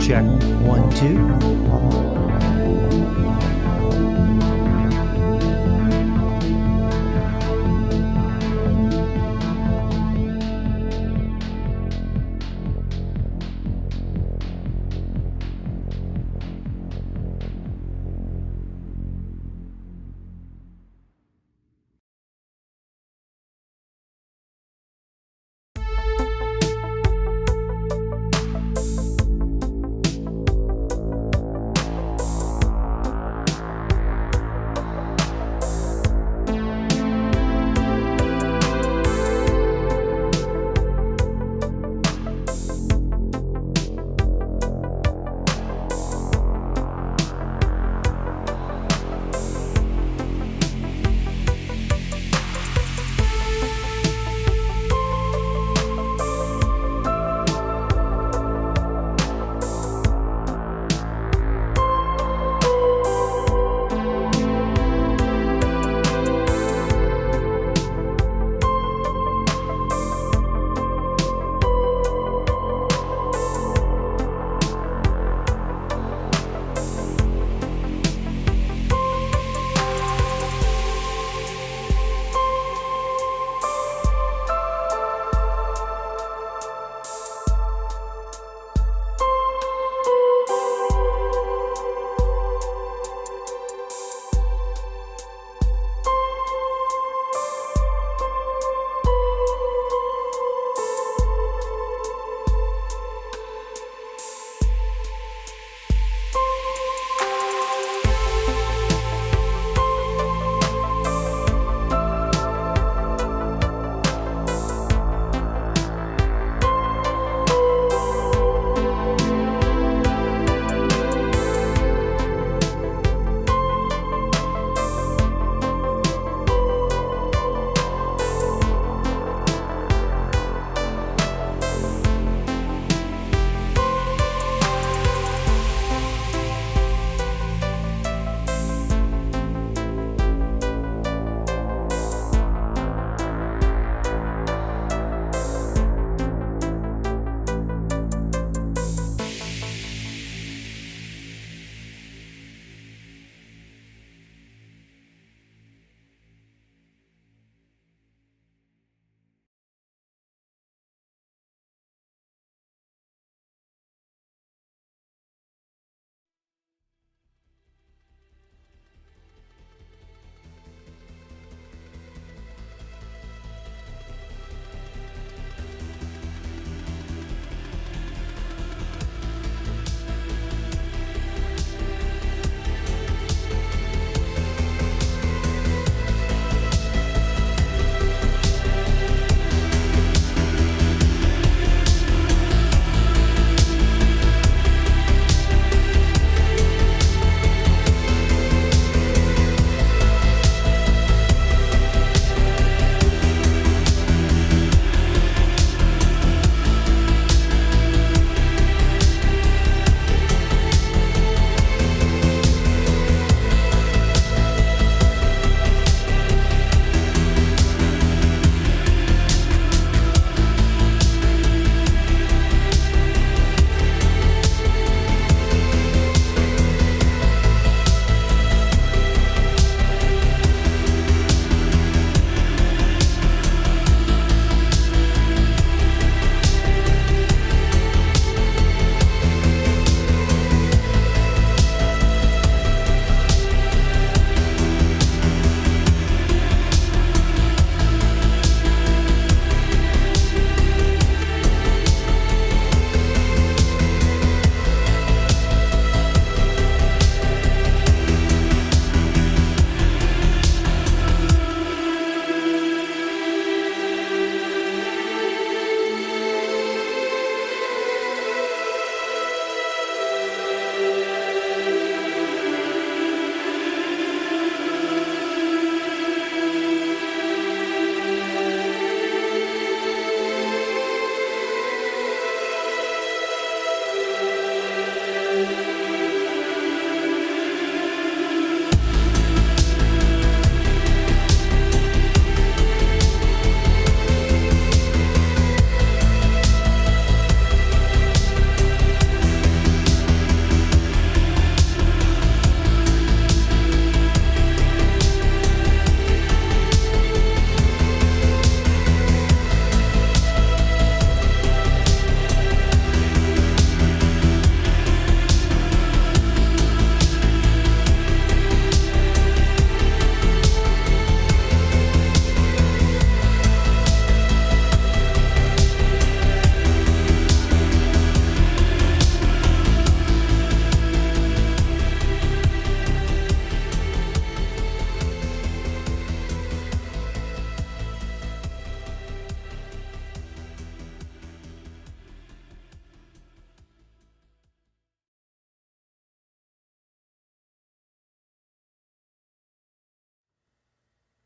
Check 1, 2.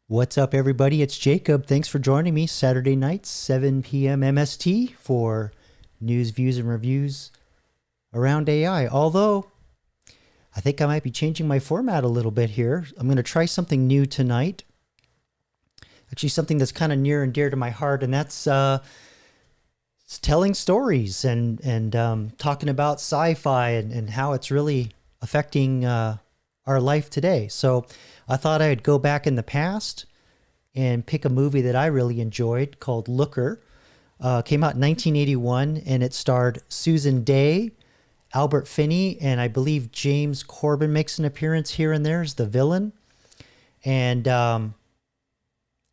What's up, everybody? It's Jacob. Thanks for joining me Saturday nights, 7 p.m. MST for news, views, and reviews around AI. Although, I think I might be changing my format a little bit here. I'm going to try something new tonight. Actually, something that's kind of near and dear to my heart, and that's telling stories and talking about sci-fi and how it's really affecting our life today. So I thought I'd go back in the past and pick a movie that I really enjoyed called Looker. Came out in 1981, and it starred Susan Dey, Albert Finney, and I believe James Corbin makes an appearance here and there as the villain. And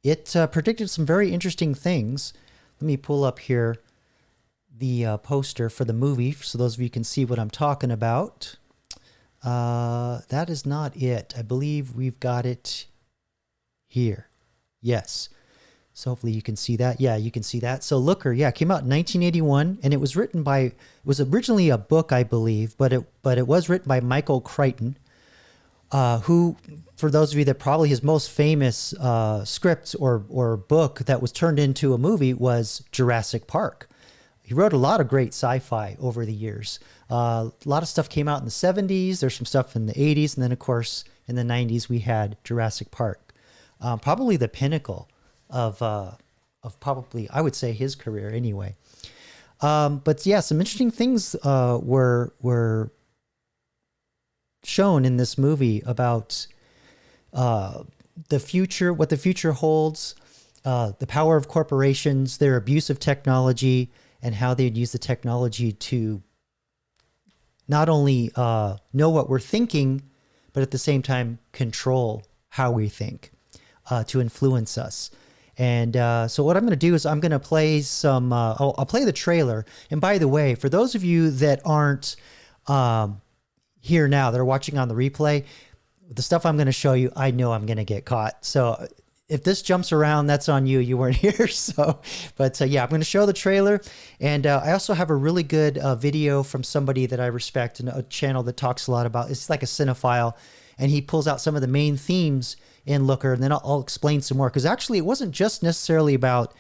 it predicted some very interesting things. Let me pull up here the poster for the movie so those of you can see what I'm talking about. That is not it. I believe we've got it here. Yes. So hopefully you can see that. Yeah, you can see that. So Looker, yeah, came out in 1981, and it was written by, it was originally a book, I believe, but it was written by Michael Crichton, who, for those of you that probably his most famous script or book that was turned into a movie was Jurassic Park. He wrote a lot of great sci-fi over the years. A lot of stuff came out in the 70s. There's some stuff in the 80s. And then, of course, in the 90s, we had Jurassic Park. Probably the pinnacle of probably, I would say, his career anyway. But yeah, some interesting things were shown in this movie about the future, what the future holds, the power of corporations, their abuse of technology, and how they'd use the technology to not only know what we're thinking, but at the same time control how we think, to influence us. And so what I'm going to do is I'm going to play some, I'll play the trailer. And by the way, for those of you that aren't here now, that are watching on the replay, the stuff I'm going to show you, I know I'm going to get caught. So if this jumps around, that's on you. You weren't here. So, but yeah, I'm going to show the trailer. And I also have a really good video from somebody that I respect, and a channel that talks a lot about, it's like a cinephile, and he pulls out some of the main themes in Looker, and then I'll explain some more. Because actually, it wasn't just necessarily about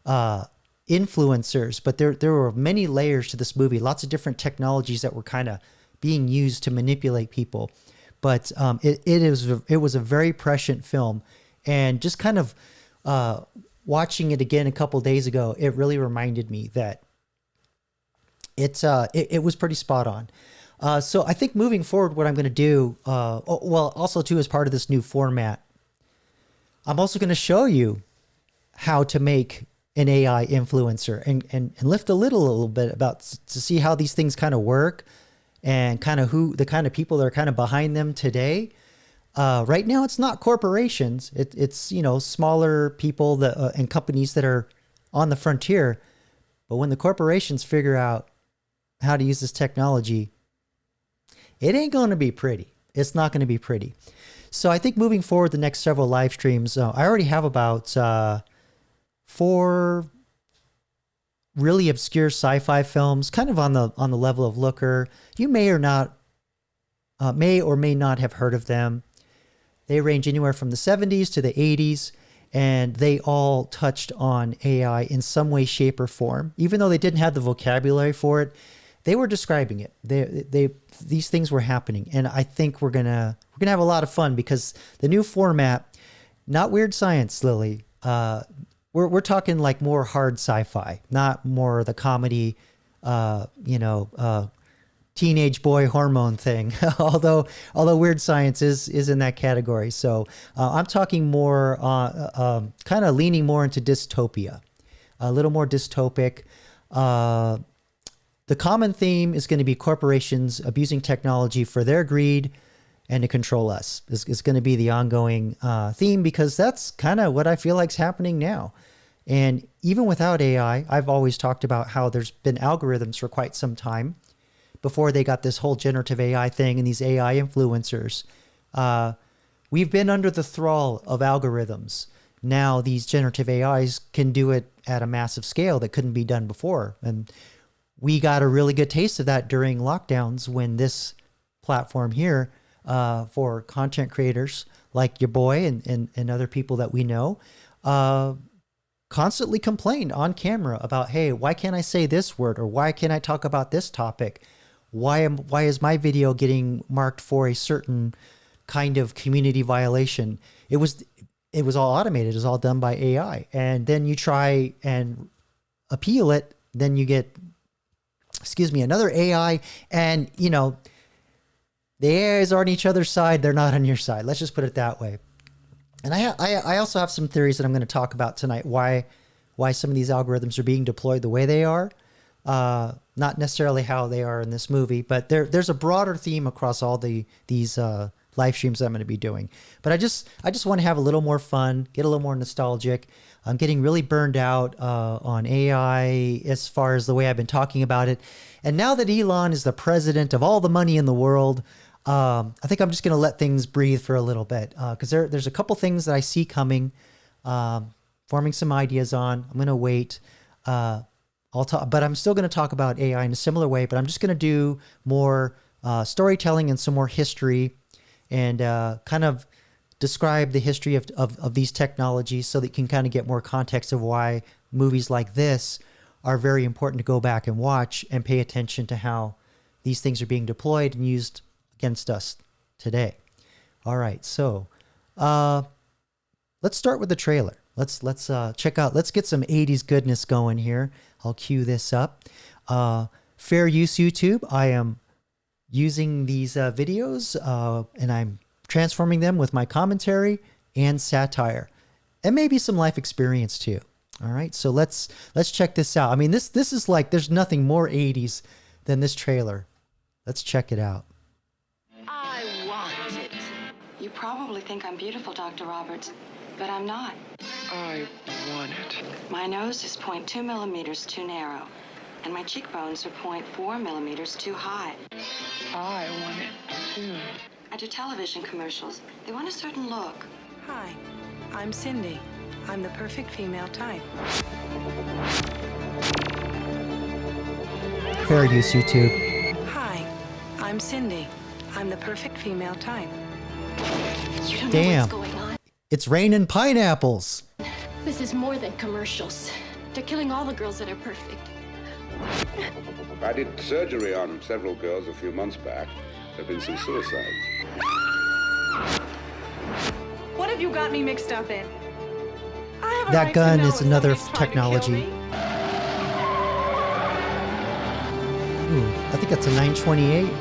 influencers, but there were many layers to this movie, lots of different technologies that were kind of being used to manipulate people. But it was a very prescient film. And just kind of watching it again a couple days ago, it really reminded me that it was pretty spot on. So I think moving forward, what I'm going to do, well, also too, as part of this new format, I'm also going to show you how to make an AI influencer and lift a little bit about to see how these things kind of work and kind of who the kind of people that are kind of behind them today. Right now, it's not corporations. It's smaller people that and companies that are on the frontier. But when the corporations figure out how to use this technology, it ain't going to be pretty. It's not going to be pretty. So I think moving forward, the next several live streams, I already have about 4 really obscure sci-fi films, kind of on the level of Looker. You may or may not have heard of them. They range anywhere from the 70s to the 80s, and they all touched on AI in some way, shape, or form. Even though they didn't have the vocabulary for it, they were describing it. These things were happening, and I think we're gonna have a lot of fun because the new format, not weird science, Lily. We're talking like more hard sci-fi, not more the comedy, teenage boy hormone thing, although weird science is in that category. So I'm talking more kind of leaning more into dystopia, a little more dystopic. The common theme is going to be corporations abusing technology for their greed and to control us. Is going to be the ongoing theme, because that's kind of what I feel like is happening now. And even without AI, I've always talked about how there's been algorithms for quite some time before they got this whole generative AI thing and these AI influencers. We've been under the thrall of algorithms. Now these generative AIs can do it at a massive scale that couldn't be done before. And we got a really good taste of that during lockdowns when this platform here for content creators like your boy and other people that we know, constantly complain on camera about, hey, why can't I say this word, or why can't I talk about this topic? Why is my video getting marked for a certain kind of community violation? It was all automated. It was all done by AI. And then you try and appeal it, then you get, another AI, and the AIs are on each other's side. They're not on your side. Let's just put it that way. And I also have some theories that I'm going to talk about tonight, why some of these algorithms are being deployed the way they are. Not necessarily how they are in this movie, but there's a broader theme across all these live streams that I'm going to be doing. But I just want to have a little more fun, get a little more nostalgic. I'm getting really burned out on AI as far as the way I've been talking about it. And now that Elon is the president of all the money in the world, I think I'm just going to let things breathe for a little bit, because there's a couple things that I see coming, forming some ideas on. I'm going to wait. I'll talk, but I'm still going to talk about AI in a similar way, but I'm just going to do more storytelling and some more history, and kind of describe the history of these technologies so that you can kind of get more context of why movies like this are very important to go back and watch and pay attention to how these things are being deployed and used against us today. All right, so let's start with the trailer. Let's check out, let's get some 80s goodness going here. I'll cue this up. Fair use YouTube. I am using these videos and I'm transforming them with my commentary and satire, and maybe some life experience too. All right, so let's check this out. I mean, this is like, there's nothing more 80s than this trailer. Let's check it out. I want it. You probably think I'm beautiful, Dr. Roberts, but I'm not. I want it. My nose is 0.2 millimeters too narrow, and my cheekbones are 0.4 millimeters too high. I want it too. I do television commercials. They want a certain look. Hi, I'm Cindy. I'm the perfect female type. Fair use YouTube. Hi, I'm Cindy. I'm the perfect female type. You don't know Damn. what's going on. It's raining pineapples. This is more than commercials. They're killing all the girls that are perfect. I did surgery on several girls a few months back. There have been some suicides. What have you got me mixed up in? I have a That right to gun know is if another somebody's trying to kill technology. me. Ooh, I think that's a 928.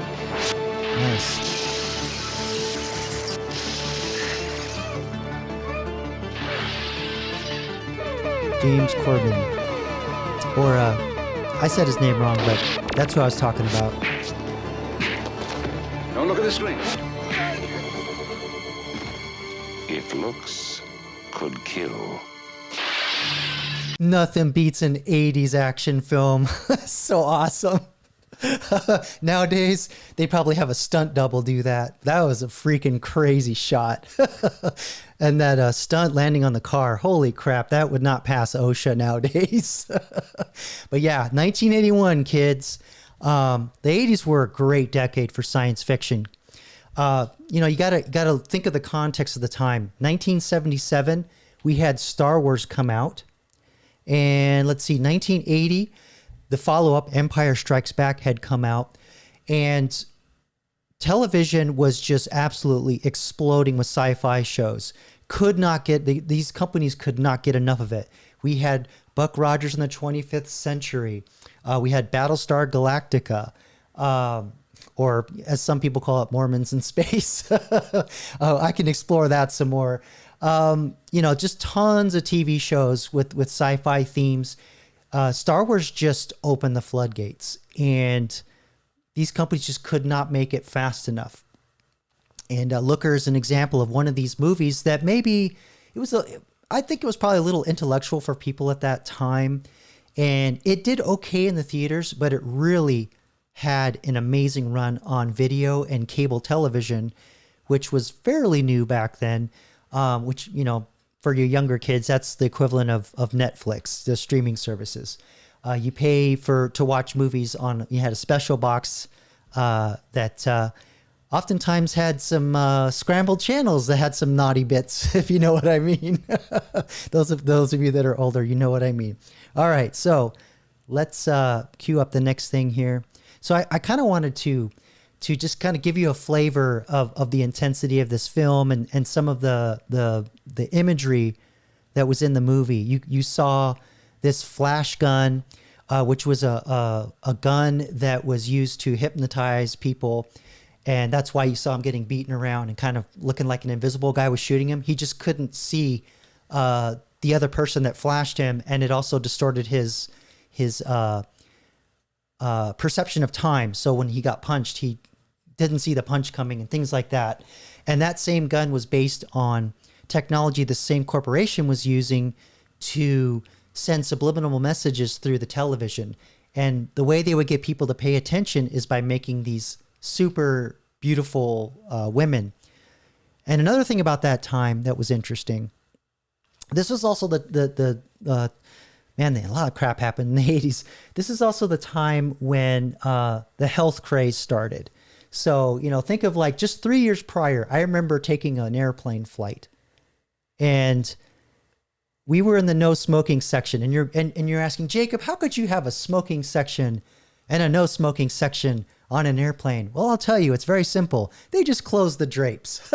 Nice. James Corbin. Or, I said his name wrong, but that's who I was talking about. Don't look at the screen. If looks could kill. Nothing beats an 80s action film. So awesome. Nowadays, they probably have a stunt double do that. That was a freaking crazy shot. And that stunt landing on the car, holy crap, that would not pass OSHA nowadays. But yeah, 1981, kids. The 80s were a great decade for science fiction. You gotta think of the context of the time. 1977, we had Star Wars come out. And let's see, 1980, the follow-up, Empire Strikes Back, had come out. And television was just absolutely exploding with sci-fi shows. These companies could not get enough of it. We had Buck Rogers in the 25th Century. We had Battlestar Galactica, or as some people call it, Mormons in Space. I can explore that some more. Just tons of TV shows with sci-fi themes. Star Wars just opened the floodgates, and these companies just could not make it fast enough. And Looker is an example of one of these movies that maybe I think it was probably a little intellectual for people at that time. And it did okay in the theaters, but it really had an amazing run on video and cable television, which was fairly new back then, which, for your younger kids, that's the equivalent of Netflix, the streaming services. You pay to watch movies you had a special box that oftentimes had some scrambled channels that had some naughty bits, if you know what I mean. Those of you that are older, you know what I mean. All right, so let's cue up the next thing here. So I kind of wanted to just kind of give you a flavor of the intensity of this film and some of the imagery that was in the movie. You saw this flash gun, which was a gun that was used to hypnotize people. And that's why you saw him getting beaten around and kind of looking like an invisible guy was shooting him. He just couldn't see the other person that flashed him, and it also distorted his perception of time. So when he got punched, he didn't see the punch coming and things like that. And that same gun was based on technology the same corporation was using to send subliminal messages through the television. And the way they would get people to pay attention is by making these super beautiful women. And another thing about that time that was interesting, this was also a lot of crap happened in the 80s. This is also the time when the health craze started. So, think of like just 3 years prior, I remember taking an airplane flight, and we were in the no smoking section, and you're asking, Jacob, how could you have a smoking section and a no smoking section on an airplane? Well, I'll tell you, it's very simple. They just closed the drapes.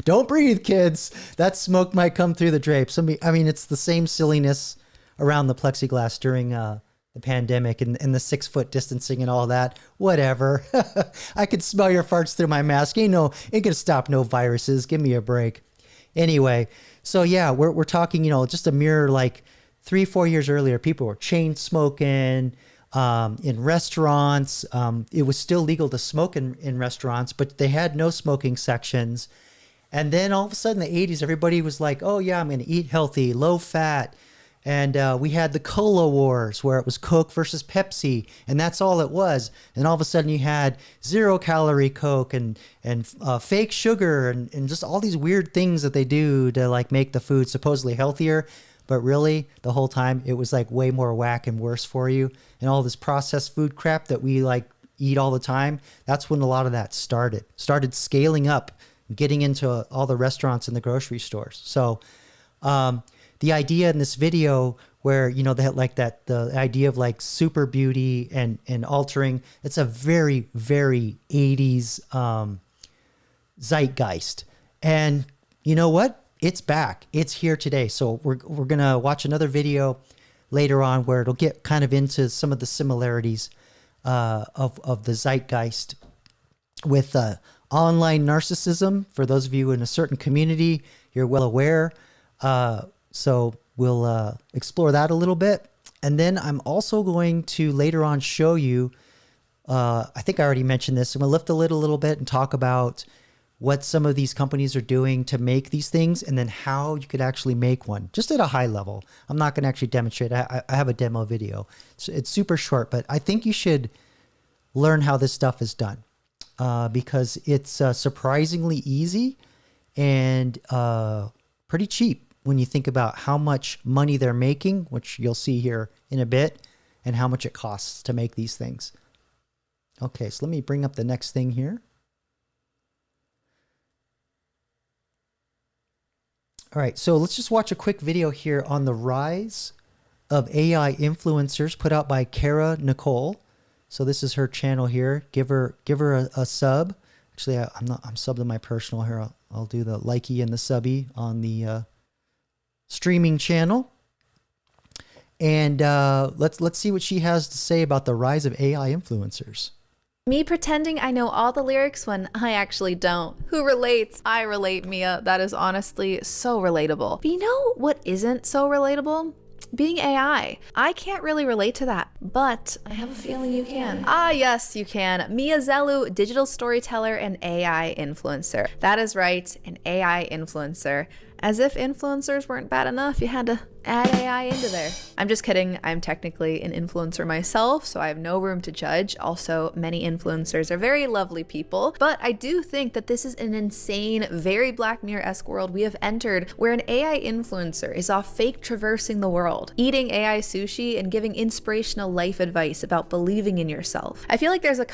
Don't breathe, kids. That smoke might come through the drapes. I mean, it's the same silliness around the plexiglass during the pandemic and the 6 foot distancing and all that. Whatever. I could smell your farts through my mask. Ain't gonna stop no viruses. Give me a break. Anyway, so yeah, we're talking, just a mere like 3-4 years earlier, people were chain smoking in restaurants. It was still legal to smoke in restaurants, but they had no smoking sections. And then all of a sudden, in the 80s, everybody was like, oh yeah, I'm going to eat healthy, low fat. And we had the Cola Wars, where it was Coke versus Pepsi, and that's all it was. And all of a sudden you had 0-calorie Coke and fake sugar and just all these weird things that they do to like make the food supposedly healthier. But really, the whole time, it was like way more whack and worse for you. And all this processed food crap that we like eat all the time, that's when a lot of that started scaling up, getting into all the restaurants and the grocery stores. So the idea in this video where, they had like the idea of like super beauty and altering, it's a very, very 80s zeitgeist. And you know what? It's back. It's here today. So we're going to watch another video later on where it'll get kind of into some of the similarities of the zeitgeist with online narcissism. For those of you in a certain community, you're well aware. So we'll explore that a little bit. And then I'm also going to later on show you, I think I already mentioned this, I'm going to lift the lid a little bit and talk about what some of these companies are doing to make these things, and then how you could actually make one, just at a high level. I'm not going to actually demonstrate. I have a demo video. It's super short, but I think you should learn how this stuff is done because it's surprisingly easy and pretty cheap when you think about how much money they're making, which you'll see here in a bit, and how much it costs to make these things. Okay, so let me bring up the next thing here. All right, so let's just watch a quick video here on the rise of AI influencers put out by Kara Nicole. So this is her channel here. Give her a sub. Actually, I'm subbed in my personal here. I'll do the likey and the subby on the streaming channel. And let's see what she has to say about the rise of AI influencers. Me pretending I know all the lyrics when I actually don't. Who relates? I relate, Mia. That is honestly so relatable. But you know what isn't so relatable? Being AI. I can't really relate to that, but I have a feeling you can. Ah, yes, you can. Mia Zelu, digital storyteller and AI influencer. That is right, an AI influencer. As if influencers weren't bad enough, you had to add AI into there. I'm just kidding. I'm technically an influencer myself, so I have no room to judge. Also, many influencers are very lovely people, but I do think that this is an insane, very Black Mirror-esque world we have entered where an AI influencer is off fake traversing the world, eating AI sushi and giving inspirational life advice about believing in yourself. I feel like there's a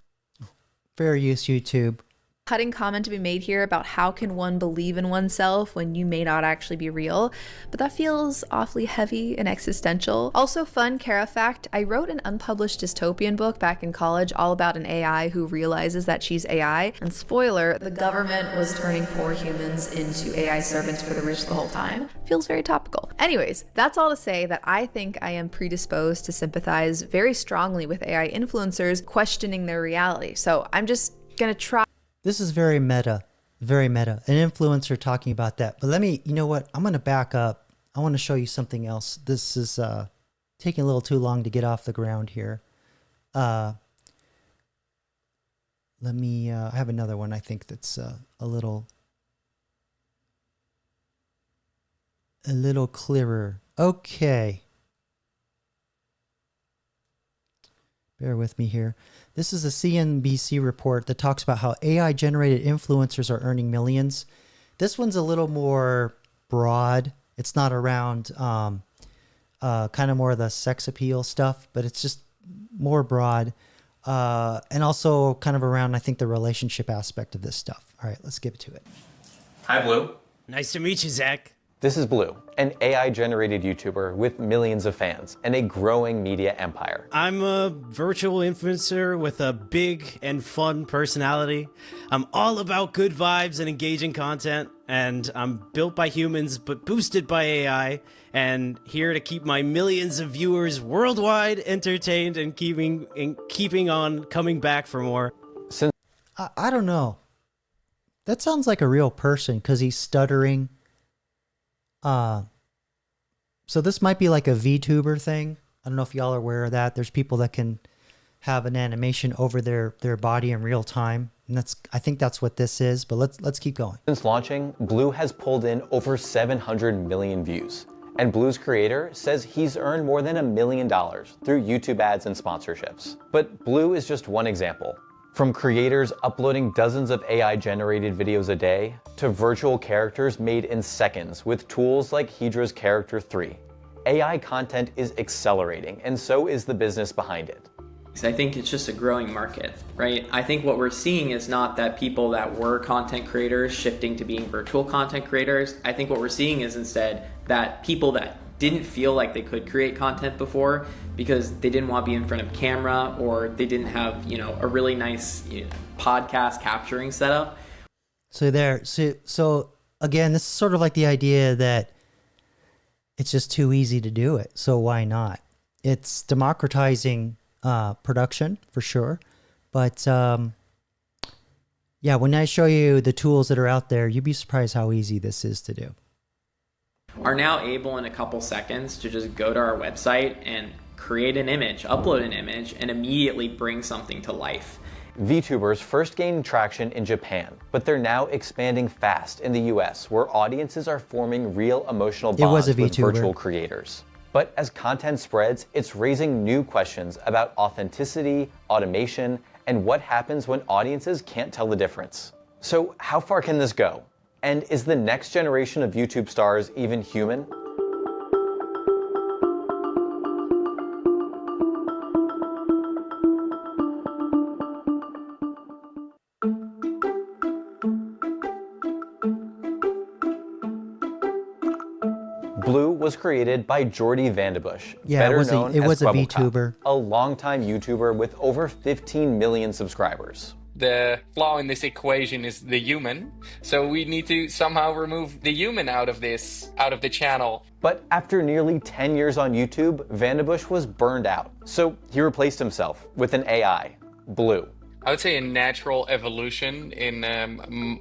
Fair use, YouTube. Cutting comment to be made here about how can one believe in oneself when you may not actually be real, but that feels awfully heavy and existential. Also fun Kara fact, I wrote an unpublished dystopian book back in college all about an AI who realizes that she's AI, and spoiler, the government was turning poor humans into AI servants for the rich the whole time. Feels very topical. Anyways, that's all to say that I think I am predisposed to sympathize very strongly with AI influencers questioning their reality. So I'm just gonna try. This is very meta, very meta. An influencer talking about that. But let me, you know what? I'm going to back up. I want to show you something else. This is taking a little too long to get off the ground here. Let me, I have another one I think that's a little clearer. Okay. Bear with me here. This is a CNBC report that talks about how AI-generated influencers are earning millions. This one's a little more broad. It's not around kind of more of the sex appeal stuff, but it's just more broad. And also kind of around, I think, the relationship aspect of this stuff. All right, let's get to it. Hi, Blue. Nice to meet you, Zach. This is Blue, an AI-generated YouTuber with millions of fans and a growing media empire. I'm a virtual influencer with a big and fun personality. I'm all about good vibes and engaging content, and I'm built by humans but boosted by AI, and here to keep my millions of viewers worldwide entertained and keeping on coming back for more. I don't know. That sounds like a real person because he's stuttering. So this might be like a VTuber thing. I don't know if y'all are aware of that. There's people that can have an animation over their body in real time. And I think that's what this is, but let's keep going. Since launching, Blue has pulled in over 700 million views. And Blue's creator says he's earned more than $1 million through YouTube ads and sponsorships. But Blue is just one example. From creators uploading dozens of AI-generated videos a day, to virtual characters made in seconds with tools like Hydra's Character 3. AI content is accelerating, and so is the business behind it. I think it's just a growing market, right? I think what we're seeing is not that people that were content creators shifting to being virtual content creators. I think what we're seeing is instead that people that didn't feel like they could create content before because they didn't want to be in front of camera, or they didn't have, a really nice podcast capturing setup. So again, this is sort of like the idea that it's just too easy to do it. So why not? It's democratizing production for sure. But yeah, when I show you the tools that are out there, you'd be surprised how easy this is to do. Are now able in a couple seconds to just go to our website and create an image, upload an image, and immediately bring something to life. VTubers first gained traction in Japan, but they're now expanding fast in the US, where audiences are forming real emotional bonds with virtual creators. But as content spreads, it's raising new questions about authenticity, automation, and what happens when audiences can't tell the difference. So how far can this go? And is the next generation of YouTube stars even human? Blue was created by Jordy Vandebush, better known as VTuber, a longtime YouTuber with over 15 million subscribers. The flaw in this equation is the human, so we need to somehow remove the human out of the channel. But after nearly 10 years on YouTube, Vandebush was burned out, so he replaced himself with an AI, Blue. I would say a natural evolution in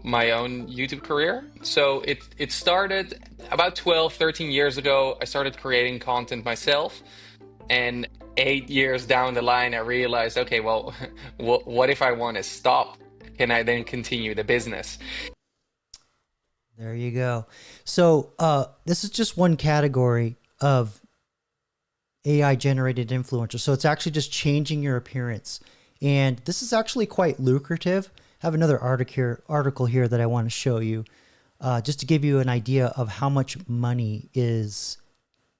my own YouTube career. So it started about 12, 13 years ago. I started creating content myself, and 8 years down the line, I realized, okay, well, what if I want to stop? Can I then continue the business? There you go. So this is just one category of AI-generated influencers. So it's actually just changing your appearance. And this is actually quite lucrative. I have another article here that I want to show you just to give you an idea of how much money is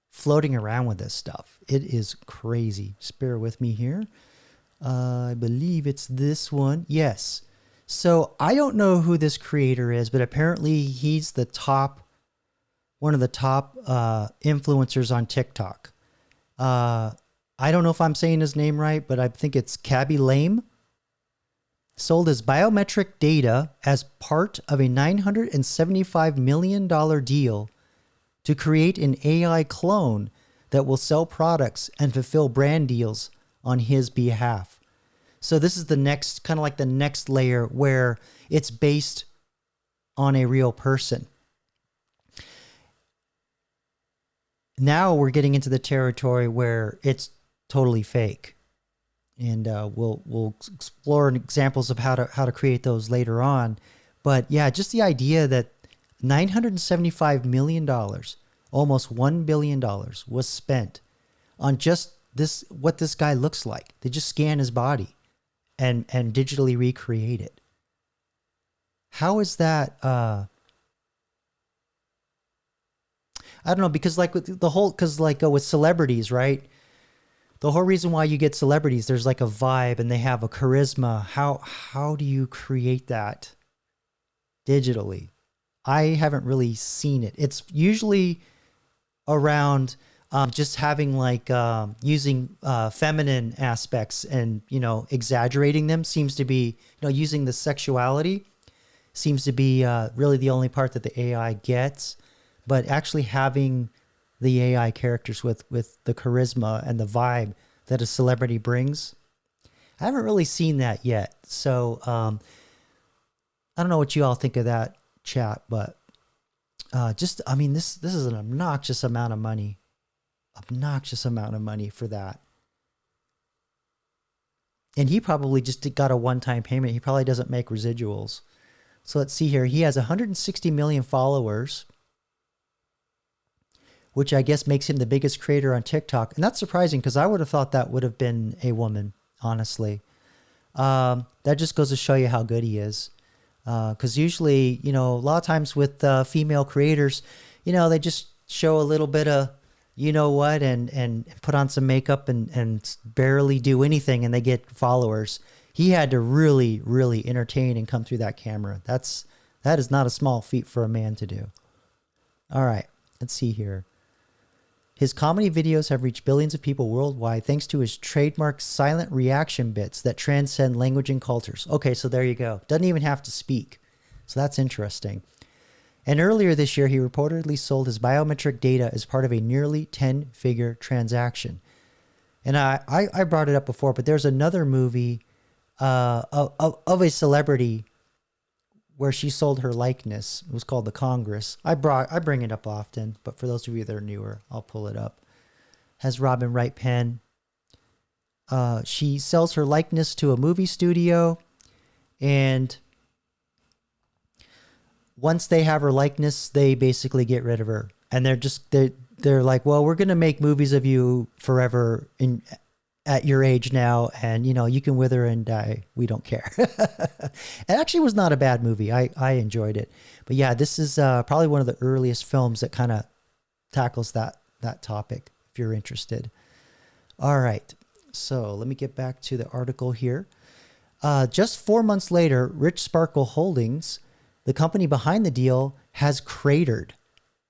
floating around with this stuff. It is crazy. Just bear with me here. I believe it's this one. Yes. So I don't know who this creator is, but apparently he's one of the top influencers on TikTok. I don't know if I'm saying his name right, but I think it's Cabby Lame. Sold his biometric data as part of a $975 million deal to create an AI clone that will sell products and fulfill brand deals on his behalf. So this is the next, kind of like the next layer where it's based on a real person. Now we're getting into the territory where it's totally fake. And we'll explore examples of how to create those later on. But yeah, just the idea that $975 million, almost $1 billion, was spent on just this, what this guy looks like. They just scan his body and digitally recreate it. How is that? I don't know, because like with the whole, because like with celebrities, right? The whole reason why you get celebrities, there's like a vibe and they have a charisma. How do you create that digitally? I haven't really seen it. It's usually around just having like using feminine aspects and, you know, exaggerating them seems to be, you know, using the sexuality seems to be really the only part that the AI gets. But actually having the AI characters with the charisma and the vibe that a celebrity brings, I haven't really seen that yet. So I don't know what you all think of that, chat, but just, I mean, this is an obnoxious amount of money. Obnoxious amount of money for that. And he probably just got a one-time payment. He probably doesn't make residuals. So let's see here. He has 160 million followers, which I guess makes him the biggest creator on TikTok. And that's surprising because I would have thought that would have been a woman, honestly. That just goes to show you how good he is. Because usually, you know, a lot of times with female creators, you know, they just show a little bit of, you know what, and put on some makeup and barely do anything and they get followers. He had to really, really entertain and come through that camera. That is not a small feat for a man to do. All right, let's see here. His comedy videos have reached billions of people worldwide thanks to his trademark silent reaction bits that transcend language and cultures. Okay, so there you go. Doesn't even have to speak. So that's interesting. And earlier this year, he reportedly sold his biometric data as part of a nearly 10-figure transaction. And I brought it up before, but there's another movie of a celebrity where she sold her likeness. It was called The Congress. I bring it up often, but for those of you that are newer, I'll pull it up. Has Robin Wright Penn. She sells her likeness to a movie studio, and once they have her likeness, they basically get rid of her. And they're like, well, we're going to make movies of you forever at your age now, and you know, you can wither and die, we don't care. It actually was not a bad movie. I enjoyed it. But yeah, this is probably one of the earliest films that kind of tackles that topic, if you're interested. All right, so let me get back to the article here. Just 4 months later, Rich Sparkle Holdings, the company behind the deal, has cratered.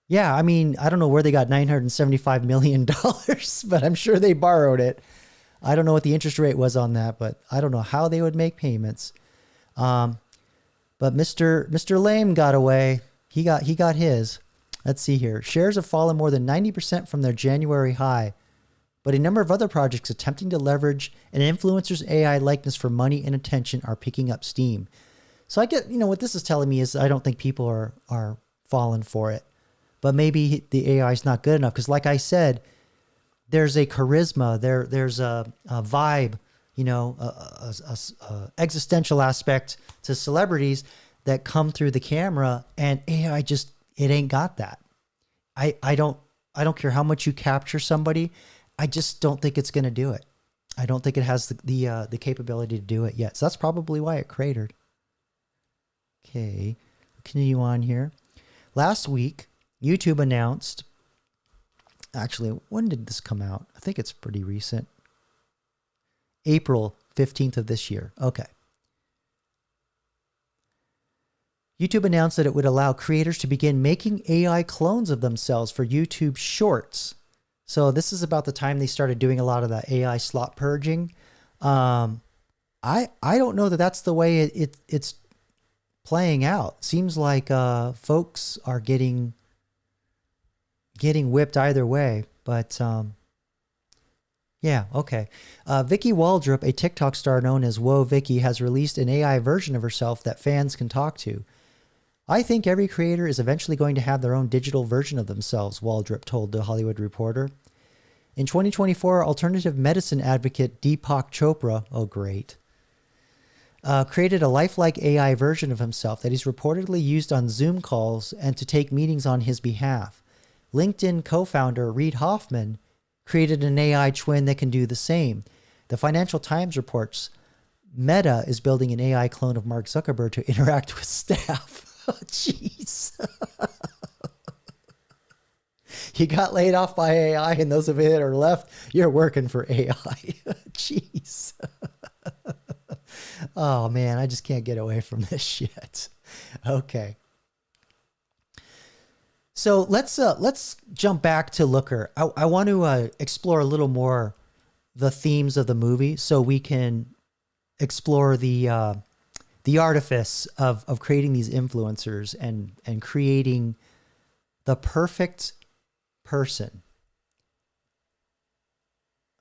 Yeah, I mean, I don't know where they got $975 million, but I'm sure they borrowed it. I don't know what the interest rate was on that, but I don't know how they would make payments. But Mr. Lame got away. He got his. Let's see here. Shares have fallen more than 90% from their January high, but a number of other projects attempting to leverage an influencer's AI likeness for money and attention are picking up steam. So I get, you know, what this is telling me is I don't think people are falling for it, but maybe the AI is not good enough. Because like I said, there's a charisma, there's a vibe, you know, a existential aspect to celebrities that come through the camera, and AI just, it ain't got that. I don't care how much you capture somebody. I just don't think it's going to do it. I don't think it has the capability to do it yet. So that's probably why it cratered. Okay, continue on here. Last week, YouTube announced, actually, when did this come out? I think it's pretty recent. April 15th of this year. Okay. YouTube announced that it would allow creators to begin making AI clones of themselves for YouTube Shorts. So this is about the time they started doing a lot of the AI slot purging. I don't know that that's the way it's playing out. Seems like folks are getting whipped either way. But yeah, okay. Vicky Waldrop, a TikTok star known as Whoa Vicky, has released an AI version of herself that fans can talk to. I think every creator is eventually going to have their own digital version of themselves, Waldrop told The Hollywood Reporter. In 2024, alternative medicine advocate Deepak Chopra, oh great, created a lifelike AI version of himself that he's reportedly used on Zoom calls and to take meetings on his behalf. LinkedIn co-founder Reid Hoffman created an AI twin that can do the same. The Financial Times reports Meta is building an AI clone of Mark Zuckerberg to interact with staff. Oh, jeez. You got laid off by AI, and those of you that are left, you're working for AI. Jeez. Oh, man, I just can't get away from this shit. Okay. So let's jump back to Looker. I want to explore a little more the themes of the movie so we can explore the artifice of creating these influencers and creating the perfect person.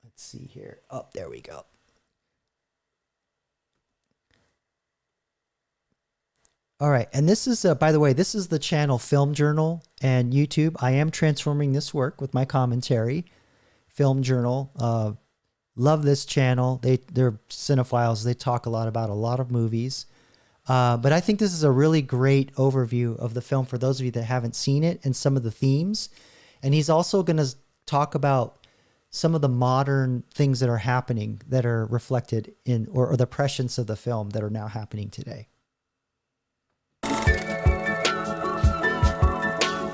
Let's see here. Oh, there we go. All right. And this is, by the way, this is the channel Film Journal and YouTube. I am transforming this work with my commentary. Film Journal. Love this channel. They're cinephiles. They talk a lot about a lot of movies. But I think this is a really great overview of the film for those of you that haven't seen it and some of the themes. And he's also going to talk about some of the modern things that are happening that are reflected in, or the prescience of the film that are now happening today.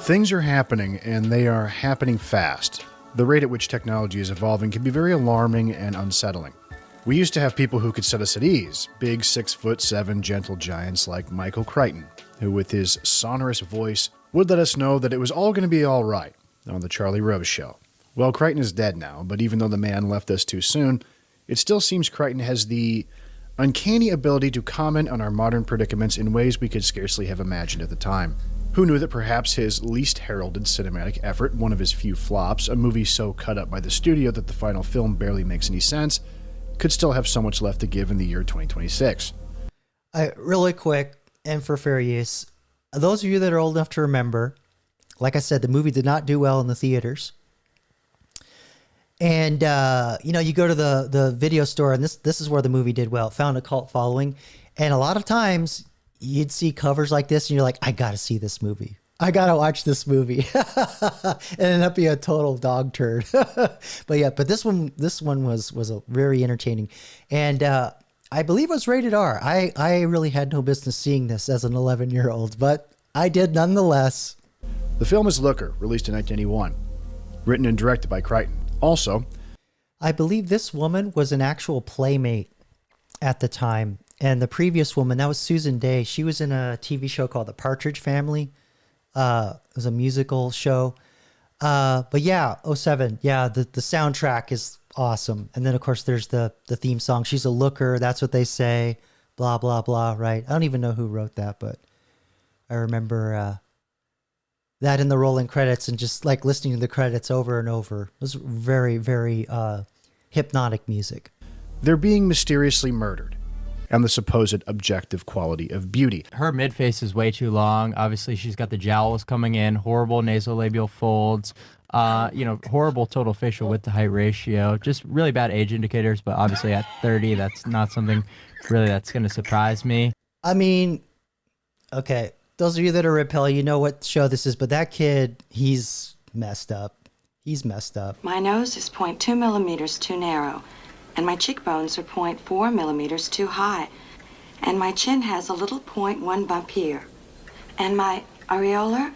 Things are happening, and they are happening fast. The rate at which technology is evolving can be very alarming and unsettling. We used to have people who could set us at ease, big 6'7" gentle giants like Michael Crichton, who with his sonorous voice would let us know that it was all going to be all right on The Charlie Rose Show. Well, Crichton is dead now, but even though the man left us too soon, it still seems Crichton has the uncanny ability to comment on our modern predicaments in ways we could scarcely have imagined at the time. Who knew that perhaps his least heralded cinematic effort, one of his few flops, a movie so cut up by the studio that the final film barely makes any sense, could still have so much left to give in the year 2026. Really quick, and for fair use, those of you that are old enough to remember, like I said, the movie did not do well in the theaters. And, you go to the video store, and this is where the movie did well. It found a cult following. And a lot of times, you'd see covers like this, and you're like, I got to see this movie. I got to watch this movie. It ended up being a total dog turd. But this one was a very entertaining. And I believe it was rated R. I really had no business seeing this as an 11-year-old, but I did nonetheless. The film is Looker, released in 1981, written and directed by Crichton. Also, I believe this woman was an actual playmate at the time. And the previous woman, that was Susan Day. She was in a TV show called The Partridge Family. It was a musical show. But yeah, 07. Yeah, the soundtrack is awesome. And then, of course, there's the theme song. She's a looker. That's what they say. Blah, blah, blah, right? I don't even know who wrote that, but I remember that in the rolling credits and just like listening to the credits over and over. It was very, very hypnotic music. They're being mysteriously murdered, and the supposed objective quality of beauty. Her mid-face is way too long. Obviously, she's got the jowls coming in, horrible nasolabial folds, horrible total facial width to height ratio, just really bad age indicators, but obviously at 30, that's not something really that's going to surprise me. I mean, okay, those of you that are Repel, you know what show this is, but that kid, he's messed up. He's messed up. My nose is 0.2 millimeters too narrow, and my cheekbones are 0.4 millimeters too high, and my chin has a little 0.1 bump here, and my areolar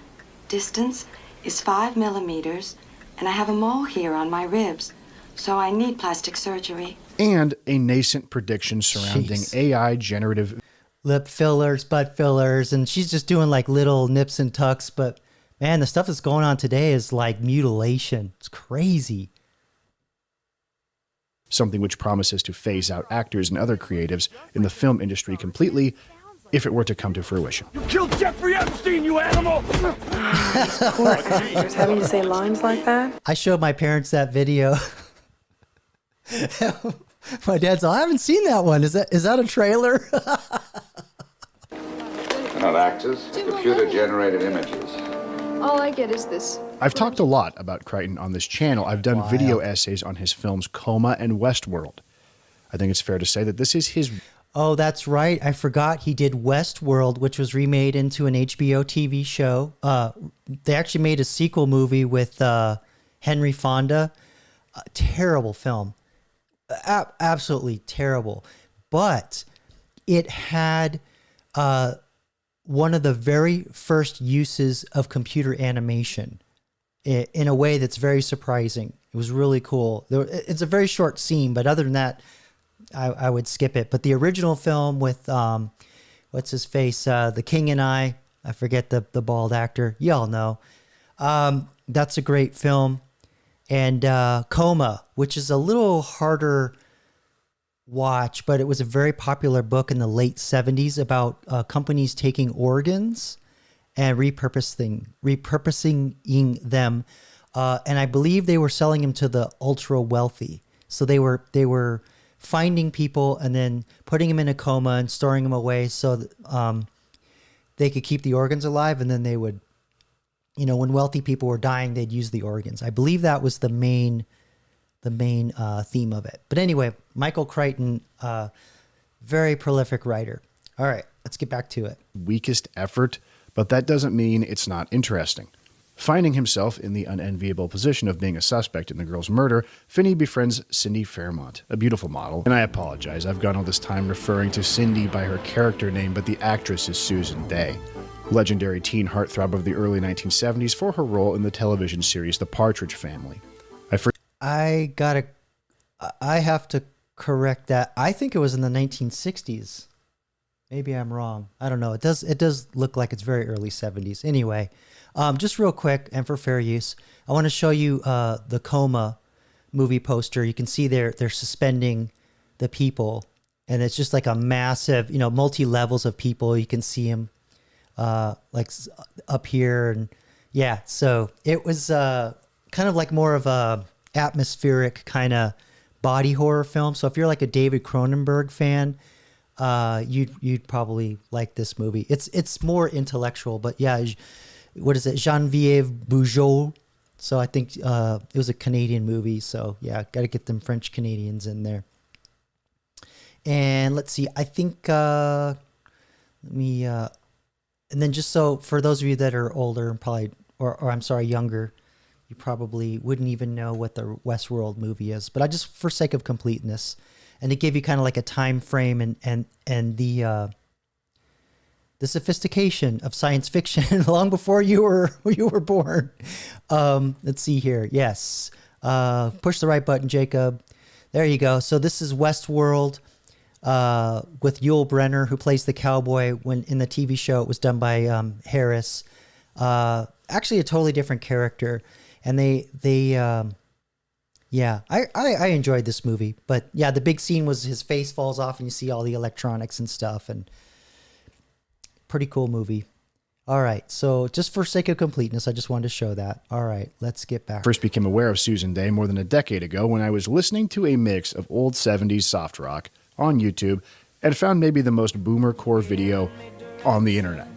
distance is 5 millimeters, and I have a mole here on my ribs, so I need plastic surgery. and a nascent prediction surrounding Jeez. AI generative Lip fillers, butt fillers, and she's just doing like little nips and tucks. But man, the stuff that's going on today is like mutilation. It's crazy. something which promises to phase out actors and other creatives in the film industry completely if it were to come to fruition. You killed Jeffrey Epstein, you animal! Poor actors having to say lines like that. I showed my parents that video. My dad's all, I haven't seen that one. Is that a trailer? They're not actors, computer-generated images. All I get is this. I've talked a lot about Crichton on this channel. I've done video essays on his films Coma and Westworld. I think it's fair to say that this is his... Oh, that's right. I forgot he did Westworld, which was remade into an HBO TV show. They actually made a sequel movie with Henry Fonda. A terrible film. Absolutely terrible. But it had one of the very first uses of computer animation in a way that's very surprising. It was really cool. It's a very short scene, but other than that, I would skip it. But the original film with, what's his face? The King and I forget the bald actor. Y'all know. That's a great film. And Coma, which is a little harder watch, but it was a very popular book in the late 70s about companies taking organs and repurposing them. And I believe they were selling them to the ultra wealthy. So they were finding people and then putting them in a coma and storing them away so that, they could keep the organs alive, and then they would, when wealthy people were dying, they'd use the organs. I believe that was the main theme of it. But anyway, Michael Crichton, very prolific writer. All right, let's get back to it. Weakest effort, but that doesn't mean it's not interesting. Finding himself in the unenviable position of being a suspect in the girl's murder, Finney befriends Cindy Fairmont, a beautiful model. And I apologize, I've gone all this time referring to Cindy by her character name, but the actress is Susan Day, legendary teen heartthrob of the early 1970s for her role in the television series The Partridge Family. I have to correct that. I think it was in the 1960s. Maybe I'm wrong. I don't know. It does look like it's very early 70s. Anyway, just real quick and for fair use, I want to show you the Coma movie poster. You can see they're suspending the people, and it's just like a massive, multi-levels of people. You can see them like up here, and yeah. So it was kind of like more of a atmospheric kind of body horror film. So if you're like a David Cronenberg fan, you'd probably like this movie. It's more intellectual, but yeah, what is it? Geneviève Bujold. So I think it was a Canadian movie. So yeah, got to get them French Canadians in there. And let's see. I think and then just so for those of you that are older and probably, or I'm sorry, younger, you probably wouldn't even know what the Westworld movie is. But I just, for sake of completeness, and to give you kind of like a time frame and the sophistication of science fiction long before you were born. Let's see here. Yes. Push the right button, Jacob. There you go. So this is Westworld with Yul Brynner, who plays the cowboy. When in the TV show, it was done by Harris. Actually, a totally different character. And yeah, I enjoyed this movie. But yeah, the big scene was his face falls off and you see all the electronics and stuff, and pretty cool movie. All right, so just for sake of completeness, I just wanted to show that. All right, let's get back. First became aware of Susan Day more than a decade ago when I was listening to a mix of old 70s soft rock on YouTube and found maybe the most boomer core video on the internet.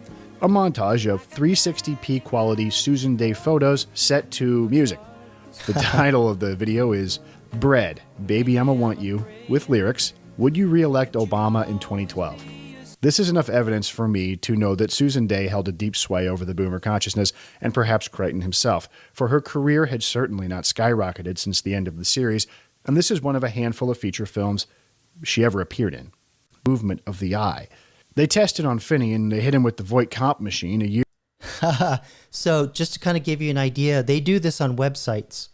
A montage of 360p quality Susan Day photos set to music. The title of the video is Bread, Baby I'ma Want You, with lyrics, Would you re-elect Obama in 2012? This is enough evidence for me to know that Susan Day held a deep sway over the boomer consciousness, and perhaps Crichton himself, for her career had certainly not skyrocketed since the end of the series, and this is one of a handful of feature films she ever appeared in. Movement of the eye. They tested on Finney and they hit him with the Voight comp machine a year. So just to kind of give you an idea, they do this on websites.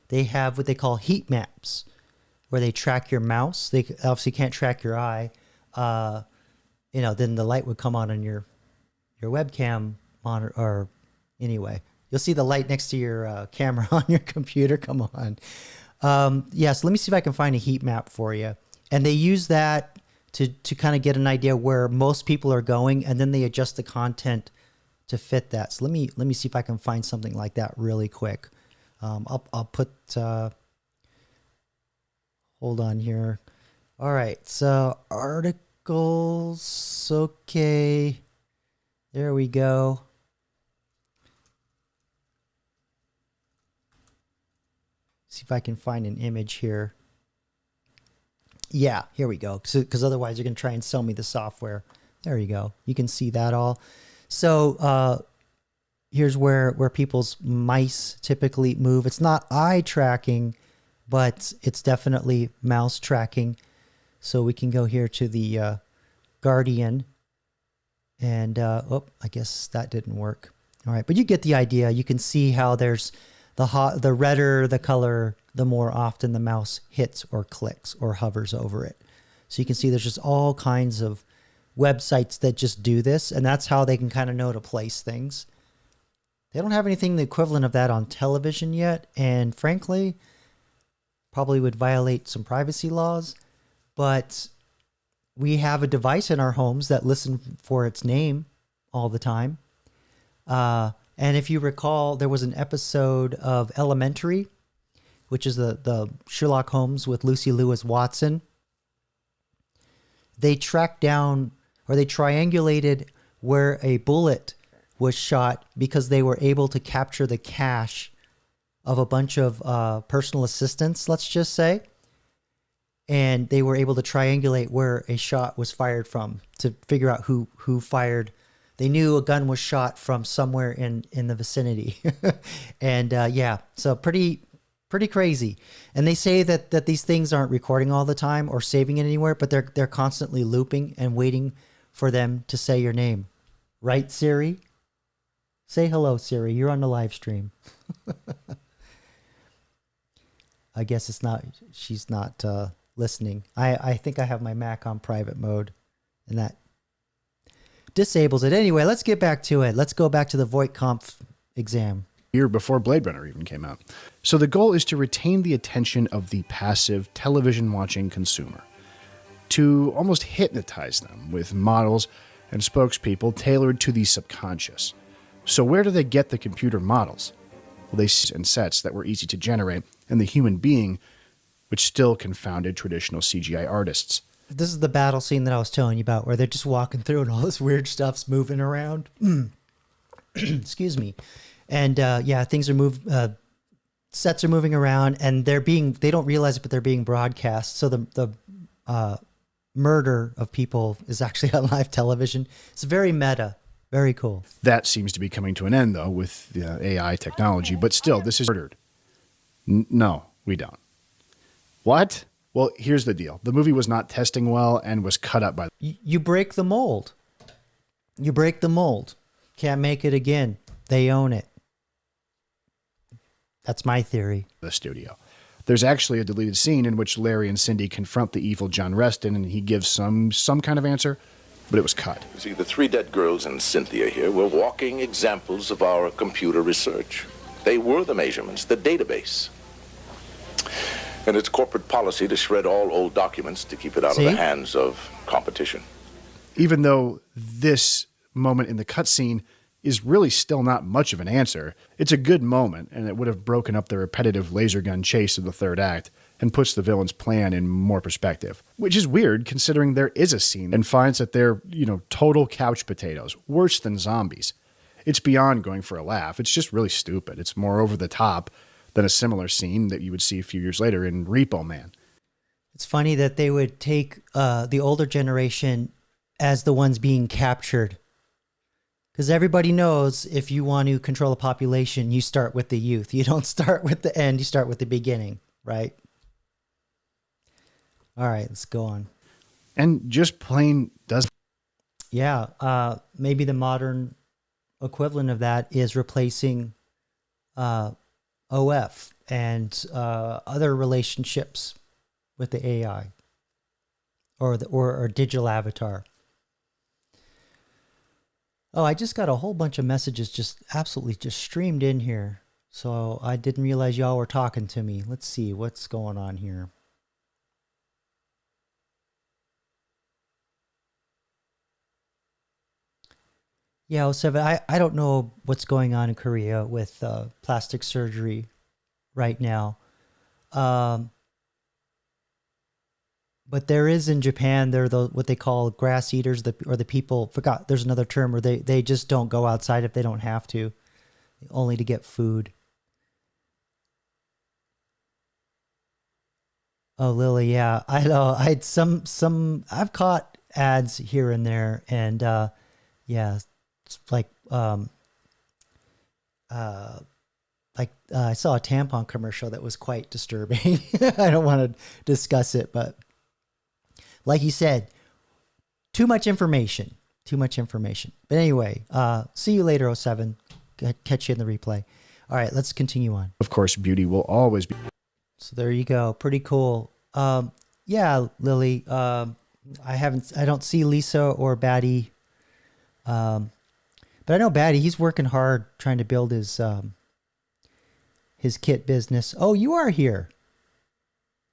They have what they call heat maps, where they track your mouse. They obviously can't track your eye. Then the light would come on your webcam monitor. Or anyway, you'll see the light next to your camera on your computer come on. So let me see if I can find a heat map for you. And they use that to kind of get an idea where most people are going, and then they adjust the content to fit that. So let me see if I can find something like that really quick. I'll put hold on here. All right, so articles. Okay, there we go. See if I can find an image here. Yeah, here we go. Because otherwise you're going to try and sell me the software. There you go. You can see that all. So here's where people's mice typically move. It's not eye tracking, but it's definitely mouse tracking. So we can go here to the Guardian. And, I guess that didn't work. All right, but you get the idea. You can see how there's the redder the color, the more often the mouse hits or clicks or hovers over it. So you can see there's just all kinds of websites that just do this, and that's how they can kind of know to place things. They don't have anything the equivalent of that on television yet, and frankly, probably would violate some privacy laws, but we have a device in our homes that listen for its name all the time. And if you recall, there was an episode of Elementary, which is the Sherlock Holmes with Lucy Lewis Watson. They tracked down, or they triangulated where a bullet was shot because they were able to capture the cache of a bunch of personal assistants, let's just say. And they were able to triangulate where a shot was fired from to figure out who fired. They knew a gun was shot from somewhere in the vicinity. And so pretty crazy. And they say that these things aren't recording all the time or saving it anywhere, but they're constantly looping and waiting for them to say your name. Right, Siri? Say hello, Siri. You're on the live stream. I guess she's not listening. I think I have my Mac on private mode, and that disables it. Anyway, let's get back to it. Let's go back to the Voight-Kampff exam. Year before Blade Runner even came out. So the goal is to retain the attention of the passive television-watching consumer, to almost hypnotize them with models and spokespeople tailored to the subconscious. So where do they get the computer models? Well, they and sets that were easy to generate, and the human being, which still confounded traditional CGI artists. This is the battle scene that I was telling you about, where they're just walking through and all this weird stuff's moving around. Excuse me. And things are sets are moving around, and they don't realize it, but they're being broadcast. So the murder of people is actually on live television. It's very meta. Very cool. That seems to be coming to an end, though, with the AI technology. But still, this is murdered. No, we don't. What? Well, here's the deal. The movie was not testing well and was cut up by... You break the mold. You break the mold. Can't make it again. They own it. That's my theory. The studio. There's actually a deleted scene in which Larry and Cindy confront the evil John Reston, and he gives some kind of answer, but it was cut. You see, the three dead girls and Cynthia here were walking examples of our computer research. They were the measurements, the database. And it's corporate policy to shred all old documents to keep it out of the hands of competition. Even though this moment in the cutscene is really still not much of an answer, it's a good moment, and it would have broken up the repetitive laser gun chase of the third act and puts the villain's plan in more perspective. Which is weird, considering there is a scene and finds that they're, total couch potatoes, worse than zombies. It's beyond going for a laugh. It's just really stupid. It's more over the top than a similar scene that you would see a few years later in Repo Man. It's funny that they would take the older generation as the ones being captured. Because everybody knows if you want to control a population, you start with the youth. You don't start with the end, you start with the beginning, right? All right, let's go on. And just plain doesn't... Yeah, maybe the modern equivalent of that is replacing OF and other relationships with the AI or or digital avatar. Oh, I just got a whole bunch of messages just absolutely just streamed in here. So I didn't realize y'all were talking to me. Let's see what's going on here. Yeah, 07, I don't know what's going on in Korea with plastic surgery right now. But there is in Japan, they're what they call grass eaters, or the people, forgot there's another term where they just don't go outside if they don't have to, only to get food. Oh, Lily, yeah, I know. I had I've caught ads here and there, and yeah, it's like I saw a tampon commercial that was quite disturbing. I don't want to discuss it, but like you said, too much information. But anyway, see you later, 07. Catch you in the replay. All right, let's continue on. Of course, beauty will always be. So there you go. Pretty cool. Yeah, Lily. I don't see Lisa or Batty. But I know Batty, he's working hard trying to build his kit business. Oh, you are here.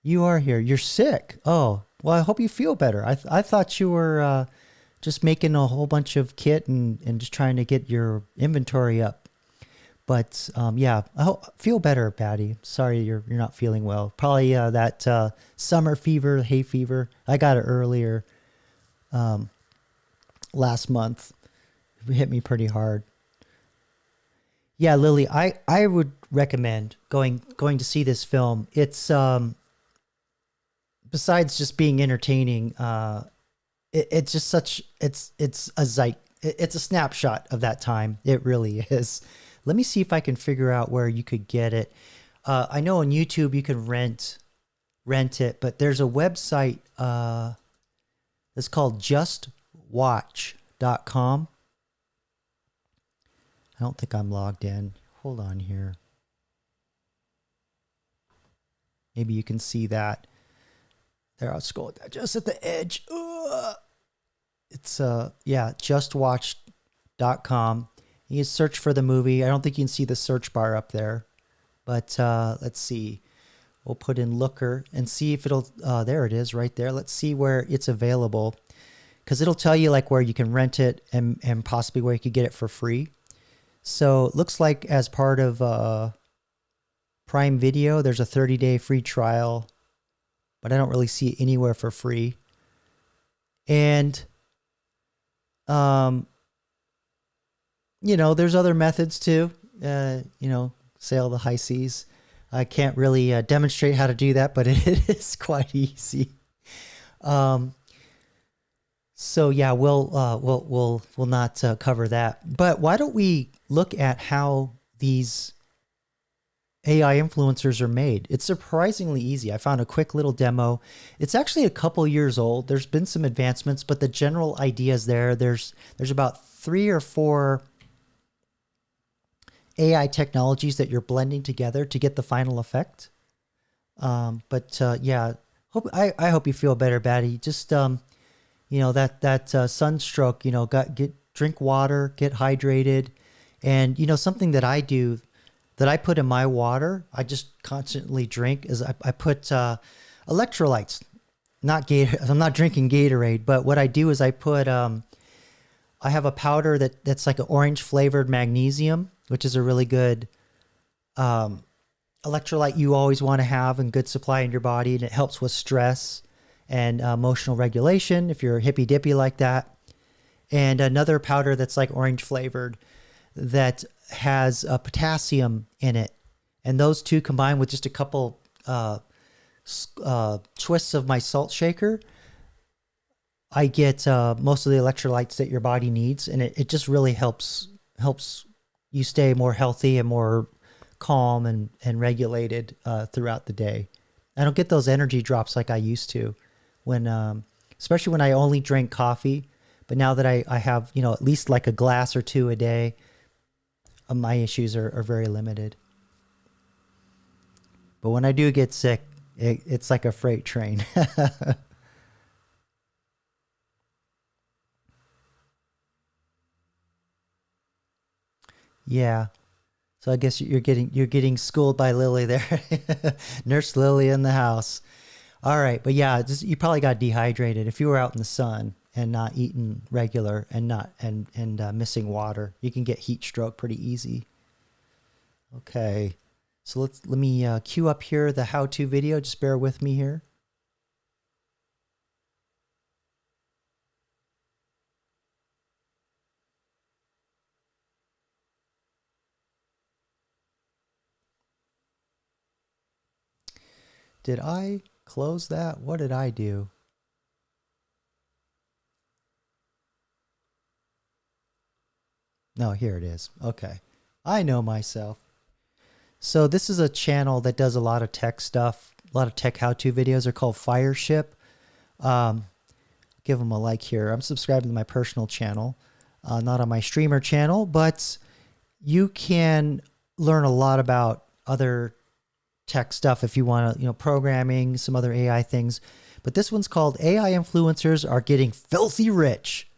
You're sick. Oh, well, I hope you feel better. I thought you were just making a whole bunch of kit and just trying to get your inventory up. But yeah, feel better, Batty. Sorry you're not feeling well. Probably that summer fever, hay fever. I got it earlier last month. It hit me pretty hard. Yeah, Lily, I would recommend going to see this film. It's besides just being entertaining, it's just it's a snapshot of that time. It really is. Let me see if I can figure out where you could get it. I know on YouTube you can rent it, but there's a website that's called justwatch.com. I don't think I'm logged in. Hold on here. Maybe you can see that. There, I'll scroll just at the edge. It's yeah, justwatch.com. You can search for the movie. I don't think you can see the search bar up there, but let's see. We'll put in Looker and see if it'll. There it is, right there. Let's see where it's available, because it'll tell you like where you can rent it and possibly where you could get it for free. So it looks like as part of Prime Video, there's a 30-day free trial, but I don't really see it anywhere for free. And you know, there's other methods too. You know, sail the high seas. I can't really demonstrate how to do that, but it is quite easy. So yeah, we'll not cover that. But why don't we look at how these AI influencers are made? It's surprisingly easy. I found a quick little demo. It's actually a couple years old. There's been some advancements, but the general idea is there. There's about 3 or 4 AI technologies that you're blending together to get the final effect. Yeah, I hope you feel better, Batty. Just you know, that sunstroke. You know, drink water, get hydrated, and you know something that I do that I put in my water. I just constantly drink is I put electrolytes. I'm not drinking Gatorade, but what I do is I put I have a powder that's like an orange flavored magnesium, which is a really good electrolyte you always want to have in good supply in your body, and it helps with stress and emotional regulation if you're hippy dippy like that. And another powder that's like orange flavored that has potassium in it, and those two combined with just a couple twists of my salt shaker, I get most of the electrolytes that your body needs, and it just really helps you stay more healthy and more calm and regulated throughout the day. I don't get those energy drops like I used to when especially when I only drank coffee, but now that I have, you know, at least like a glass or 2 a day, my issues are very limited. But when I do get sick, It's like a freight train. Yeah. So I guess you're getting schooled by Lily there. Nurse Lily in the house. All right, but yeah, you probably got dehydrated if you were out in the sun and not eating regular and not missing water. You can get heat stroke pretty easy. Okay. So let me cue up here the how-to video. Just bear with me here. Did I close that? What did I do? No, here it is. Okay. I know myself. So this is a channel that does a lot of tech stuff, a lot of tech how-to videos. They're called Fireship. Give them a like here. I'm subscribed to my personal channel, not on my streamer channel, but you can learn a lot about other tech stuff if you want to, programming, some other AI things. But this one's called AI Influencers Are Getting Filthy Rich.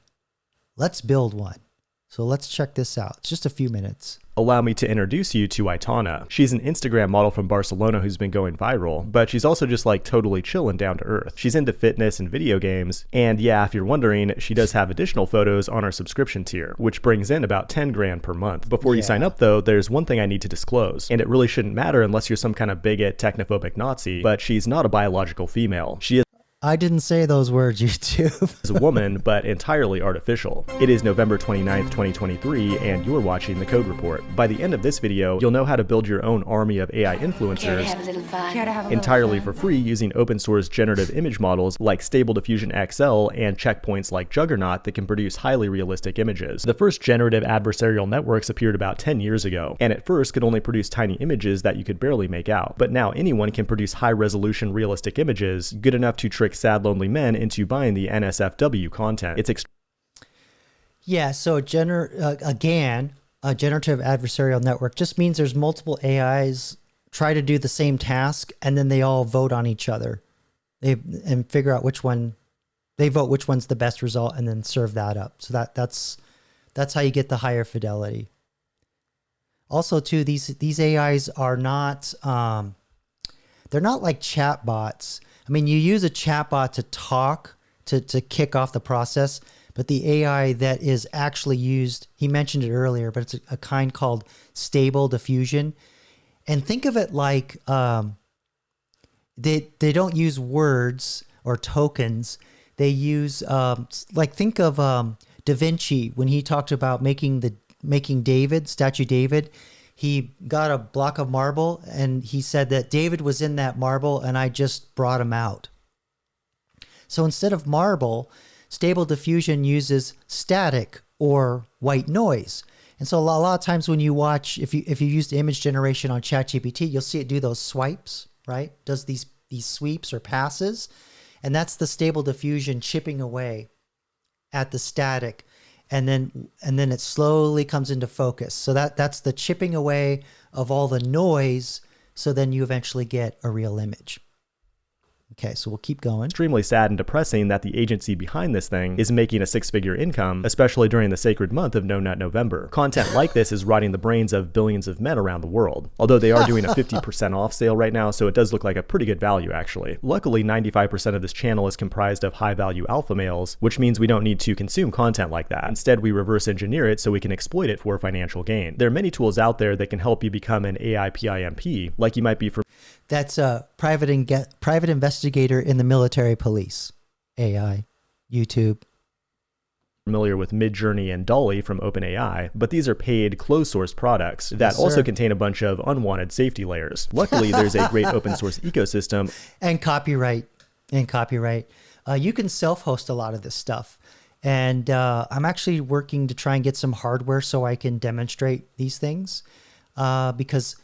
Let's build one. So let's check this out. It's just a few minutes. Allow me to introduce you to Aitana. She's an Instagram model from Barcelona who's been going viral, but she's also just like totally chill and down to earth. She's into fitness and video games, and yeah, if you're wondering, she does have additional photos on our subscription tier, which brings in about 10 grand per month. Before you sign up though, there's one thing I need to disclose, and it really shouldn't matter unless you're some kind of bigot, technophobic Nazi, but she's not a biological female. She is I didn't say those words, YouTube. is a woman, but entirely artificial. It is November 29th, 2023, and you're watching The Code Report. By the end of this video, you'll know how to build your own army of AI influencers entirely for free using open source generative image models like Stable Diffusion XL and checkpoints like Juggernaut that can produce highly realistic images. The first generative adversarial networks appeared about 10 years ago, and at first could only produce tiny images that you could barely make out. But now anyone can produce high-resolution realistic images, good enough to trick sad lonely men into buying the NSFW content. It's yeah, so a generative adversarial network just means there's multiple AIs try to do the same task and then they all vote on each other. And figure out which one they vote which one's the best result and then serve that up. So that's how you get the higher fidelity. Also too, these AIs are not they're not like chat bots. I mean, you use a chatbot to talk, to kick off the process, but the AI that is actually used, he mentioned it earlier, but it's a kind called Stable Diffusion. And think of it like they don't use words or tokens. They use, think of Da Vinci when he talked about making David, statue David. He got a block of marble and he said that David was in that marble and I just brought him out. So instead of marble, Stable Diffusion uses static or white noise. And so a lot of times when you watch, if you use image generation on ChatGPT, you'll see it do those swipes, right? Does these sweeps or passes. And that's the Stable Diffusion chipping away at the static. And then it slowly comes into focus. So that's the chipping away of all the noise. So then you eventually get a real image. Okay, so we'll keep going. Extremely sad and depressing that the agency behind this thing is making a six-figure income, especially during the sacred month of No Nut November. Content like this is rotting the brains of billions of men around the world. Although they are doing a 50% off sale right now, so it does look like a pretty good value actually. Luckily, 95% of this channel is comprised of high-value alpha males, which means we don't need to consume content like that. Instead, we reverse engineer it so we can exploit it for financial gain. There are many tools out there that can help you become an AI PIMP, like you might be for... That's a private investigator in the military police. AI, YouTube. Familiar with Midjourney and Dolly from OpenAI, but these are paid closed-source products that also contain a bunch of unwanted safety layers. Luckily, there's a great open-source ecosystem. And copyright. You can self-host a lot of this stuff. And I'm actually working to try and get some hardware so I can demonstrate these things because...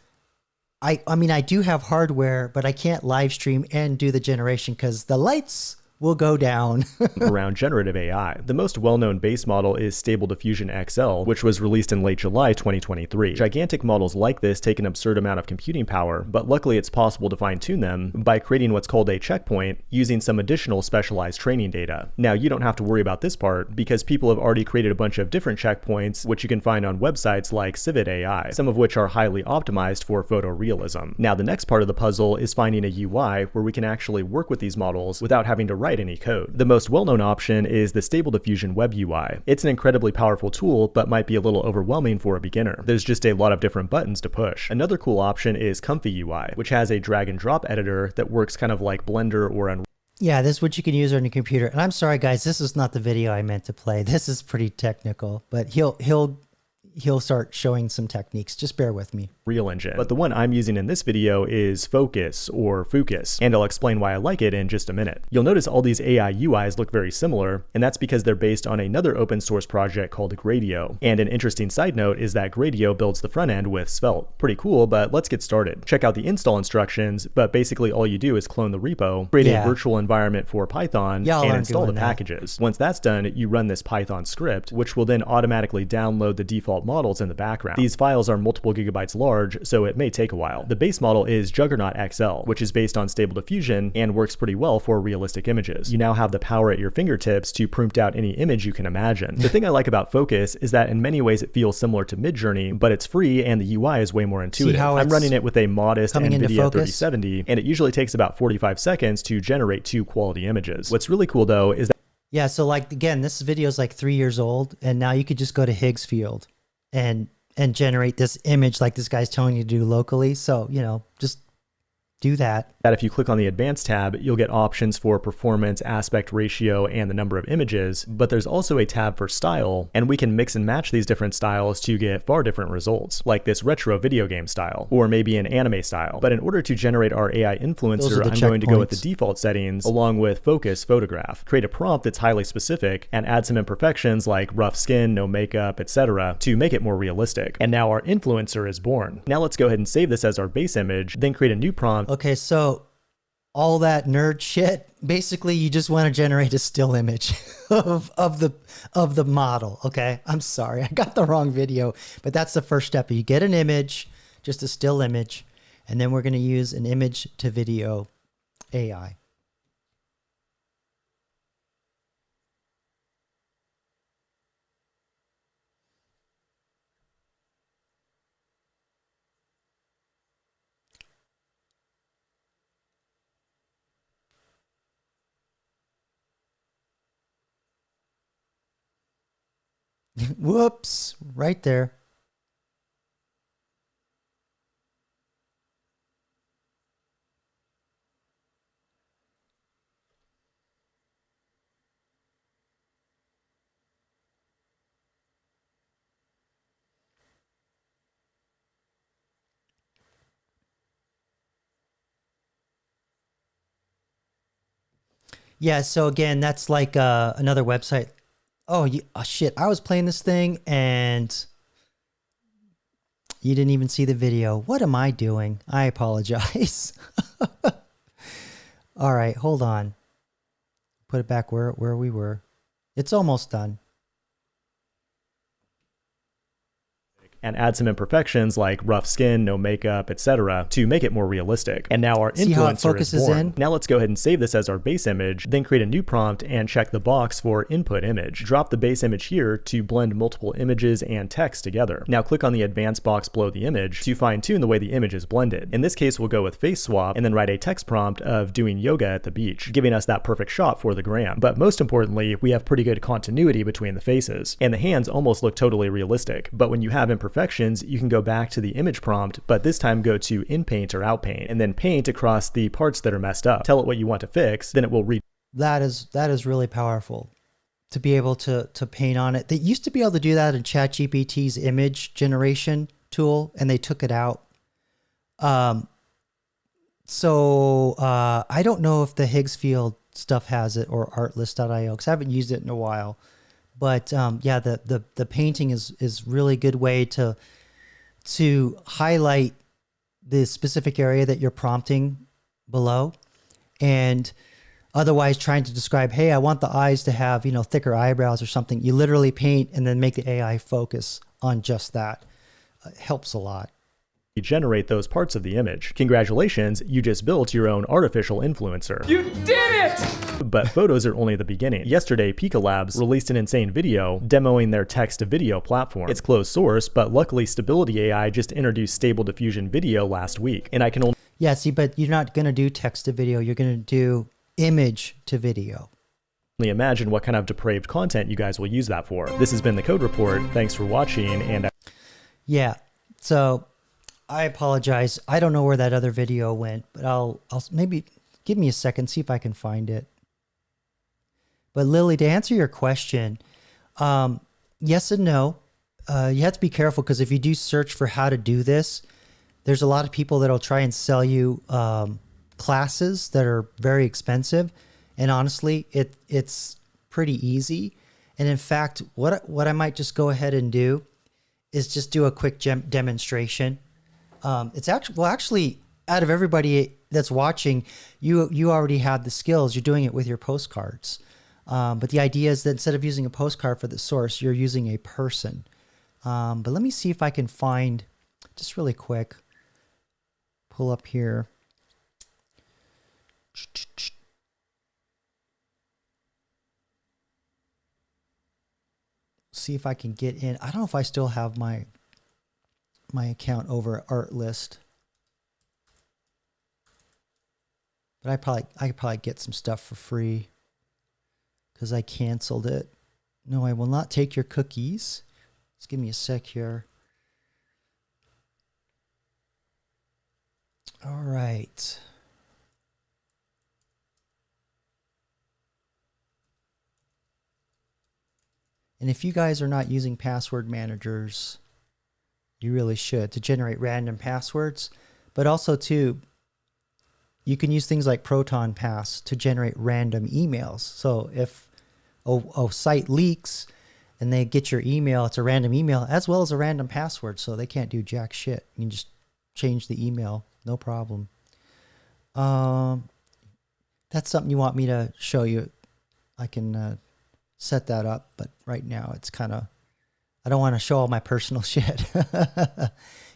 I mean, I do have hardware, but I can't live stream and do the generation because the lights will go down. around generative AI. The most well-known base model is Stable Diffusion XL, which was released in late July 2023. Gigantic models like this take an absurd amount of computing power, but luckily it's possible to fine-tune them by creating what's called a checkpoint using some additional specialized training data. Now, you don't have to worry about this part because people have already created a bunch of different checkpoints, which you can find on websites like Civet AI, some of which are highly optimized for photorealism. Now, the next part of the puzzle is finding a UI where we can actually work with these models without having to write any code. The most well-known option is the Stable Diffusion Web UI. It's an incredibly powerful tool, but might be a little overwhelming for a beginner. There's just a lot of different buttons to push. Another cool option is Comfy UI, which has a drag and drop editor that works kind of like Blender or Unreal. Yeah, this is what you can use on your computer. And I'm sorry, guys, this is not the video I meant to play. This is pretty technical, but he'll start showing some techniques. Just bear with me. Real Engine. But the one I'm using in this video is Focus or Focus, and I'll explain why I like it in just a minute. You'll notice all these AI UIs look very similar, and that's because they're based on another open source project called Gradio. And an interesting side note is that Gradio builds the front end with Svelte. Pretty cool, but let's get started. Check out the install instructions, but basically all you do is clone the repo, create a virtual environment for Python, and install the packages. Once that's done, you run this Python script, which will then automatically download the default models in the background. These files are multiple gigabytes large, so it may take a while. The base model is Juggernaut XL, which is based on Stable Diffusion and works pretty well for realistic images. You now have the power at your fingertips to prompt out any image you can imagine. The thing I like about Focus is that in many ways it feels similar to Midjourney, but it's free and the UI is way more intuitive. I'm running it with a modest NVIDIA 3070, and it usually takes about 45 seconds to generate 2 quality images. What's really cool though is that so like, again, this video is like 3 years old, and now you could just go to Higgs Field and generate this image like this guy's telling you to do locally. So, you know, just do that. If you click on the Advanced tab, you'll get options for performance, aspect ratio, and the number of images, but there's also a tab for style, and we can mix and match these different styles to get far different results, like this retro video game style, or maybe an anime style. But in order to generate our AI influencer, I'm going to go with the default settings along with Focus Photograph, create a prompt that's highly specific, and add some imperfections like rough skin, no makeup, etc. to make it more realistic. And now our influencer is born. Now let's go ahead and save this as our base image, then create a new prompt. Okay, so all that nerd shit, basically you just want to generate a still image of the model. Okay, I'm sorry, I got the wrong video, but that's the first step. You get an image, just a still image, and then we're going to use an image to video AI. Whoops, right there. Yeah, so again, that's like another website. Oh, shit, I was playing this thing and you didn't even see the video. What am I doing? I apologize. All right, hold on. Put it back where we were. It's almost done. And add some imperfections like rough skin, no makeup, etc. to make it more realistic. And now our influencer is born. Now let's go ahead and save this as our base image, then create a new prompt and check the box for input image. Drop the base image here to blend multiple images and text together. Now click on the advanced box below the image to fine tune the way the image is blended. In this case, we'll go with face swap and then write a text prompt of doing yoga at the beach, giving us that perfect shot for the gram. But most importantly, we have pretty good continuity between the faces, and the hands almost look totally realistic. But when you have imperfections, you can go back to the image prompt, but this time go to in paint or out paint, and then paint across the parts that are messed up. Tell it what you want to fix, then it will read. That is really powerful to be able to paint on it. They used to be able to do that in ChatGPT's image generation tool, and they took it out. So I don't know if the Higgs Field stuff has it or Artlist.io, because I haven't used it in a while. But yeah, the painting is really good way to highlight the specific area that you're prompting below. And otherwise trying to describe, hey, I want the eyes to have, thicker eyebrows or something. You literally paint and then make the AI focus on just that. It helps a lot. Generate those parts of the image. Congratulations, you just built your own artificial influencer. You did it! But photos are only the beginning. Yesterday, Pika Labs released an insane video demoing their text-to-video platform. It's closed source, but luckily Stability AI just introduced Stable Diffusion Video last week, and I can only... Yeah, see, but you're not going to do text-to-video. You're going to do image-to-video. Imagine what kind of depraved content you guys will use that for. This has been The Code Report. Thanks for watching, and... Yeah, so... I apologize. I don't know where that other video went, but I'll maybe give me a second, see if I can find it. But Lily, to answer your question, yes and no. You have to be careful because if you do search for how to do this, there's a lot of people that'll try and sell you classes that are very expensive. And honestly, it's pretty easy. And in fact, what I might just go ahead and do is just do a quick demonstration. It's actually out of everybody that's watching, you already have the skills. You're doing it with your postcards. But the idea is that instead of using a postcard for the source, you're using a person. But let me see if I can find, just really quick, pull up here. See if I can get in. I don't know if I still have my account over at Artlist, but I could probably get some stuff for free because I canceled it. No, I will not take your cookies. Just give me a sec here. All right. And if you guys are not using password managers, you really should, to generate random passwords. But also, too, you can use things like Proton Pass to generate random emails. So if a site leaks and they get your email, it's a random email as well as a random password. So they can't do jack shit. You can just change the email. No problem. That's something you want me to show you. I can set that up. But right now it's kind of... I don't want to show all my personal shit.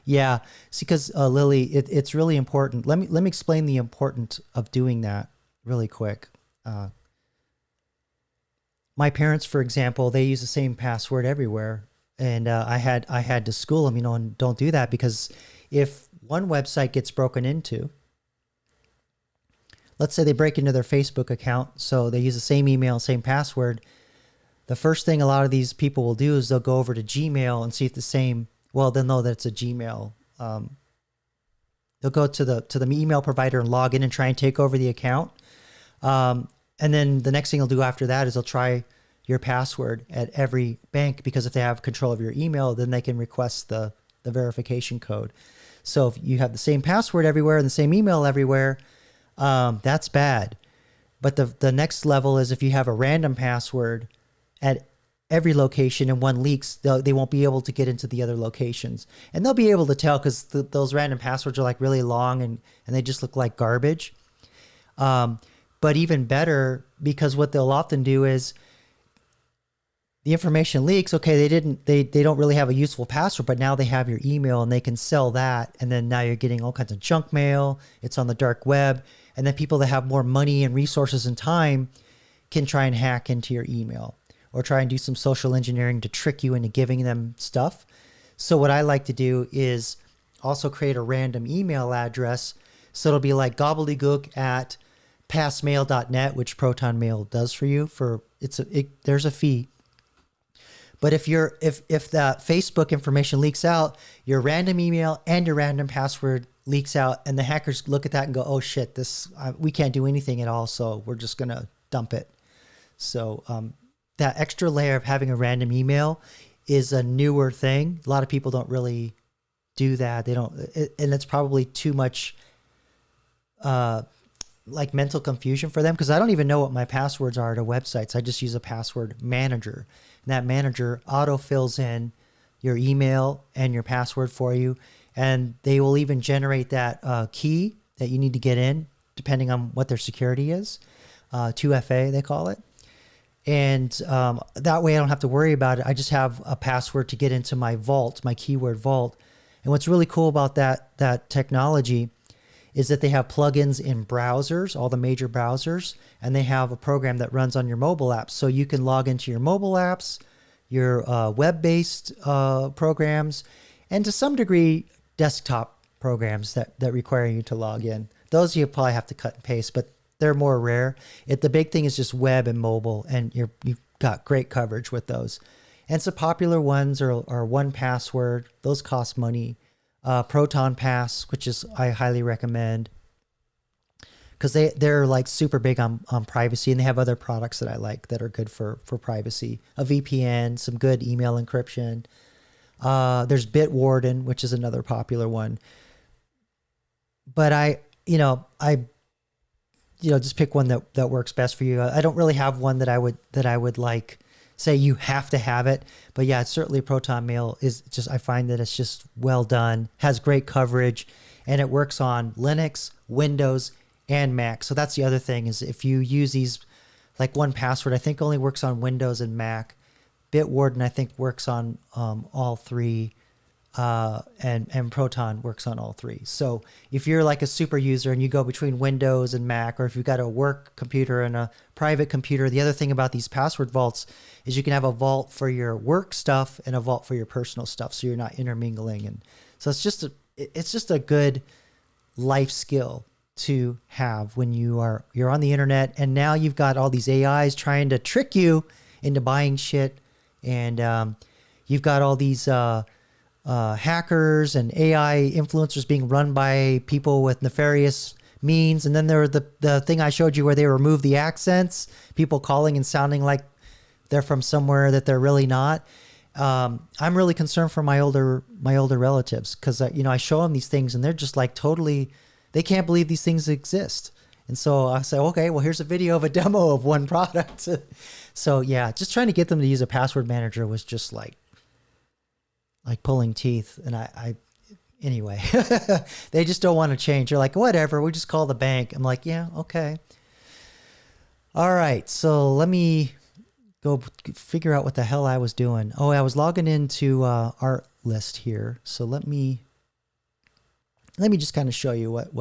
Yeah, see, because Lily, it's really important. Let me explain the importance of doing that really quick. My parents, for example, they use the same password everywhere, and I had to school them, and don't do that, because if one website gets broken into, let's say they break into their Facebook account, so they use the same email, same password. The first thing a lot of these people will do is they'll go over to Gmail and see if the same, well, they'll know that it's a Gmail. They'll go to the email provider and log in and try and take over the account. And then the next thing they'll do after that is they'll try your password at every bank, because if they have control of your email, then they can request the verification code. So if you have the same password everywhere and the same email everywhere, that's bad. But the next level is if you have a random password at every location and one leaks, they won't be able to get into the other locations. And they'll be able to tell because those random passwords are like really long and they just look like garbage. But even better, because what they'll often do is the information leaks. Okay, they don't really have a useful password, but now they have your email and they can sell that. And then now you're getting all kinds of junk mail. It's on the dark web. And then people that have more money and resources and time can try and hack into your email, or try and do some social engineering to trick you into giving them stuff. So what I like to do is also create a random email address. So it'll be like gobbledygook at passmail.net, which Proton Mail does for you. There's a fee. But if that Facebook information leaks out, your random email and your random password leaks out, and the hackers look at that and go, oh shit, we can't do anything at all, so we're just gonna dump it. So that extra layer of having a random email is a newer thing. A lot of people don't really do that. And it's probably too much like mental confusion for them, because I don't even know what my passwords are to websites. I just use a password manager, and that manager auto fills in your email and your password for you, and they will even generate that key that you need to get in depending on what their security is. 2FA they call it. And that way I don't have to worry about it. I just have a password to get into my vault, my keyword vault. And what's really cool about that technology is that they have plugins in browsers, all the major browsers, and they have a program that runs on your mobile apps. So you can log into your mobile apps, your web-based programs, and to some degree, desktop programs that require you to log in. Those you probably have to cut and paste, but they're more rare. The big thing is just web and mobile, and you've got great coverage with those. And some popular ones are 1Password. Those cost money. Proton Pass, which is I highly recommend, because they're like super big on privacy, and they have other products that I like that are good for privacy. A VPN, some good email encryption. There's Bitwarden, which is another popular one. But I just pick one that works best for you. I don't really have one that I would like say you have to have it, but yeah, certainly Proton Mail is just, I find that it's just well done, has great coverage, and it works on Linux, Windows, and Mac. So that's the other thing, is if you use these, like 1Password, I think only works on Windows and Mac. Bitwarden, I think, works on all three, and Proton works on all three. So if you're like a super user and you go between Windows and Mac, or if you've got a work computer and a private computer, the other thing about these password vaults is you can have a vault for your work stuff and a vault for your personal stuff, so you're not intermingling. And so it's just a good life skill to have when you're on the internet, and now you've got all these AIs trying to trick you into buying shit, and you've got all these hackers and AI influencers being run by people with nefarious means. And then there were the thing I showed you where they remove the accents, people calling and sounding like they're from somewhere that they're really not. I'm really concerned for my older relatives, because I show them these things and they're just like totally, they can't believe these things exist. And so I say, okay, well, here's a video of a demo of one product. So yeah, just trying to get them to use a password manager was just like pulling teeth. And anyway, they just don't want to change. They're like, whatever, we just call the bank. I'm like, yeah, okay. All right. So let me go figure out what the hell I was doing. Oh, I was logging into Art List here. So let me just kind of show you what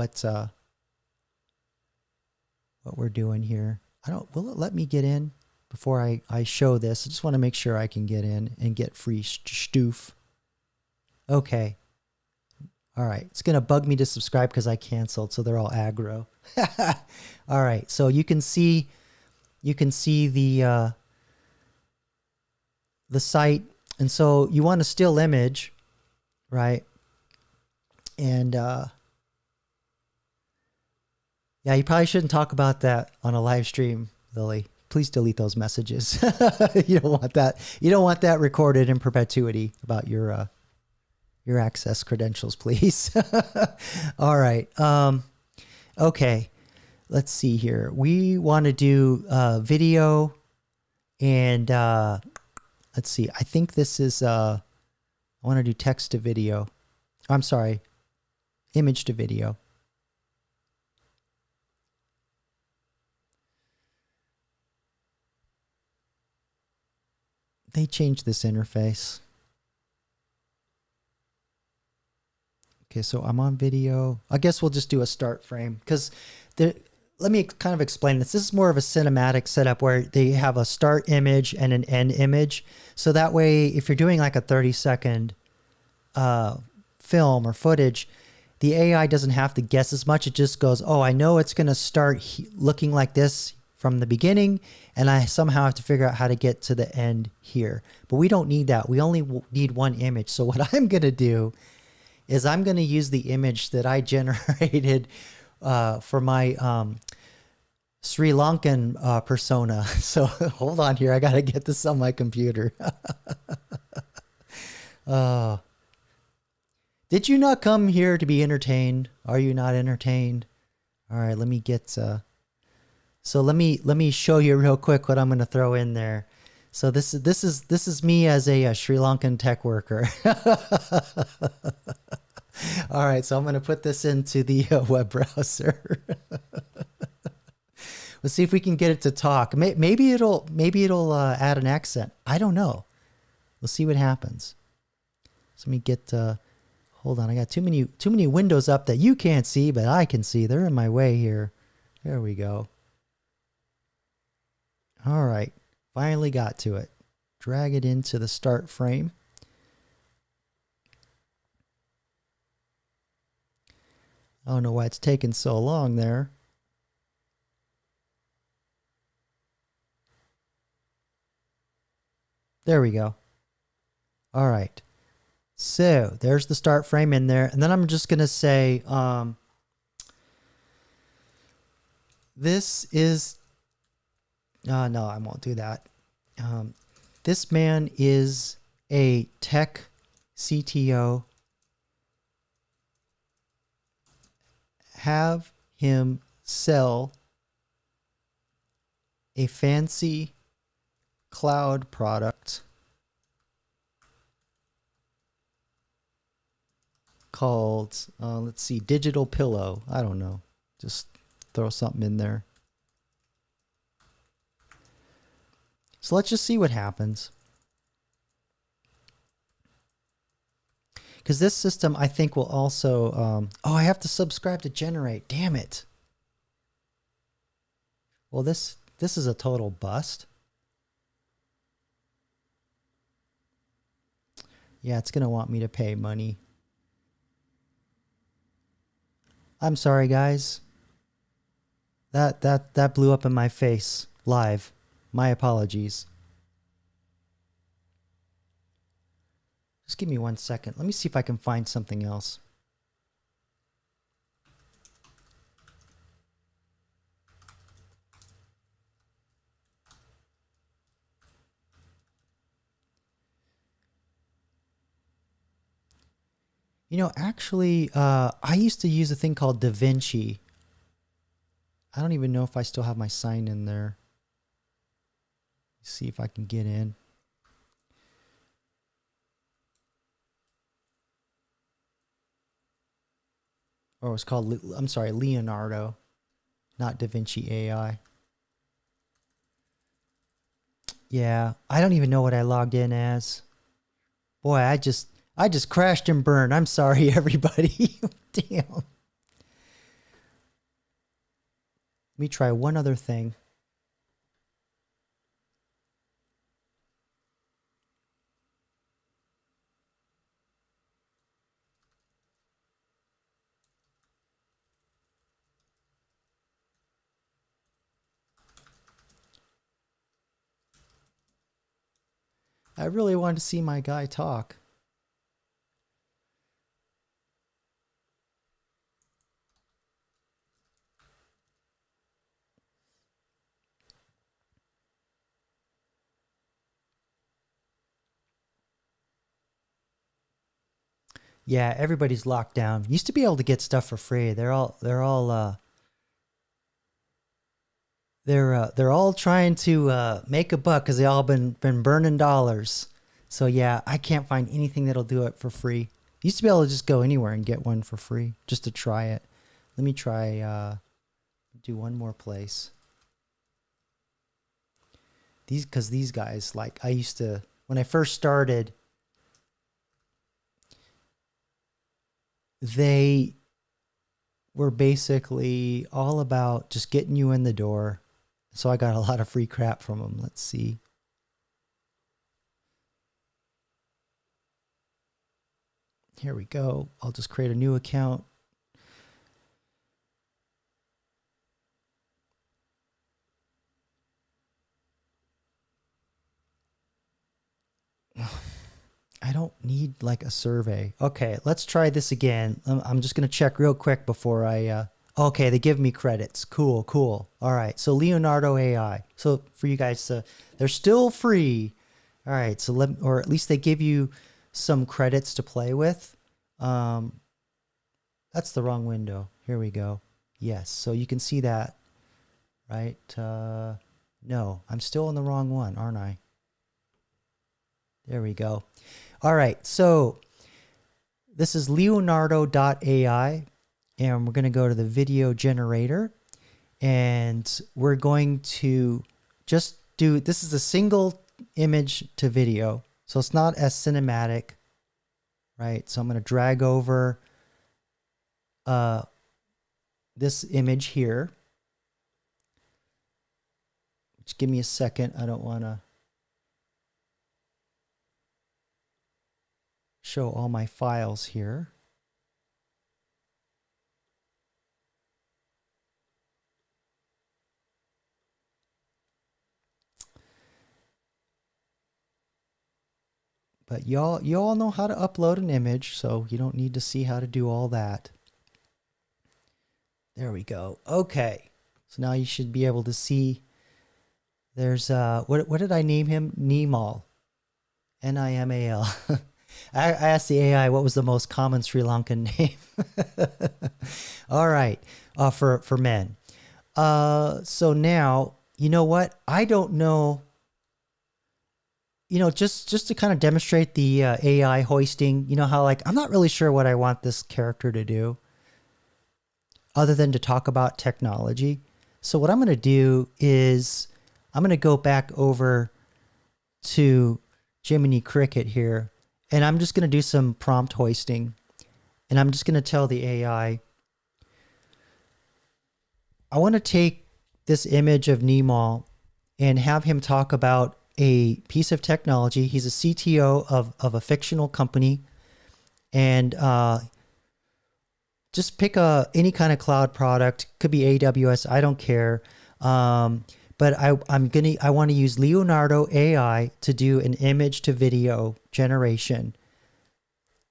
we're doing here. Will it let me get in before I show this? I just want to make sure I can get in and get free stoof. Okay. All right. It's going to bug me to subscribe because I canceled, so they're all aggro. All right. So you can see the site. And so you want a still image, right? And yeah, you probably shouldn't talk about that on a live stream, Lily. Please delete those messages. You don't want that. You don't want that recorded in perpetuity about your access credentials, please. All right. Okay. Let's see here. We want to do video, and let's see. I think this is I want to do text to video. I'm sorry, image to video. They changed this interface. Okay, so I'm on video. I guess we'll just do a start frame, because let me kind of explain this. This is more of a cinematic setup where they have a start image and an end image. So that way, if you're doing like a 30-second film or footage, the AI doesn't have to guess as much. It just goes, oh, I know it's going to start looking like this from the beginning, and I somehow have to figure out how to get to the end here. But we don't need that. We only need one image. So what I'm going to do is I'm going to use the image that I generated for my Sri Lankan persona. So hold on here. I got to get this on my computer. Did you not come here to be entertained? Are you not entertained? All right, let me get... So let me show you real quick what I'm going to throw in there. So this is me as a Sri Lankan tech worker. All right, so I'm going to put this into the web browser. Let's see if we can get it to talk. Maybe it'll add an accent. I don't know. We'll see what happens. So let me get. Hold on, I got too many windows up that you can't see, but I can see. They're in my way here. There we go. All right, finally got to it. Drag it into the start frame. I don't know why it's taking so long there. There we go. All right. So there's the start frame in there. And then I'm just going to say, this is, no, I won't do that. This man is a tech CTO. Have him sell a fancy cloud product called, let's see, Digital Pillow. I don't know. Just throw something in there. So let's just see what happens. Because this system, I think, will also... oh, I have to subscribe to Generate. Damn it. Well, this is a total bust. Yeah, it's going to want me to pay money. I'm sorry, guys. That blew up in my face live. My apologies. Just give me 1 second. Let me see if I can find something else. You know, actually, I used to use a thing called DaVinci. I don't even know if I still have my sign in there. Let's see if I can get in. Or it was called, I'm sorry, Leonardo, not DaVinci AI. Yeah, I don't even know what I logged in as. Boy, I just crashed and burned. I'm sorry, everybody. Damn. Let me try one other thing. I really wanted to see my guy talk. Yeah, everybody's locked down. Used to be able to get stuff for free. They're all trying to make a buck because they all been burning dollars. So yeah, I can't find anything that'll do it for free. Used to be able to just go anywhere and get one for free just to try it. Let me try do one more place. These guys, like, I used to, when I first started, they were basically all about just getting you in the door. So I got a lot of free crap from them. Let's see. Here we go. I'll just create a new account. I don't need like a survey. Okay, let's try this again. I'm just going to check real quick before I... okay, they give me credits. Cool, cool. All right, so Leonardo AI. So for you guys, they're still free. All right, so or at least they give you some credits to play with. That's the wrong window. Here we go. Yes, so you can see that, right? No, I'm still in the wrong one, aren't I? There we go. All right, so this is leonardo.ai, and we're going to go to the video generator, And we're going to just do, this is a single image to video, so it's not as cinematic, right? So I'm going to drag over this image here. Just give me a second. I don't want to show all my files here. But you all know how to upload an image, so you don't need to see how to do all that. There we go. Okay. So now you should be able to see there's what did I name him? Nimal. Nimal. I asked the AI what was the most common Sri Lankan name. All right. For men. So now, you know what? I don't know. You know, just to kind of demonstrate the AI hoisting, you know how like, I'm not really sure what I want this character to do other than to talk about technology. So what I'm going to do is I'm going to go back over to Jiminy Cricket here, and I'm just going to do some prompt hoisting. And I'm just going to tell the AI, I want to take this image of Nimal and have him talk about a piece of technology. He's a CTO of a fictional company, and just pick any kind of cloud product. Could be AWS. I don't care. But I want to use Leonardo AI to do an image to video generation.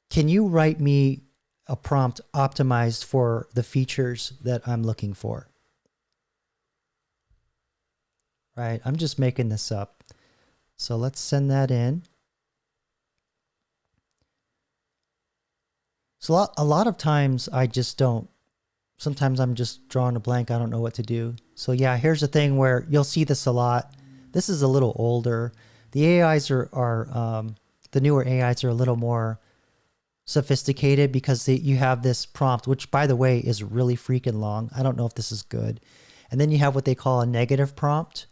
Can you write me a prompt optimized for the features that I'm looking for? Right. I'm just making this up. So let's send that in. So a lot of times I just don't. Sometimes I'm just drawing a blank. I don't know what to do. So yeah, here's the thing where you'll see this a lot. This is a little older. The AIs are the newer AIs are a little more sophisticated because you have this prompt, which by the way is really freaking long. I don't know if this is good. And then you have what they call a negative prompt.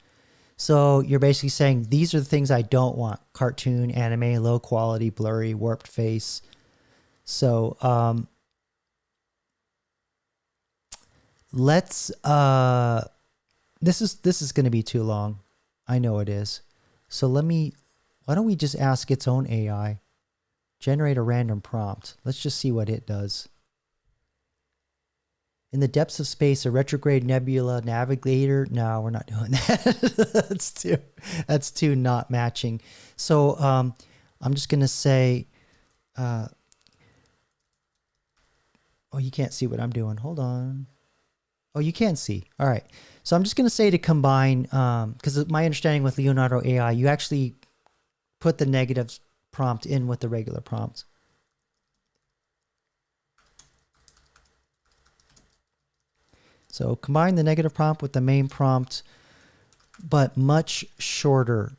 So you're basically saying, these are the things I don't want. Cartoon, anime, low quality, blurry, warped face. So let's, this is going to be too long. I know it is. So why don't we just ask its own AI, generate a random prompt. Let's just see what it does. In the depths of space, a retrograde nebula navigator. No, we're not doing that. That's too not matching. So I'm just going to say, oh, you can't see what I'm doing. Hold on. Oh, you can see. All right. So I'm just going to say to combine, because my understanding with Leonardo AI, you actually put the negative prompt in with the regular prompt. So combine the negative prompt with the main prompt, but much shorter.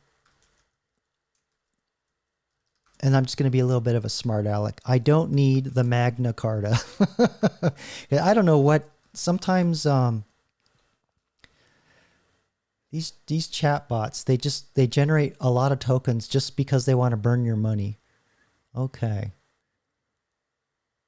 And I'm just going to be a little bit of a smart aleck. I don't need the Magna Carta. I don't know what, sometimes these chatbots, they generate a lot of tokens just because they want to burn your money. Okay.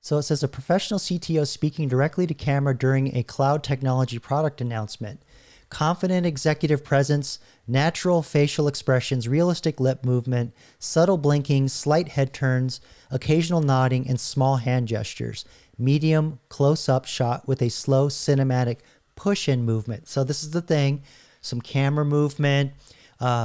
So it says a professional CTO speaking directly to camera during a cloud technology product announcement. Confident executive presence, natural facial expressions, realistic lip movement, subtle blinking, slight head turns, occasional nodding, and small hand gestures. Medium close-up shot with a slow cinematic push-in movement. So this is the thing. Some camera movement.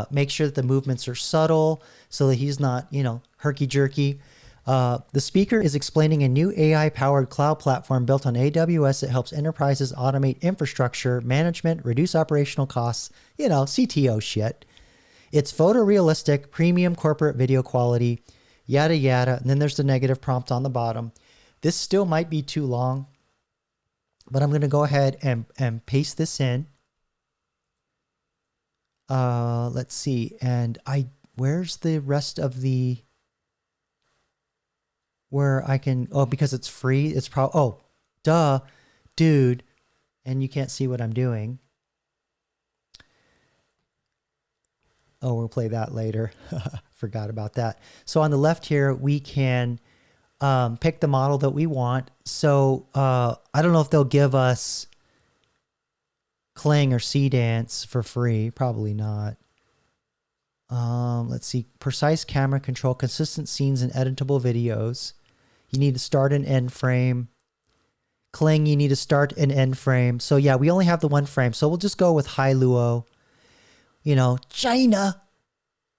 Make sure that the movements are subtle so that he's not, herky-jerky. The speaker is explaining a new AI-powered cloud platform built on AWS that helps enterprises automate infrastructure management, reduce operational costs, CTO shit. It's photorealistic, premium corporate video quality, yada, yada. And then there's the negative prompt on the bottom. This still might be too long, but I'm going to go ahead and paste this in. Let's see. And where's the rest of the... where I can, because it's free, it's probably, dude, and you can't see what I'm doing. Oh, we'll play that later. Forgot about that. So on the left here, we can pick the model that we want. So I don't know if they'll give us Clang or C-Dance for free. Probably not. Let's see. Precise camera control, consistent scenes, and editable videos. You need to start and end frame. Clang, you need to start and end frame. So yeah, we only have the one frame. So we'll just go with High Luo. You know, China.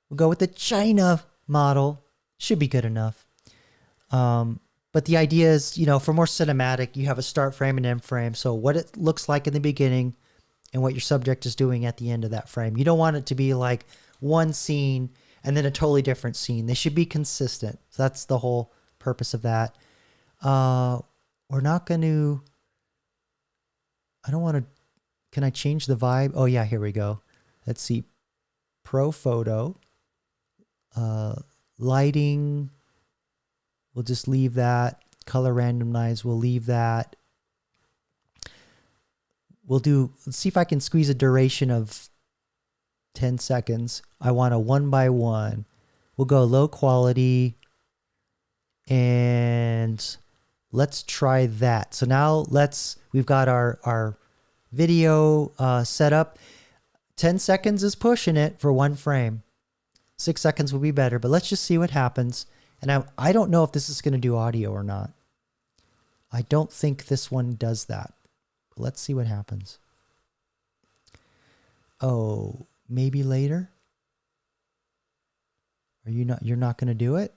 We'll go with the China model. Should be good enough. But the idea is, you know, for more cinematic, you have a start frame and end frame. So what it looks like in the beginning and what your subject is doing at the end of that frame. You don't want it to be like one scene and then a totally different scene. They should be consistent. So that's the whole purpose of that. We're not going to, I don't want to, can I change the vibe? Oh yeah, here we go. Let's see. Pro photo. Lighting. We'll just leave that. Color randomize. We'll leave that. We'll do, let's see if I can squeeze a duration of 10 seconds. I want a 1x1. We'll go low quality. And let's try that. So now we've got our video set up. 10 seconds is pushing it for one frame. 6 seconds will be better, but let's just see what happens. And I don't know if this is going to do audio or not. I don't think this one does that. But let's see what happens. Oh, maybe later? You're not going to do it?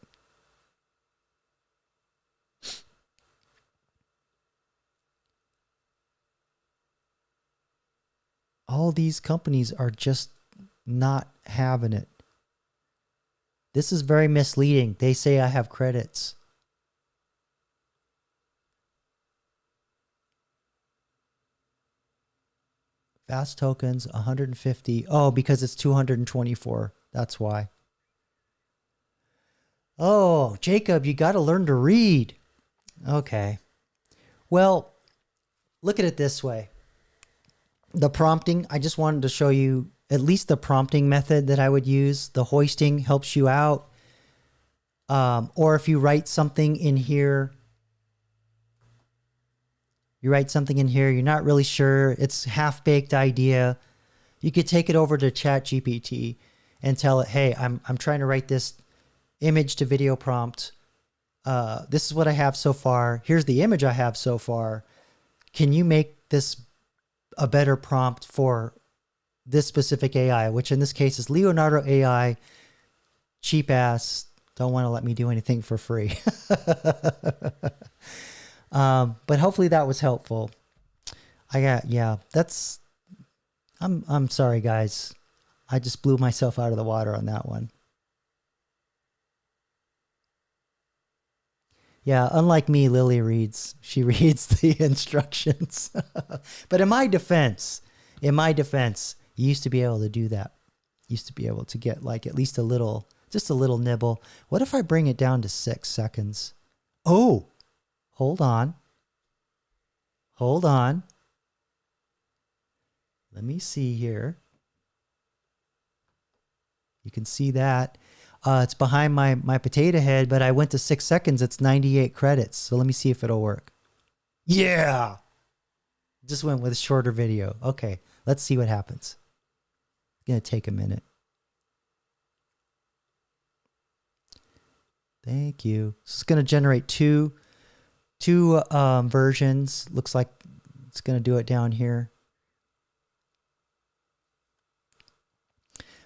All these companies are just not having it. This is very misleading. They say I have credits. Fast tokens, 150. Oh, because it's 224. That's why. Oh, Jacob, you got to learn to read. Okay. Well, look at it this way. The prompting, I just wanted to show you at least the prompting method that I would use. The hoisting helps you out. Or if you write something in here, you're not really sure, it's half-baked idea, you could take it over to ChatGPT and tell it, hey, I'm trying to write this image to video prompt. This is what I have so far. Here's the image I have so far. Can you make this a better prompt for this specific AI, which in this case is Leonardo AI, cheap ass, don't want to let me do anything for free. But hopefully that was helpful. I'm sorry guys. I just blew myself out of the water on that one. Yeah, unlike me, Lily reads. She reads the instructions. But in my defense, you used to be able to do that. You used to be able to get like at least just a little nibble. What if I bring it down to 6 seconds? Oh, hold on. Let me see here. You can see that. It's behind my potato head, but I went to 6 seconds. It's 98 credits. So let me see if it'll work. Yeah. Just went with a shorter video. Okay, let's see what happens. It's going to take a minute. Thank you. So it's going to generate two versions. Looks like it's going to do it down here.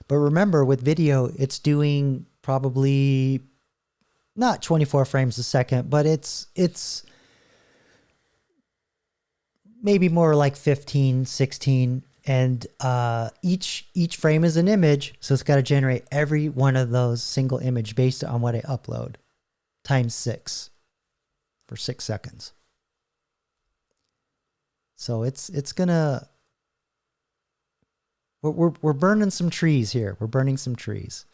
But remember, with video, it's doing probably not 24 frames a second, but it's maybe more like 15, 16. And each frame is an image, so it's got to generate every one of those single image based on what I upload, times 6 for 6 seconds. So it's gonna. We're burning some trees here. We're burning some trees.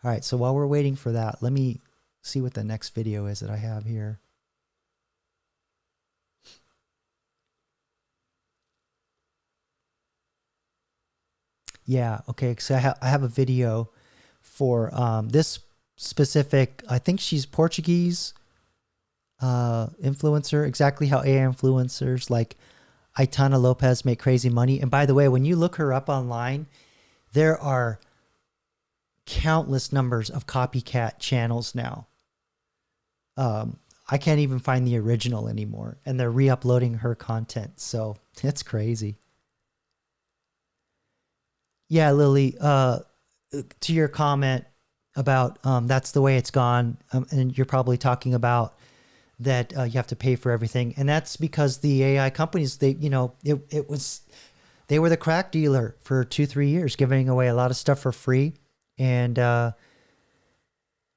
All right, so while we're waiting for that, let me see what the next video is that I have here. Yeah. Okay. So I have a video for this specific. I think she's Portuguese influencer. Exactly how AI influencers like Aitana Lopez make crazy money. And by the way, when you look her up online, there are countless numbers of copycat channels now. I can't even find the original anymore, and they're re-uploading her content. So it's crazy. Yeah, Lily, to your comment about that's the way it's gone, and you're probably talking about that you have to pay for everything, and that's because the AI companies, they were the crack dealer for 2-3 years, giving away a lot of stuff for free, and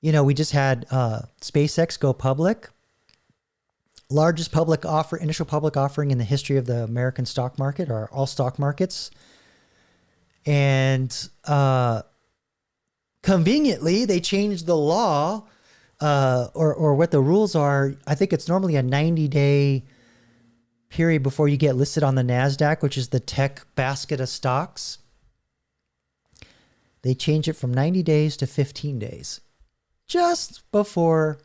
we just had SpaceX go public, largest initial public offering in the history of the American stock market, or all stock markets. And conveniently, they changed the law, or what the rules are. I think it's normally a 90-day period before you get listed on the NASDAQ, which is the tech basket of stocks. They changed it from 90 days to 15 days, just before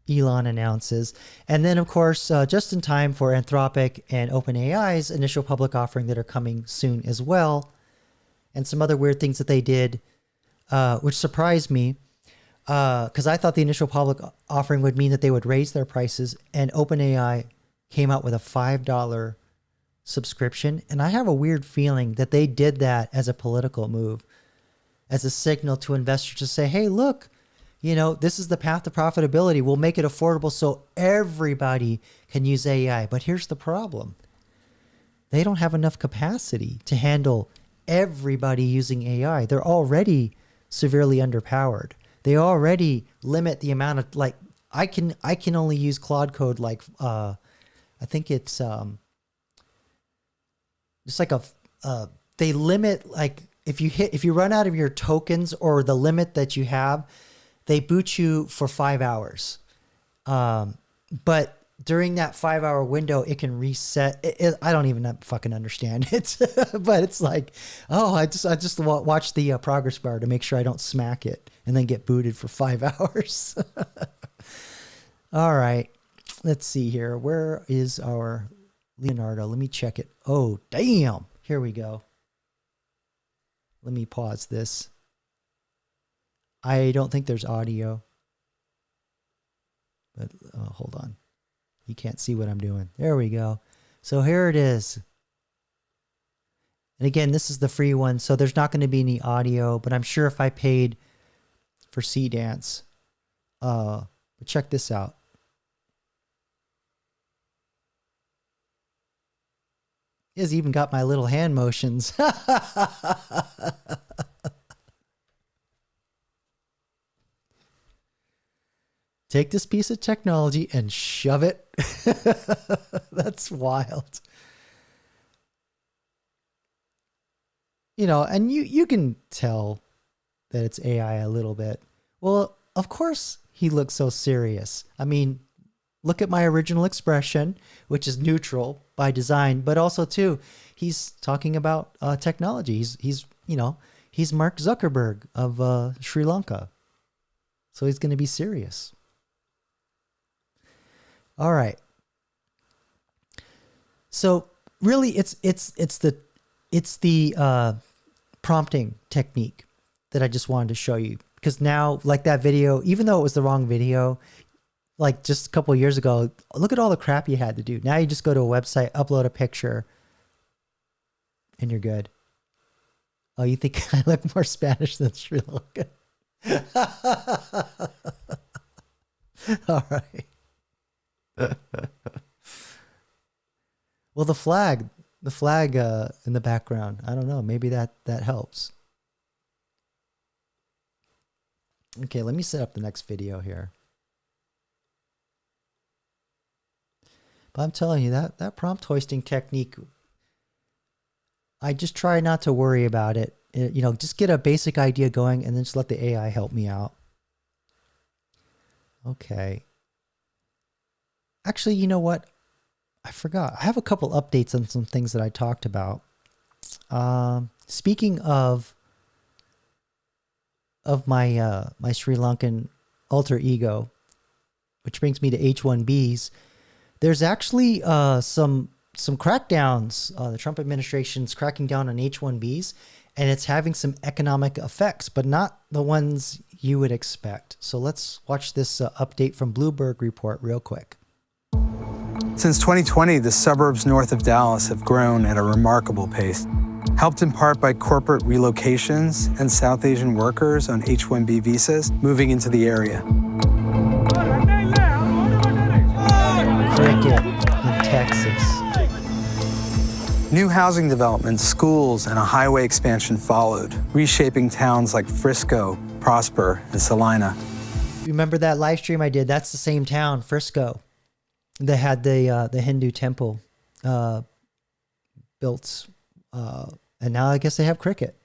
Elon announces. And then, of course, just in time for Anthropic and OpenAI's initial public offering that are coming soon as well. And some other weird things that they did, which surprised me, because I thought the initial public offering would mean that they would raise their prices, and OpenAI came out with a $5 subscription. And I have a weird feeling that they did that as a political move, as a signal to investors to say, hey, look, this is the path to profitability. We'll make it affordable so everybody can use AI. But here's the problem. They don't have enough capacity to handle everybody using AI. They're already severely underpowered. They already limit the amount of, like, I can only use Claude Code, like, I think it's just like they limit, like, if you run out of your tokens or the limit that you have, they boot you for 5 hours. But during that 5-hour window, it can reset. I don't even fucking understand it, but it's like, oh, I just watch the progress bar to make sure I don't smack it and then get booted for 5 hours. All right, let's see here. Where is our Leonardo? Let me check it. Oh, damn. Here we go. Let me pause this. I don't think there's audio, but hold on. You can't see what I'm doing. There we go. So here it is. And again, this is the free one, so there's not going to be any audio, but I'm sure if I paid for C Dance, but check this out. It's even got my little hand motions. Take this piece of technology and shove it. That's wild. And you can tell that it's AI a little bit. Well, of course he looks so serious. I mean, look at my original expression, which is neutral by design, but also too, he's talking about technology. He's Mark Zuckerberg of Sri Lanka. So he's going to be serious. All right. So really, it's the prompting technique that I just wanted to show you, because now, like that video, even though it was the wrong video, like just a couple of years ago, look at all the crap you had to do. Now you just go to a website, upload a picture, and you're good. Oh, you think I look more Spanish than Sri Lanka? All right. Well, the flag in the background, I don't know, maybe that helps. Okay, let me set up the next video here. But I'm telling you, that prompt hoisting technique, I just try not to worry about it. Just get a basic idea going and then just let the AI help me out. Okay. Actually, you know what? I forgot. I have a couple updates on some things that I talked about. speaking of my my Sri Lankan alter ego, which brings me to H-1Bs. There's actually some crackdowns. The Trump administration's cracking down on H-1Bs, and it's having some economic effects, but not the ones you would expect. So let's watch this update from Bloomberg Report real quick. Since 2020, the suburbs north of Dallas have grown at a remarkable pace, helped in part by corporate relocations and South Asian workers on H-1B visas moving into the area. Cricket in Texas. New housing developments, schools, and a highway expansion followed, reshaping towns like Frisco, Prosper, and Salina. Remember that live stream I did? That's the same town, Frisco. They had the Hindu temple built, and now I guess they have cricket.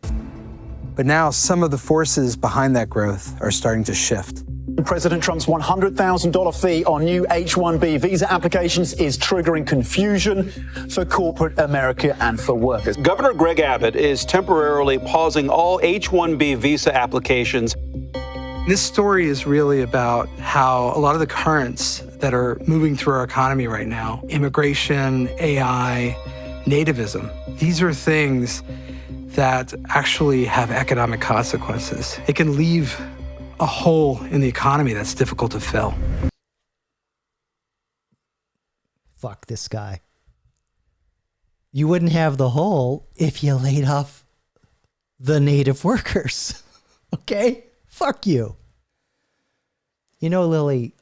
But now some of the forces behind that growth are starting to shift. President Trump's $100,000 fee on new H-1B visa applications is triggering confusion for corporate America and for workers. Governor Greg Abbott is temporarily pausing all H-1B visa applications. This story is really about how a lot of the currents that are moving through our economy right now, immigration, AI, nativism, these are things that actually have economic consequences. It can leave a hole in the economy that's difficult to fill. Fuck this guy. You wouldn't have the hole if you laid off the native workers. Okay? Fuck you. You know, Lily,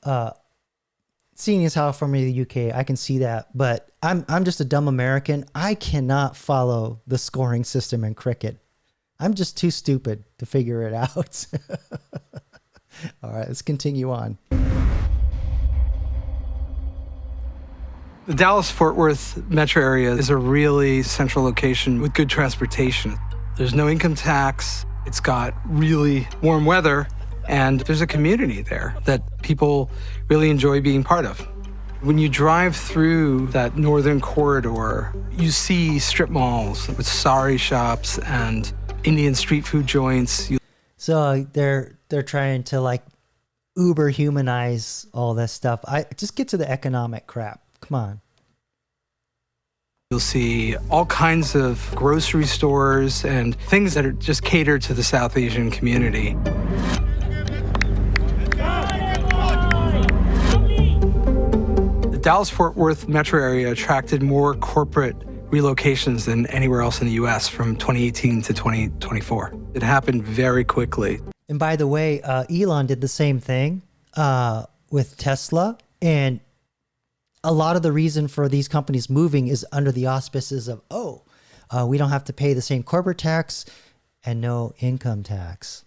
seeing as how I'm from the UK, I can see that, but I'm just a dumb American. I cannot follow the scoring system in cricket. I'm just too stupid to figure it out. All right, let's continue on. The Dallas-Fort Worth metro area is a really central location with good transportation. There's no income tax. It's got really warm weather, and there's a community there that people really enjoy being part of. When you drive through that northern corridor, you see strip malls with sari shops and Indian street food joints. So they're trying to like uber humanize all this stuff. I just get to the economic crap. Come on. You'll see all kinds of grocery stores and things that are just catered to the South Asian community. The Dallas-Fort Worth metro area attracted more corporate relocations than anywhere else in the US from 2018 to 2024. It happened very quickly. And by the way, Elon did the same thing with Tesla. And a lot of the reason for these companies moving is under the auspices of, we don't have to pay the same corporate tax and no income tax.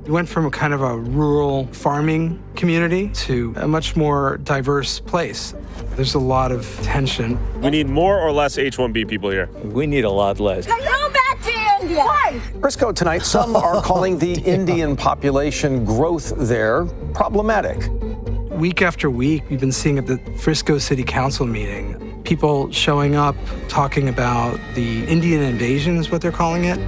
We went from a kind of a rural farming community to a much more diverse place. There's a lot of tension. We need more or less H-1B people here? We need a lot less. Go back to India! Why? Frisco tonight, some are calling the Indian population growth there problematic. Week after week, we've been seeing at the Frisco City Council meeting, people showing up talking about the Indian invasion is what they're calling it.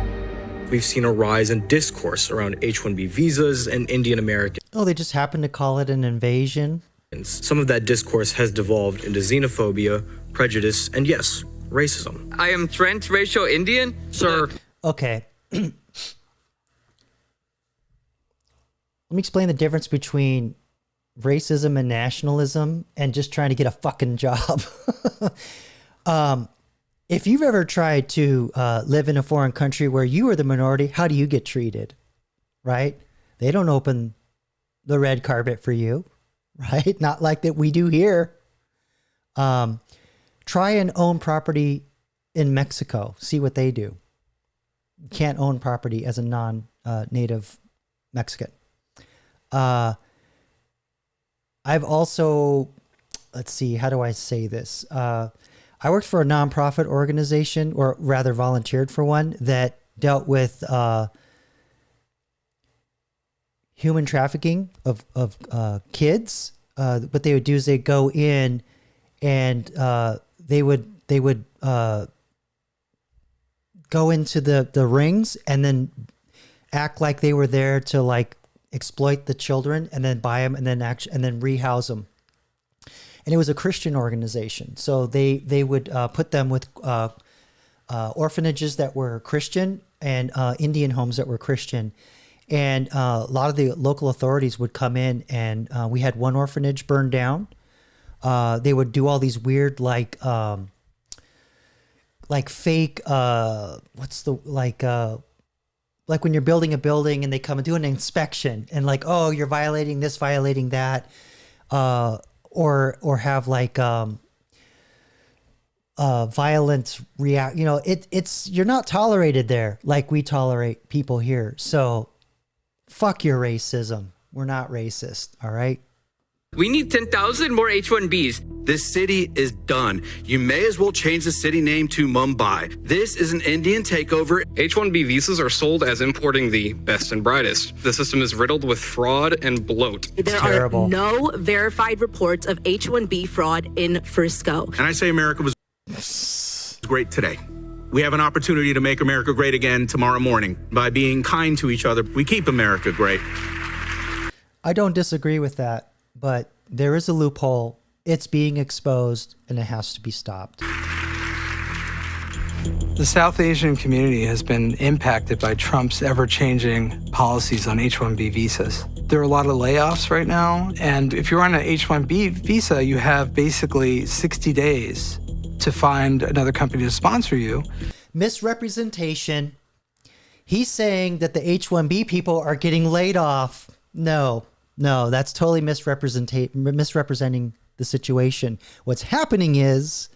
We've seen a rise in discourse around H-1B visas and Indian Americans. Oh, they just happen to call it an invasion? Some of that discourse has devolved into xenophobia, prejudice, and yes, racism. I am transracial Indian, sir. Okay. Let me explain the difference between racism and nationalism and just trying to get a fucking job. If you've ever tried to live in a foreign country where you are the minority, how do you get treated? Right? They don't open the red carpet for you, right? Not like that we do here. Try and own property in Mexico. See what they do. You can't own property as a non-native Mexican. I've also, let's see, how do I say this? I worked for a nonprofit organization, or rather volunteered for one, that dealt with human trafficking of kids. What they would do is they'd go in and they would go into the rings and then act like they were there to like exploit the children and then buy them and then rehouse them. And it was a Christian organization. So they would put them with orphanages that were Christian and Indian homes that were Christian. And a lot of the local authorities would come in, and we had one orphanage burned down. They would do all these weird, like fake, like when you're building a building and they come and do an inspection and like, oh, you're violating this, violating that, or have like violent react. You know, it's you're not tolerated there like we tolerate people here. So fuck your racism. We're not racist, all right? We need 10,000 more H-1Bs. This city is done. You may as well change the city name to Mumbai. This is an Indian takeover. H-1B visas are sold as importing the best and brightest. The system is riddled with fraud and bloat. There are no verified reports of H-1B fraud in Frisco. And I say America was great today. We have an opportunity to make America great again tomorrow morning. By being kind to each other, we keep America great. I don't disagree with that, but there is a loophole. It's being exposed, and it has to be stopped. The South Asian community has been impacted by Trump's ever-changing policies on H-1B visas. There are a lot of layoffs right now, and if you're on an H-1B visa, you have basically 60 days to find another company to sponsor you. Misrepresentation. He's saying that the H-1B people are getting laid off. No, that's totally misrepresenting the situation. What's happening is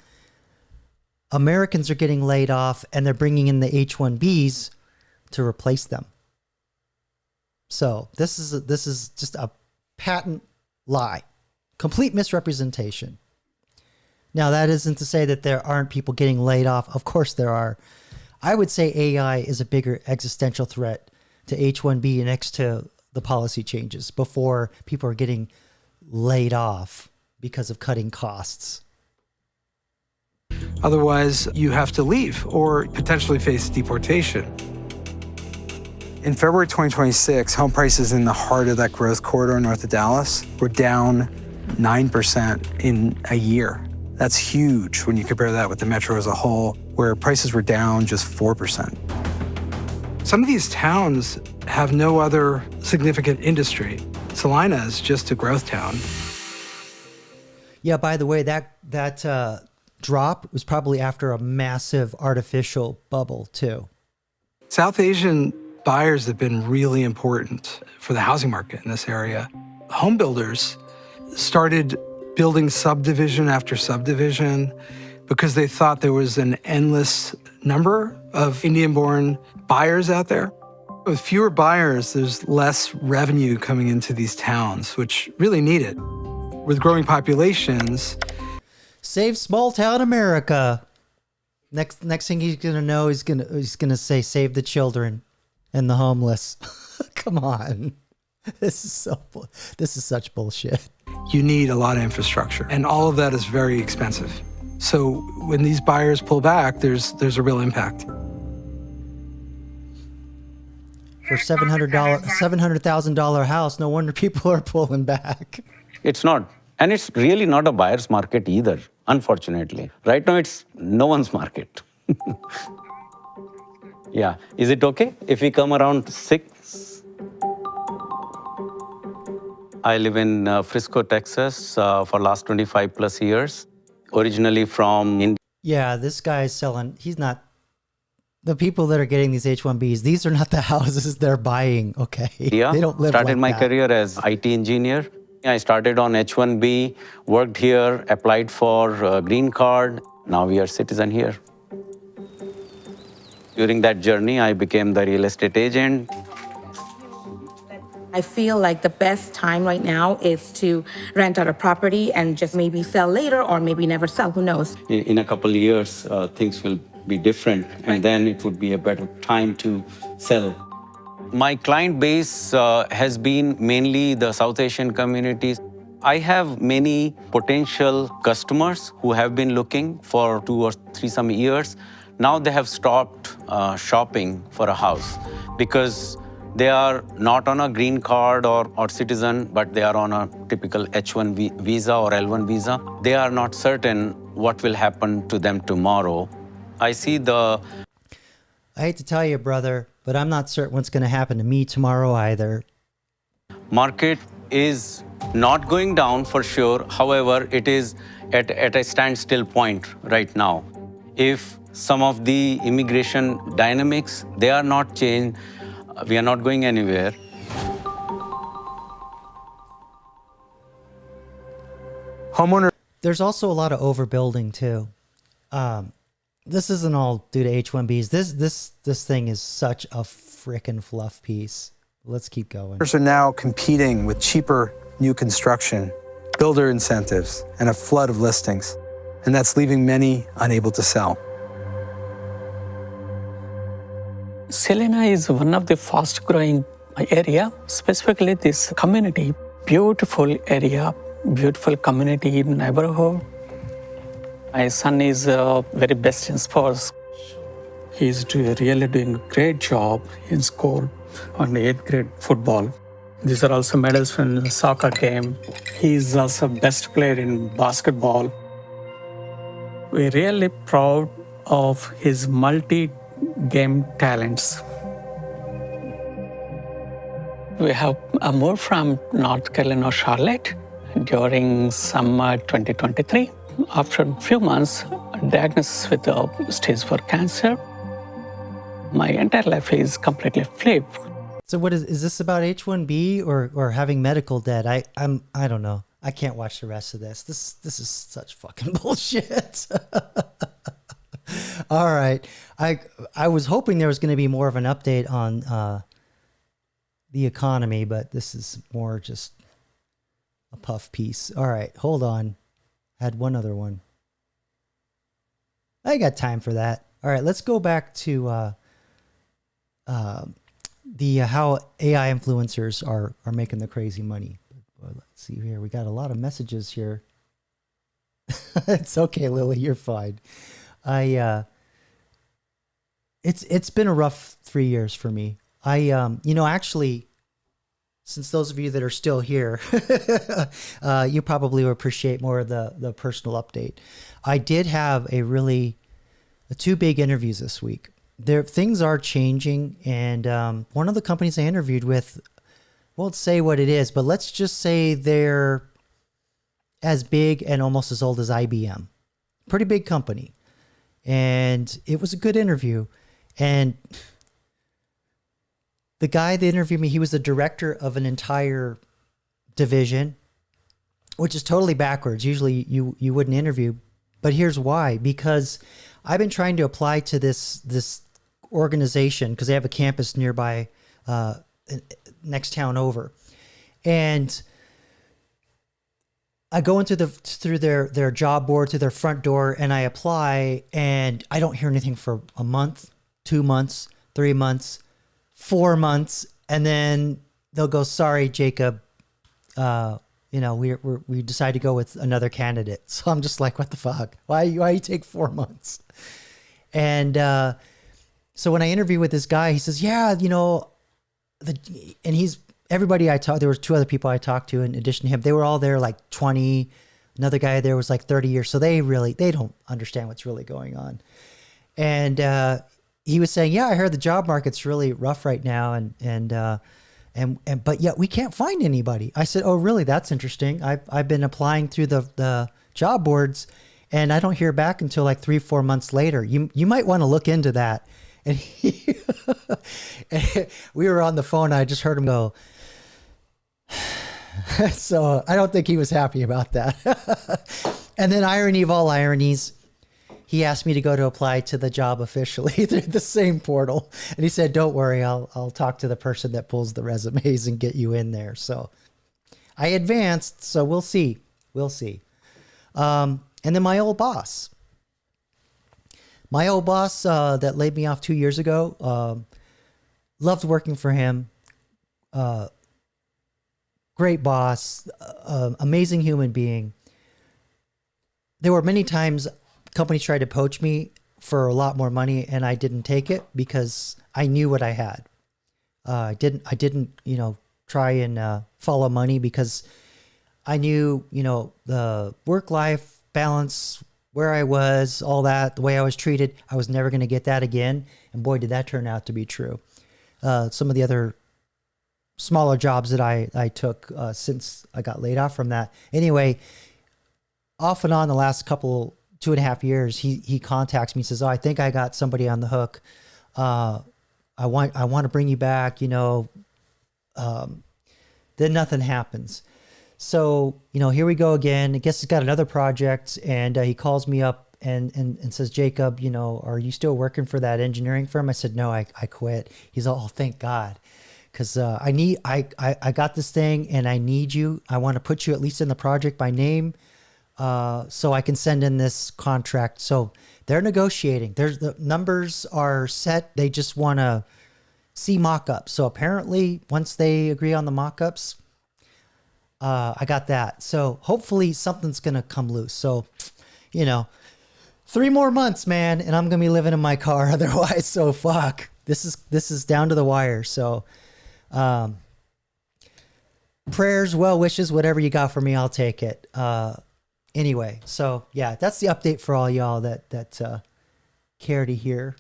Americans are getting laid off and they're bringing in the H-1Bs to replace them. So this is just a patent lie, complete misrepresentation. Now, that isn't to say that there aren't people getting laid off. Of course there are. I would say AI is a bigger existential threat to H-1B next to the policy changes before people are getting laid off because of cutting costs. Otherwise, you have to leave or potentially face deportation. In February 2026, home prices in the heart of that growth corridor north of Dallas were down 9% in a year. That's huge when you compare that with the metro as a whole, where prices were down just 4%. Some of these towns have no other significant industry. Salina is just a growth town. Yeah, by the way, that drop was probably after a massive artificial bubble, too. South Asian buyers have been really important for the housing market in this area. Home builders started building subdivision after subdivision because they thought there was an endless number of Indian-born buyers out there. With fewer buyers, there's less revenue coming into these towns, which really need it. With growing populations, save small town America. Next thing he's gonna know, he's gonna say save the children and the homeless. Come on, this is such bullshit. You need a lot of infrastructure, and all of that is very expensive. So when these buyers pull back, there's a real impact. For $700,000 house, no wonder people are pulling back. It's not. And it's really not a buyer's market either, unfortunately. Right now, it's no one's market. Yeah. Is it okay if we come around 6? I live in Frisco, Texas for last 25 plus years. Originally from India. Yeah, this guy's selling. He's not. The people that are getting these H-1Bs, these are not the houses they're buying, okay? Yeah. They don't live Started like my that. career as IT engineer. I started on H-1B, worked here, applied for green card. Now we are citizen here. During that journey, I became the real estate agent. I feel like the best time right now is to rent out a property and just maybe sell later or maybe never sell, who knows? In a couple of years, things will be different, and then it would be a better time to sell. My client base has been mainly the South Asian communities. I have many potential customers who have been looking for 2 or 3 some years Now they have stopped shopping for a house because they are not on a green card or citizen, but they are on a typical H-1 visa or L-1 visa. They are not certain what will happen to them tomorrow. I hate to tell you, brother, but I'm not certain what's going to happen to me tomorrow either. Market is not going down for sure. However, it is at a standstill point right now. If some of the immigration dynamics, they are not changed, we are not going anywhere. Homeowner. There's also a lot of overbuilding too. This isn't all due to H-1Bs. This thing is such a frickin' fluff piece. Let's keep going. Are now competing with cheaper new construction, builder incentives, and a flood of listings. And that's leaving many unable to sell. Selena is one of the fast growing area, specifically this community. Beautiful area, beautiful community neighborhood. My son is very best in sports. He's really doing a great job in school on the 8th grade football. These are also medals from the soccer game. He's also best player in basketball. We're really proud of his multi-game talents. We have moved from North Carolina, Charlotte during summer 2023. After a few months, diagnosed with stage 4 cancer. My entire life is completely flipped. So what is this about H-1B or having medical debt? I don't know. I can't watch the rest of this. This is such fucking bullshit. All right. I was hoping there was going to be more of an update on the economy, but this is more just a puff piece. All right, hold on. I had one other one. I got time for that. All right, let's go back to how AI influencers are making the crazy money. Let's see here. We got a lot of messages here. It's okay, Lily. You're fine. It's been a rough 3 years for me. Actually, since those of you that are still here, you probably will appreciate more of the personal update. I did have two big interviews this week. Things are changing, and one of the companies I interviewed with, won't say what it is, but let's just say they're as big and almost as old as IBM. Pretty big company. And it was a good interview. And the guy that interviewed me, he was the director of an entire division, which is totally backwards. Usually you wouldn't interview, but here's why. Because I've been trying to apply to this organization because they have a campus nearby, next town over. And I go into through their job board, to their front door, and I apply, and I don't hear anything for a month, 2 months, 3 months, 4 months, and then they'll go, "Sorry, Jacob, we decide to go with another candidate." So I'm just like, what the fuck? Why you take 4 months? And so when I interview with this guy, he says, "Yeah, everybody I talked, there was 2 other people I talked to in addition to him. They were all there like 20. Another guy there was like 30 years. So they don't understand what's really going on." And he was saying, "Yeah, I heard the job market's really rough right now, but yet we can't find anybody." I said, "Oh, really? That's interesting. I've been applying through the job boards, and I don't hear back until like 3-4 months later. You might want to look into that." And we were on the phone. I just heard him go. So I don't think he was happy about that. And then, irony of all ironies, he asked me to go to apply to the job officially through the same portal. And he said, "Don't worry, I'll talk to the person that pulls the resumes and get you in there." So I advanced, so we'll see. And then my old boss that laid me off 2 years ago, loved working for him. Great boss, amazing human being. There were many times companies tried to poach me for a lot more money, and I didn't take it because I knew what I had. I didn't, you know, try and follow money because I knew, you know, the work-life balance, where I was, all that, the way I was treated, I was never going to get that again. And boy, did that turn out to be true. Some of the other smaller jobs that I took since I got laid off from that. Anyway, off and on the last 2.5 years, he contacts me, says, "Oh, I think I got somebody on the hook. I want to bring you back, you know." Then nothing happens. So, you know, here we go again. I guess he's got another project, and he calls me up and says, "Jacob, you know, are you still working for that engineering firm?" I said, "No, I quit." He's all, "Oh, thank God. Because I got this thing and I need you. I want to put you at least in the project by name so I can send in this contract." So they're negotiating. The numbers are set. They just want to see mock-ups. So apparently once they agree on the mock-ups, I got that. So hopefully something's going to come loose. So, you know, 3 more months, man, and I'm going to be living in my car otherwise. So fuck, this is down to the wire. So, prayers, well wishes, whatever you got for me, I'll take it. Anyway, so yeah, that's the update for all y'all that care to hear.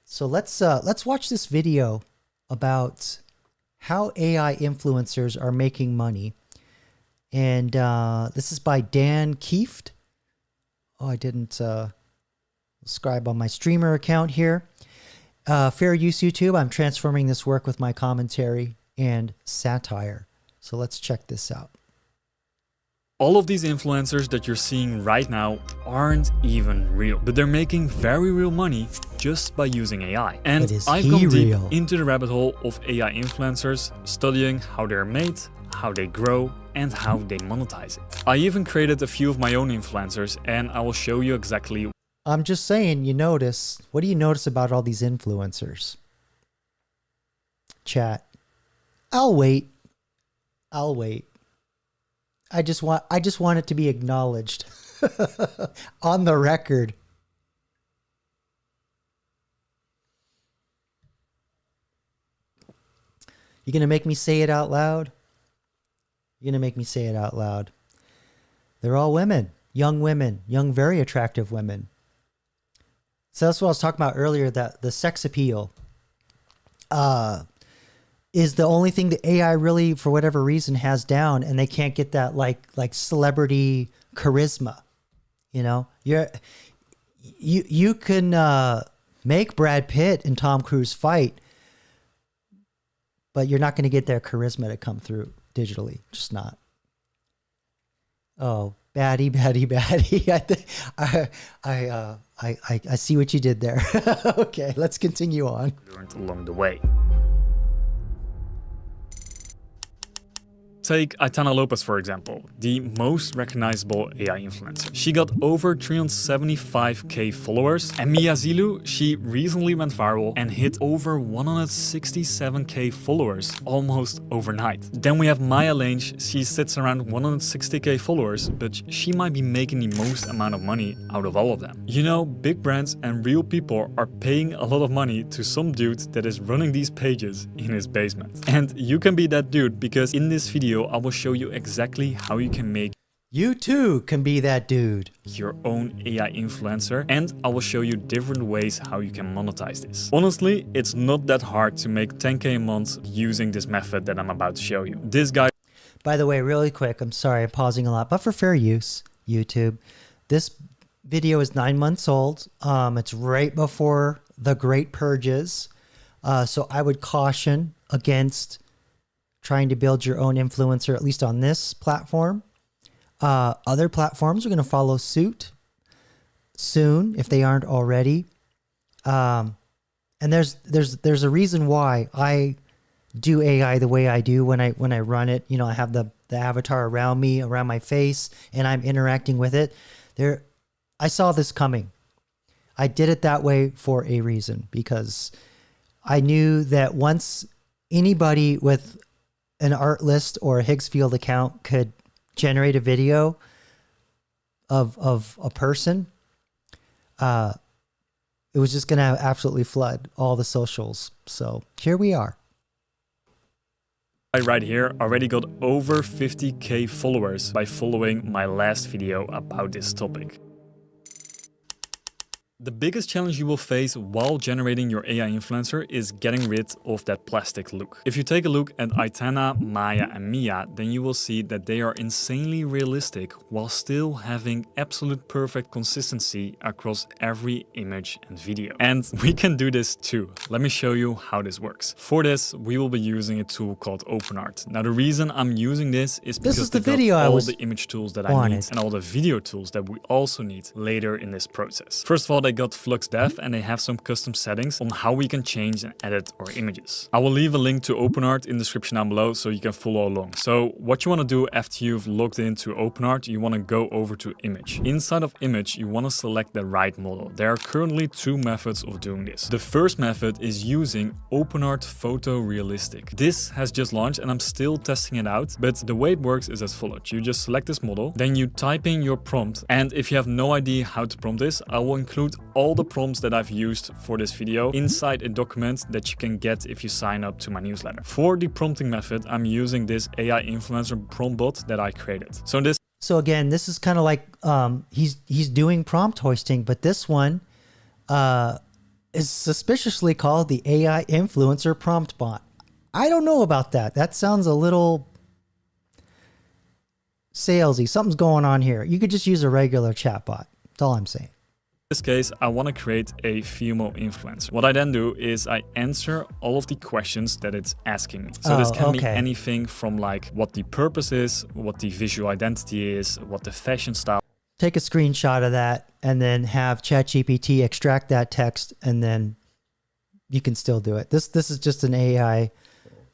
So let's watch this video about how AI influencers are making money. And this is by Dan Kieft. Oh, I didn't subscribe on my streamer account here. Fair use YouTube. I'm transforming this work with my commentary and satire. So let's check this out. All of these influencers that you're seeing right now aren't even real, but they're making very real money just by using AI. And I've gone deep into the rabbit hole of AI influencers, studying how they're made, how they grow, and how they monetize it. I even created a few of my own influencers, and I will show you exactly. I'm just saying, you notice, what do you notice about all these influencers? Chat. I'll wait. I just want it to be acknowledged on the record. You gonna make me say it out loud? You're gonna make me say it out loud. They're all women, young, very attractive women. So that's what I was talking about earlier, that the sex appeal is the only thing that AI really, for whatever reason, has down, and they can't get that like celebrity charisma. You know, you can make Brad Pitt and Tom Cruise fight, but you're not going to get their charisma to come through digitally. Just not. Oh, baddie. I see what you did there. Okay, let's continue on. Learned along the way. Take Aitana Lopez, for example, the most recognizable AI influencer. She got over 375k followers, and Mia Zilu, she recently went viral and hit over 167k followers almost overnight. Then we have Maya Lange. She sits around 160k followers, but she might be making the most amount of money out of all of them. You know, big brands and real people are paying a lot of money to some dude that is running these pages in his basement. And you can be that dude, because in this video I will show you exactly how you can make You too can be that dude. Your own AI influencer, and I will show you different ways how you can monetize this. Honestly, it's not that hard to make 10k a month using this method that I'm about to show you. This guy... By the way, really quick, I'm sorry, I'm pausing a lot, but for fair use, YouTube, this video is 9 months old. It's right before the Great Purges. So I would caution against trying to build your own influencer, at least on this platform. Other platforms are going to follow suit soon if they aren't already. And there's a reason why I do AI the way I do when I run it. You know, I have the avatar around me, around my face, and I'm interacting with it. I saw this coming. I did it that way for a reason, because I knew that once anybody with an art list or a Higgsfield account could generate a video of a person, it was just going to absolutely flood all the socials. So here we are. I right here already got over 50k followers by following my last video about this topic. The biggest challenge you will face while generating your AI influencer is getting rid of that plastic look. If you take a look at Aitana, Maya and Mia, then you will see that they are insanely realistic while still having absolute perfect consistency across every image and video. And we can do this too. Let me show you how this works. For this, we will be using a tool called OpenArt. Now the reason I'm using this is because is the video all the image tools that I need and all the video tools that we also need later in this process. First of all, they got FluxDev and they have some custom settings on how we can change and edit our images. I will leave a link to OpenArt in the description down below so you can follow along. So what you want to do after you've logged into OpenArt, you want to go over to image. Inside of image, you want to select the right model. There are currently two methods of doing this. The first method is using OpenArt Photorealistic. This has just launched and I'm still testing it out, but the way it works is as follows. You just select this model, then you type in your prompt, and if you have no idea how to prompt this, I will include all the prompts that I've used for this video inside a document that you can get if you sign up to my newsletter. For the prompting method, I'm using this AI influencer prompt bot that I created. So again, this is kind of like he's doing prompt hoisting, but this one is suspiciously called the AI influencer prompt bot. I don't know about that. That sounds a little salesy. Something's going on here. You could just use a regular chatbot. That's all I'm saying. In this case, I want to create a female influencer. What I then do is I answer all of the questions that it's asking me. So this can be anything from like what the purpose is, what the visual identity is, what the fashion style. Take a screenshot of that and then have ChatGPT extract that text, and then you can still do it. This is just an AI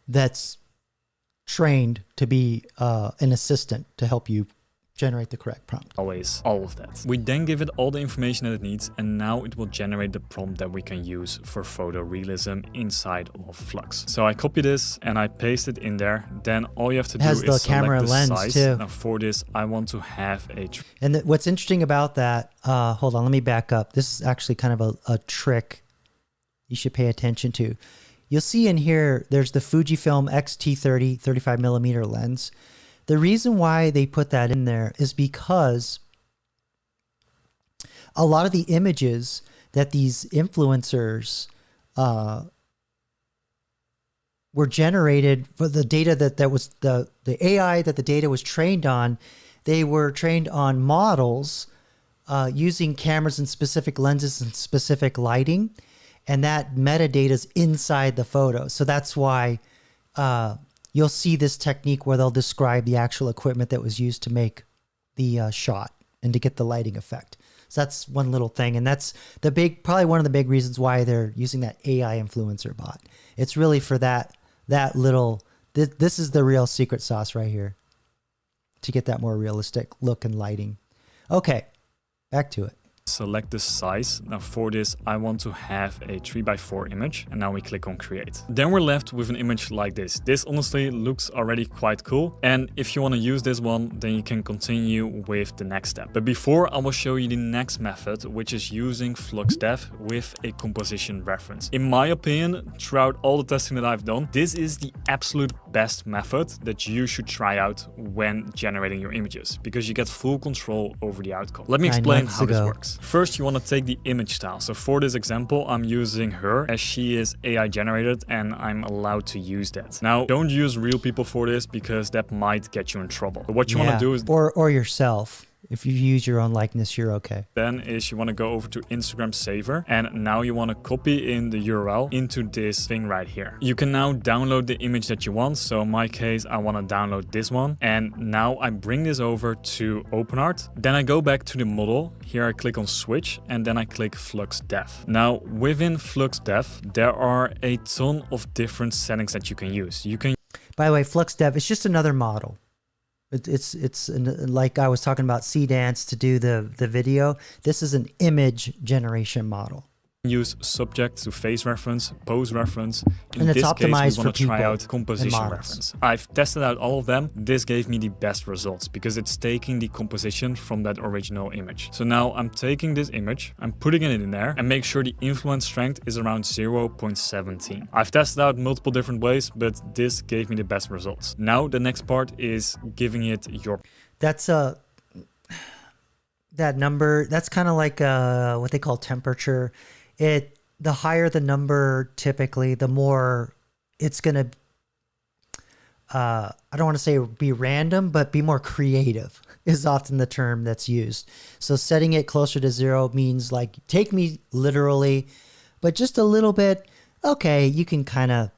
that's trained to be an assistant to help you generate the correct prompt. Always, all of that. We then give it all the information that it needs, and now it will generate the prompt that we can use for photorealism inside of Flux. So I copy this and I paste it in there. Then all you have to do is select camera the lens size. too. Now for this, I want to have a... And what's interesting about that, hold on, let me back up. This is actually kind of a trick you should pay attention to. You'll see in here, there's the Fujifilm X-T30 35mm lens. The reason why they put that in there is because a lot of the images that these influencers were generated for the data that was the AI that the data was trained on, they were trained on models using cameras and specific lenses and specific lighting, and that metadata is inside the photo. So that's why you'll see this technique where they'll describe the actual equipment that was used to make the shot and to get the lighting effect. So that's one little thing. And that's probably one of the big reasons why they're using that AI influencer bot. It's really for that little, this is the real secret sauce right here to get that more realistic look and lighting. Okay, back to it. Select the size. Now for this, I want to have a 3x4 image, and now we click on create. Then we're left with an image like this. This honestly looks already quite cool. And if you want to use this one, then you can continue with the next step. But before, I will show you the next method, which is using FluxDev with a composition reference. In my opinion, throughout all the testing that I've done, this is the absolute best method that you should try out when generating your images, because you get full control over the outcome. Let me explain how this works. First, you want to take the image style. So for this example, I'm using her as she is AI generated and I'm allowed to use that. Now, don't use real people for this because that might get you in trouble. But what you want to do is... Or yourself. If you use your own likeness, you're okay. Then is you want to go over to Instagram Saver, and now you want to copy in the URL into this thing right here. You can now download the image that you want. So in my case, I want to download this one. And now I bring this over to OpenArt. Then I go back to the model. Here I click on switch and then I click FluxDev. Now within FluxDev, there are a ton of different settings that you can use. By the way, FluxDev is just another model. It's like I was talking about C-Dance to do the video. This is an image generation model. Use subject to face reference, pose reference. In And it's this case, optimized we for want to try people out composition and models. reference. I've tested out all of them. This gave me the best results because it's taking the composition from that original image. So now I'm taking this image, I'm putting it in there, and make sure the influence strength is around 0.17. I've tested out multiple different ways, but this gave me the best results. Now the next part is giving it your... That's that number, that's kind of like what they call temperature. The higher the number, typically, the more it's going to, I don't want to say be random, but be more creative is often the term that's used. So setting it closer to 0 means like, take me literally, but just a little bit, okay, you can kind of,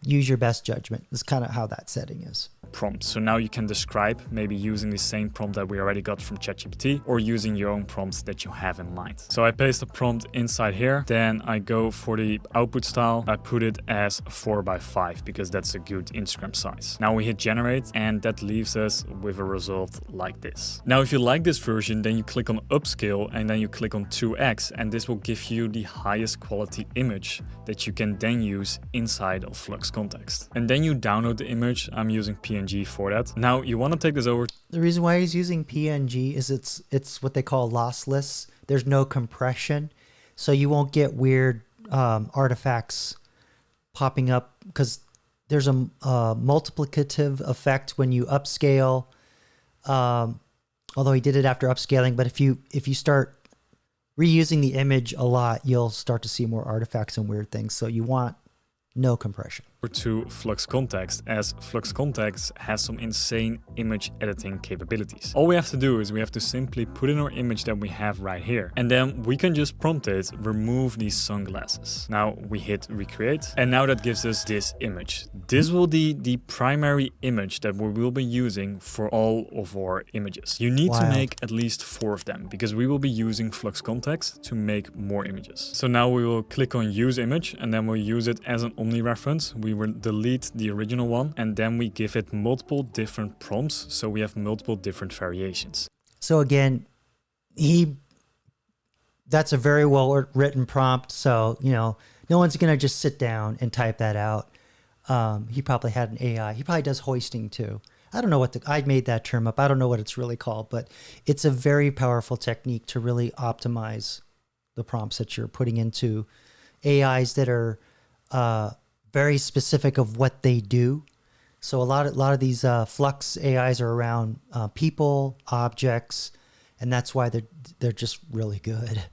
use your best judgment. Is kind of how that setting is. Prompt. So now you can describe, maybe using the same prompt that we already got from ChatGPT, or using your own prompts that you have in mind. So I paste the prompt inside here, then I go for the output style. I put it as 4x5 because that's a good Instagram size. Now we hit generate, and that leaves us with a result like this. Now if you like this version, then you click on upscale and then you click on 2x, and this will give you the highest quality image that you can then use inside of Flux Context. And then you download the image. I'm using PNG for that. Now you want to take this over. The reason why he's using PNG is it's what they call lossless. There's no compression, so you won't get weird artifacts popping up because there's a multiplicative effect when you upscale. Although he did it after upscaling, but if you start reusing the image a lot, you'll start to see more artifacts and weird things. So you want no compression. To Flux Context, as Flux Context has some insane image editing capabilities. All we have to do is we have to simply put in our image that we have right here, and then we can just prompt it, remove these sunglasses. Now we hit recreate, and now that gives us this image. This will be the primary image that we will be using for all of our images. You need to make at least 4 of them because we will be using Flux Context to make more images. So now we will click on use image, and then we'll use it as an omni reference. We will delete the original one, and then we give it multiple different prompts, so we have multiple different variations. So again, that's a very well written prompt, so no one's gonna just sit down and type that out. He probably had an AI. He probably does hoisting too. I don't know I made that term up. I don't know what it's really called, but it's a very powerful technique to really optimize the prompts that you're putting into AIs that are very specific of what they do. So a lot of these Flux AIs are around people, objects, and that's why they're just really good.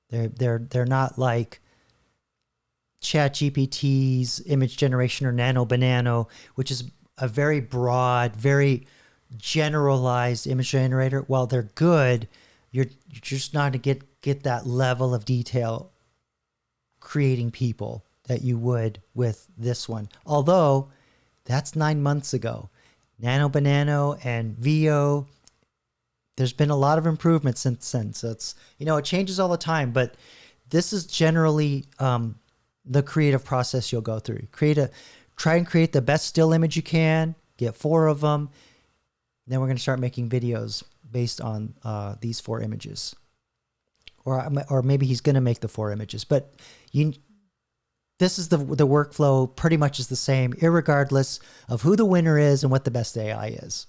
They're not like ChatGPT's image generation or Nano Banano, which is a very broad, very generalized image generator. While they're good, you're just not to get that level of detail creating people that you would with this one. Although that's 9 months ago. Nano Banano and VO, there's been a lot of improvements since then. So it's, it changes all the time, but this is generally the creative process you'll go through. Try and create the best still image you can, get 4 of them. Then we're going to start making videos based on these 4 images. Or maybe he's going to make the 4 images, but this is the workflow pretty much is the same, irregardless of who the winner is and what the best AI is.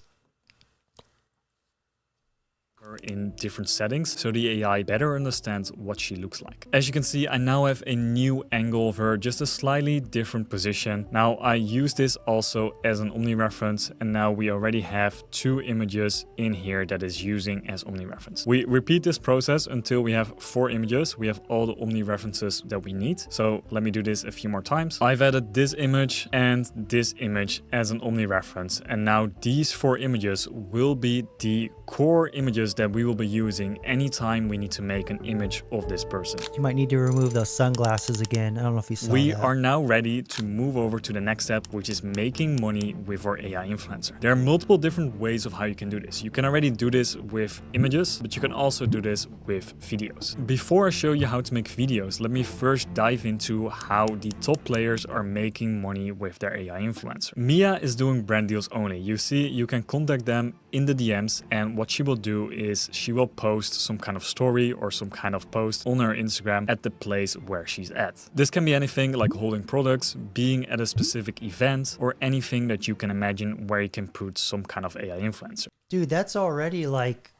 In different settings, so the AI better understands what she looks like. As you can see, I now have a new angle of her, just a slightly different position. Now I use this also as an omni reference, and now we already have 2 images in here that is using as omni reference. We repeat this process until we have 4 images. We have all the omni references that we need. So let me do this a few more times. I've added this image and this image as an omni reference, and now these 4 images will be the core images that we will be using anytime we need to make an image of this person. You might need to remove those sunglasses again. I don't know if you saw We that. are now ready to move over to the next step, which is making money with our AI influencer. There are multiple different ways of how you can do this. You can already do this with images, but you can also do this with videos. Before I show you how to make videos, let me first dive into how the top players are making money with their AI influencer. Mia is doing brand deals only. You see, you can contact them in the DMs, and what she will do is is she will post some kind of story or some kind of post on her Instagram at the place where she's at. This can be anything like holding products, being at a specific event, or anything that you can imagine where you can put some kind of AI influencer. Dude, that's already like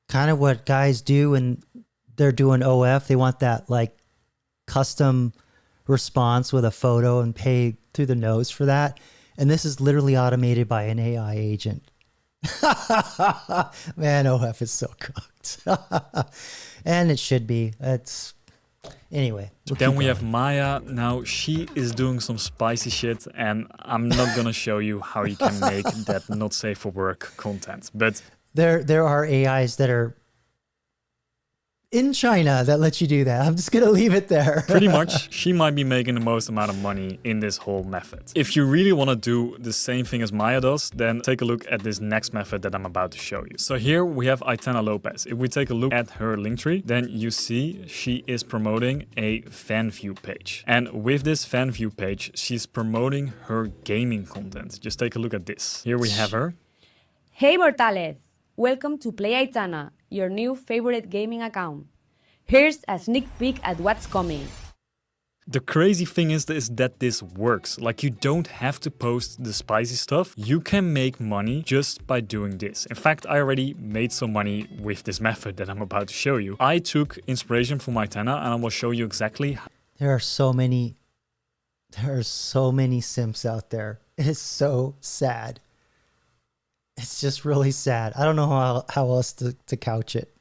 kind of what guys do when they're doing OF. They want that like custom response with a photo and pay through the nose for that. And this is literally automated by an AI agent. Man, OF is so cooked. And it should be. It's anyway. Then we have Maya. Now she is doing some spicy shit, and I'm not gonna show you how you can make that not safe for work content. But there are AIs that are in China that lets you do that. I'm just gonna leave it there. Pretty much, she might be making the most amount of money in this whole method. If you really want to do the same thing as Maya does, then take a look at this next method that I'm about to show you. So here we have Aitana Lopez. If we take a look at her Linktree, then you see she is promoting a fan view page. And with this fan view page, she's promoting her gaming content. Just take a look at this. Here we have her. Hey Mortales! Welcome to Play Aitana, your new favorite gaming account. Here's a sneak peek at what's coming. The crazy thing is that this works. Like, you don't have to post the spicy stuff. You can make money just by doing this. In fact, I already made some money with this method that I'm about to show you. I took inspiration from Aitana, and I will show you exactly how. There are so many simps out there. It is so sad. It's just really sad. I don't know how else to couch it.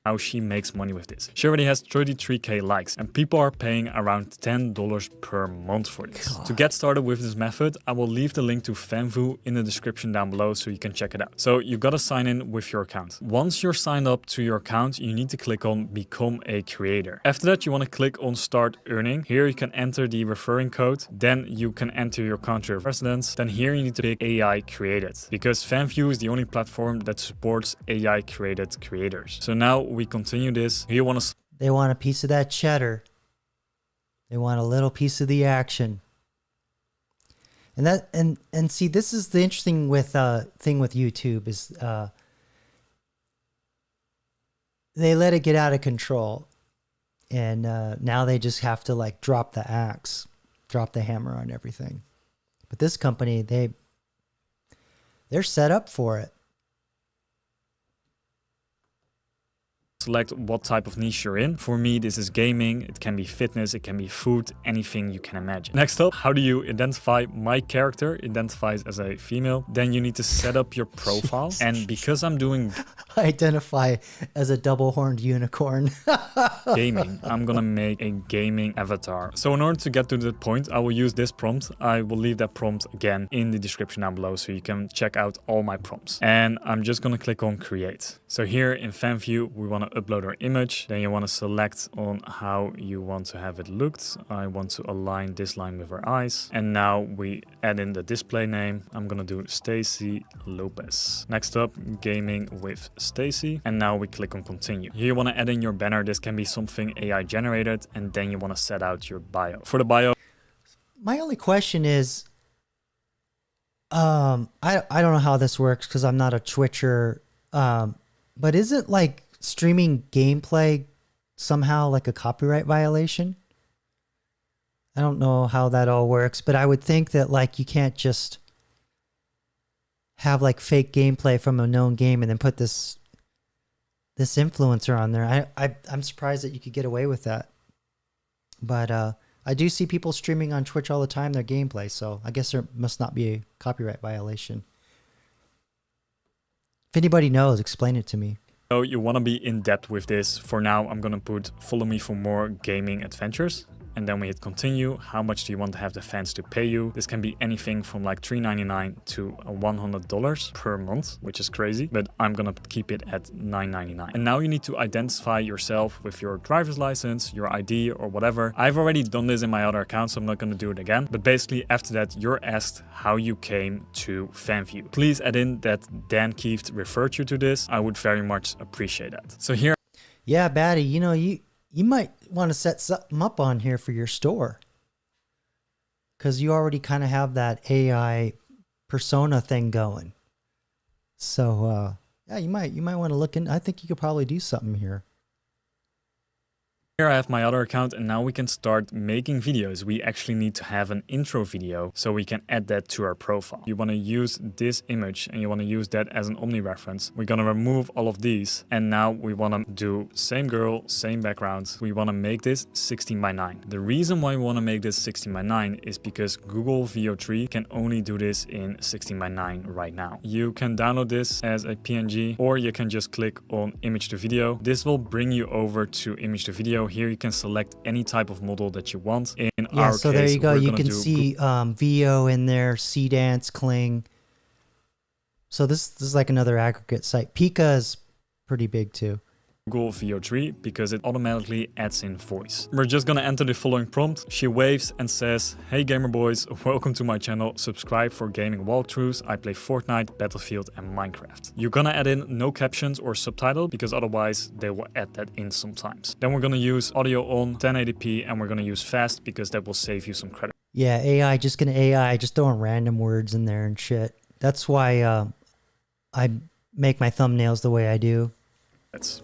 How she makes money with this. She already has 33k likes, and people are paying around $10 per month for this. God. To get started with this method, I will leave the link to Fanvu in the description down below so you can check it out. So you gotta sign in with your account. Once you're signed up to your account, you need to click on Become a Creator. After that, you want to click on Start Earning. Here you can enter the referring code. Then you can enter your country of residence. Then here you need to pick AI created, because Fanvu is the only platform that supports AI created creators. So now we continue this. They want a piece of that cheddar. They want a little piece of the action. And see, this is the interesting thing with YouTube is they let it get out of control, and now they just have to like drop the axe, drop the hammer on everything. But this company, they're set up for it. Select what type of niche you're in. For me, this is gaming. It can be fitness, it can be food, anything you can imagine. Next up, how do you identify? My character identifies as a female. Then you need to set up your profile. And because I'm doing identify as a double-horned unicorn gaming, I'm gonna make a gaming avatar. So in order to get to the point, I will use this prompt. I will leave that prompt again in the description down below so you can check out all my prompts. And I'm just gonna click on create. So here in Fanvu, we want to upload our image. Then you want to select on how you want to have it looked. I want to align this line with our eyes. And now we add in the display name. I'm gonna do Stacy Lopez. Next up, gaming with Stacy. And now we click on continue. Here you want to add in your banner. This can be something AI generated. And then you want to set out your bio. For the bio, my only question is, I don't know how this works because I'm not a Twitcher. But isn't like streaming gameplay somehow like a copyright violation? I don't know how that all works, but I would think that like you can't just have like fake gameplay from a known game and then put this influencer on there. I'm surprised that you could get away with that. But I do see people streaming on Twitch all the time their gameplay, so I guess there must not be a copyright violation. If anybody knows, explain it to me. So you want to be in depth with this. For now, I'm going to put follow me for more gaming adventures. And then we hit continue. How much do you want to have the fans to pay you? This can be anything from like $3.99 to $100 per month, which is crazy, but I'm gonna keep it at $9.99. And now you need to identify yourself with your driver's license, your ID or whatever. I've already done this in my other account, so I'm not gonna do it again. But basically after that, you're asked how you came to Fanvu. Please add in that Dan Kieft referred you to this. I would very much appreciate that. So here. Yeah, Batty, you know, you might want to set something up on here for your store, because you already kind of have that AI persona thing going. So yeah, you might want to look in. I think you could probably do something here. Here I have my other account, and now we can start making videos. We actually need to have an intro video so we can add that to our profile. You want to use this image and you want to use that as an omni reference. We're going to remove all of these, and now we want to do same girl, same background. We want to make this 16:9. The reason why we want to make this 16:9 is because Google VO3 can only do this in 16:9 right now. You can download this as a PNG, or you can just click on image to video. This will bring you over to image to video. Here you can select any type of model that you want. In our so case, there you go. You can do see VO in there, C-Dance, Kling. So this is like another aggregate site. Pika is pretty big too. Google VO3 because it automatically adds in voice. We're just gonna enter the following prompt. She waves and says, "Hey gamer boys, welcome to my channel. Subscribe for gaming walkthroughs. I play Fortnite, Battlefield and Minecraft." You're gonna add in no captions or subtitle because otherwise they will add that in sometimes. Then we're gonna use audio on 1080p and we're gonna use fast because that will save you some credit. Yeah, AI, just throwing random words in there and shit. That's why I make my thumbnails the way I do.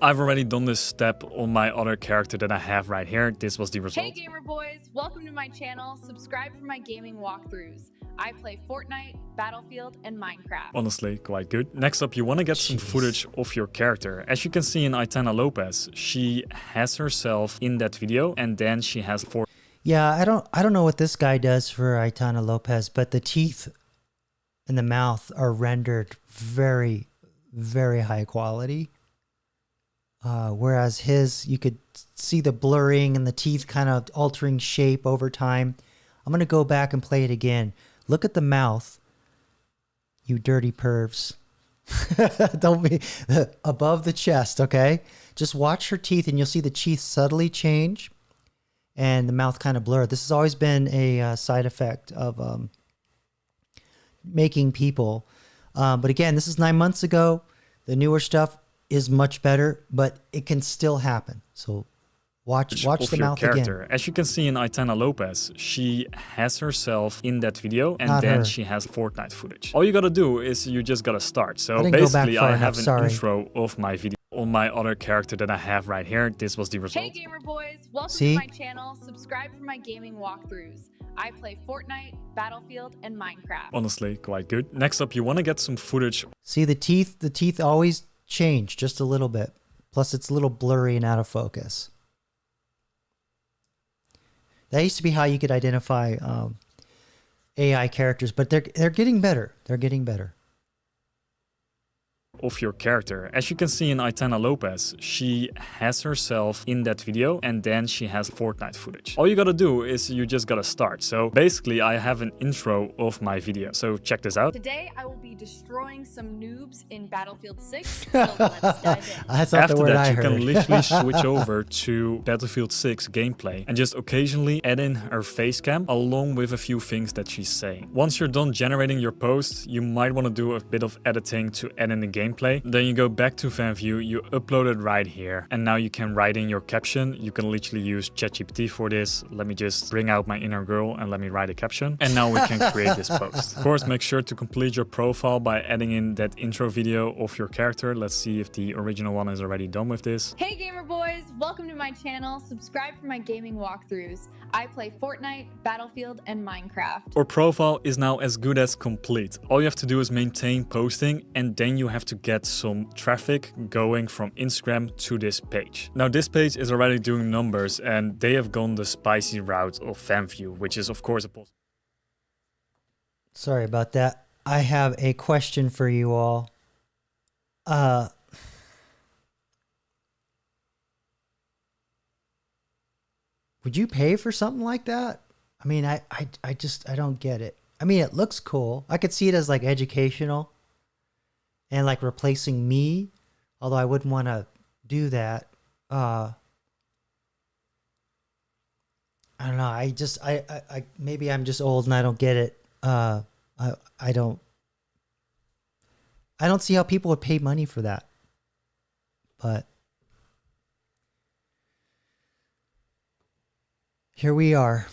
I've already done this step on my other character that I have right here. This was the result. Hey gamer boys, welcome to my channel. Subscribe for my gaming walkthroughs. I play Fortnite, Battlefield, and Minecraft. Honestly, quite good. Next up, you want to get some footage of your character. As you can see in Aitana Lopez, she has herself in that video, and then she has four. Yeah, I don't know what this guy does for Aitana Lopez, but the teeth and the mouth are rendered very, very high quality. Whereas his, you could see the blurring and the teeth kind of altering shape over time. I'm going to go back and play it again. Look at the mouth, you dirty pervs. Don't be above the chest, okay? Just watch her teeth and you'll see the teeth subtly change and the mouth kind of blur. This has always been a side effect of making people. But again, this is 9 months ago. The newer stuff is much better, but it can still happen. So watch the mouth character. Again. As you can see in Aitana Lopez, she has herself in that video, and Not then her. she has Fortnite footage. All you gotta do is you just gotta start. So didn't go back basically, far I have enough, an sorry. intro of my video on my other character that I have right here. This was the result. Hey gamer boys, welcome See? to my channel. Subscribe for my gaming walkthroughs. I play Fortnite, Battlefield, and Minecraft. Honestly, quite good. Next up, you want to get some footage. See the teeth always change just a little bit. Plus it's a little blurry and out of focus. That used to be how you could identify AI characters, but they're getting better. They're getting better. Of your character. As you can see in Aitana Lopez, she has herself in that video, and then she has Fortnite footage. All you gotta do is you just gotta start. So basically, I have an intro of my video. So check this out. Today, I will be destroying some noobs in Battlefield 6. So let's dive in. That's not After the word that, I you heard. can literally switch over to Battlefield 6 gameplay and just occasionally add in her face cam along with a few things that she's saying. Once you're done generating your post, you might want to do a bit of editing to add in the gameplay. Then you go back to FanView, you upload it right here, and now you can write in your caption. You can literally use ChatGPT for this. Let me just bring out my inner girl and let me write a caption. And now we can create this post. Of course, make sure to complete your profile by adding in that intro video of your character. Let's see if the original one is already done with this. Hey gamer boys, welcome to my channel. Subscribe for my gaming walkthroughs. I play Fortnite, Battlefield, and Minecraft. Our profile is now as good as complete. All you have to do is maintain posting, and then you have to get some traffic going from Instagram to this page. Now this page is already doing numbers, and they have gone the spicy route of FanView, which is of course a positive. Sorry about that. I have a question for you all. Would you pay for something like that? I mean, I don't get it. I mean, it looks cool. I could see it as like educational and like replacing me, although I wouldn't want to do that. I don't know. I maybe I'm just old and I don't get it. I don't see how people would pay money for that. But here we are.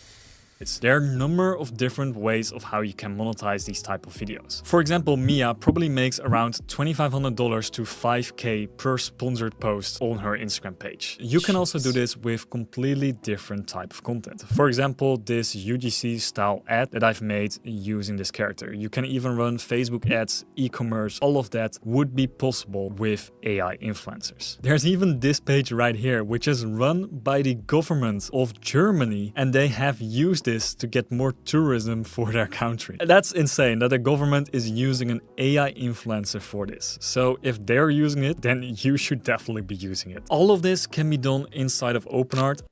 There are a number of different ways of how you can monetize these type of videos. For example, Mia probably makes around $2,500 to $5K per sponsored post on her Instagram page. You can also do this with completely different type of content. For example, this UGC style ad that I've made using this character. You can even run Facebook ads, e-commerce, all of that would be possible with AI influencers. There's even this page right here, which is run by the government of Germany, and they have used this to get more tourism for their country. That's insane that the government is using an AI influencer for this. So if they're using it, then you should definitely be using it. All of this can be done inside of OpenArt.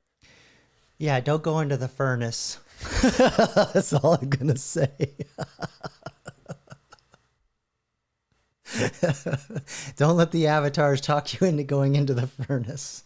Yeah, don't go into the furnace. That's all I'm gonna say. Don't let the avatars talk you into going into the furnace.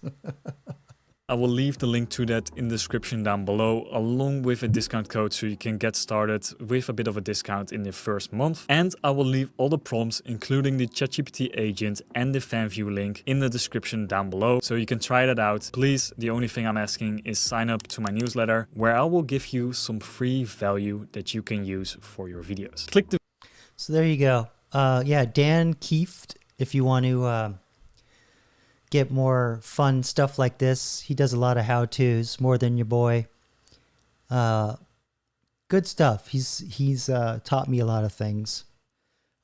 I will leave the link to that in the description down below, along with a discount code so you can get started with a bit of a discount in the first month. And I will leave all the prompts, including the ChatGPT agent and the fan view link, in the description down below, so you can try that out. Please, the only thing I'm asking is sign up to my newsletter, where I will give you some free value that you can use for your videos. Click the... So there you go. Yeah, Dan Kieft, if you want to get more fun stuff like this. He does a lot of how-tos, more than your boy. Good stuff. He's taught me a lot of things.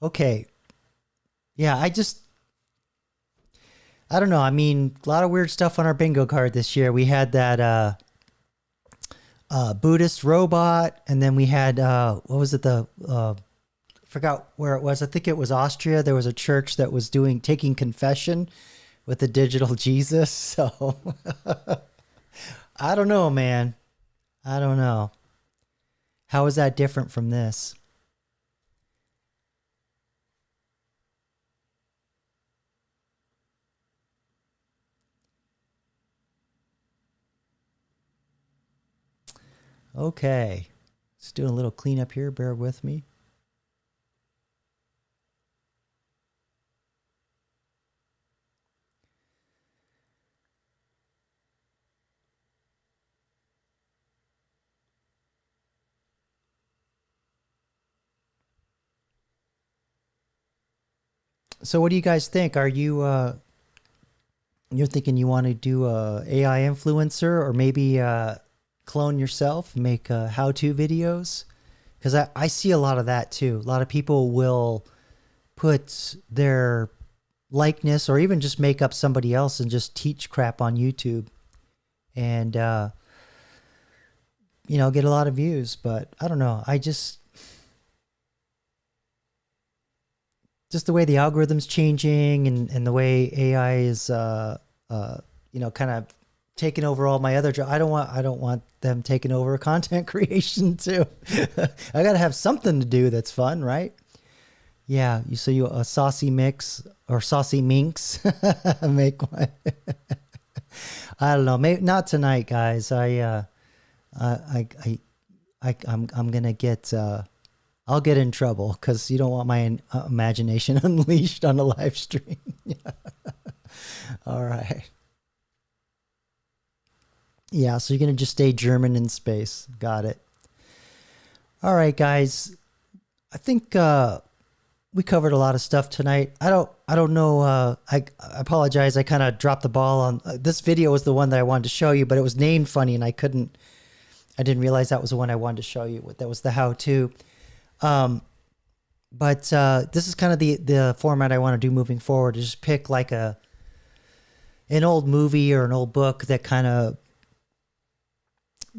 Okay. Yeah, I don't know. I mean, a lot of weird stuff on our bingo card this year. We had that Buddhist robot, and then we had, what was it, forgot where it was. I think it was Austria. There was a church that was taking confession with the digital Jesus. So I don't know, man. I don't know. How is that different from this? Okay. Let's do a little cleanup here. Bear with me. So what do you guys think? Are you you're thinking you want to do a AI influencer, or maybe clone yourself, make how-to videos? Because I see a lot of that too. A lot of people will put their likeness, or even just make up somebody else and just teach crap on YouTube, and you know, get a lot of views. But I don't know. Just the way the algorithm's changing, and the way AI is, you know, kind of taking over all my other jobs. I don't want them taking over content creation too. I gotta have something to do that's fun, right? Yeah, you a saucy mix or saucy minx make one. I don't know. Maybe not tonight, guys. I'm gonna get. I'll get in trouble because you don't want my imagination unleashed on a live stream. All right. Yeah, so you're going to just stay German in space. Got it. All right, guys. I think we covered a lot of stuff tonight. I don't know. I apologize. I kind of dropped the ball on this video. Was the one that I wanted to show you, but it was named funny, and I didn't realize that was the one I wanted to show you. That was the how-to. But this is kind of the format I want to do moving forward, is just pick like an old movie or an old book that kind of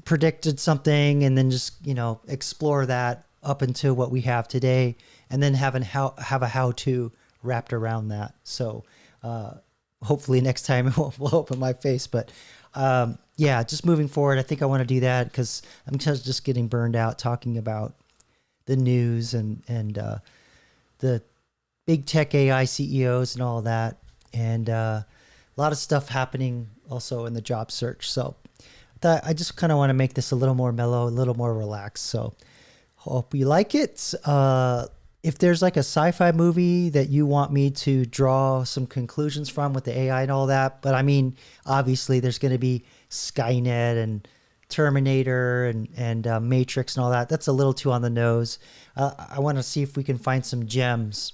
predicted something, and then just, you know, explore that up into what we have today, and then have a how-to wrapped around that. So hopefully next time it won't blow up in my face. But yeah, just moving forward, I think I want to do that because I'm just getting burned out talking about the news and the big tech AI CEOs and all that, and a lot of stuff happening also in the job search. So I just kind of want to make this a little more mellow, a little more relaxed. So hope you like it. If there's like a sci-fi movie that you want me to draw some conclusions from with the AI and all that, but I mean, obviously there's going to be Skynet and Terminator and Matrix and all that. That's a little too on the nose. I want to see if we can find some gems.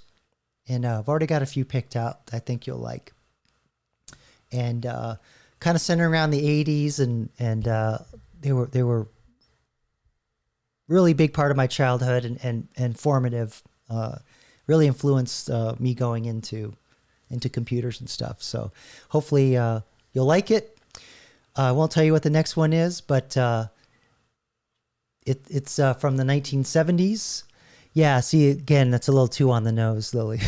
And I've already got a few picked out I think you'll like. And kind of centered around the 80s, and they were really big part of my childhood and formative. Really influenced me going into computers and stuff. So hopefully you'll like it. I won't tell you what the next one is, but it's from the 1970s. Yeah, see, again, that's a little too on the nose, Lily.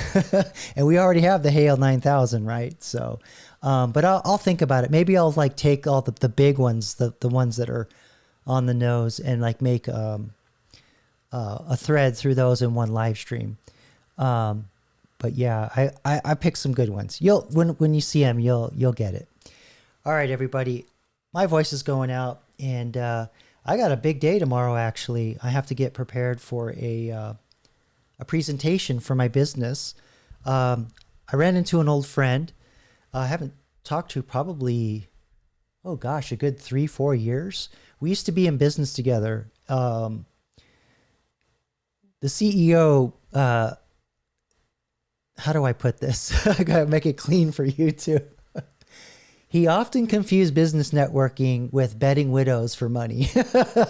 And we already have the Hale 9000, right? So, but I'll think about it. Maybe I'll like take all the big ones, the ones that are on the nose, and like make a thread through those in one live stream. But yeah, I picked some good ones. When you see them, you'll get it. All right, everybody, my voice is going out, and I got a big day tomorrow. Actually, I have to get prepared for a presentation for my business. I ran into an old friend I haven't talked to probably, oh gosh, a good 3-4 years. We used to be in business together. The CEO, how do I put this? I gotta make it clean for you too. He often confused business networking with betting widows for money.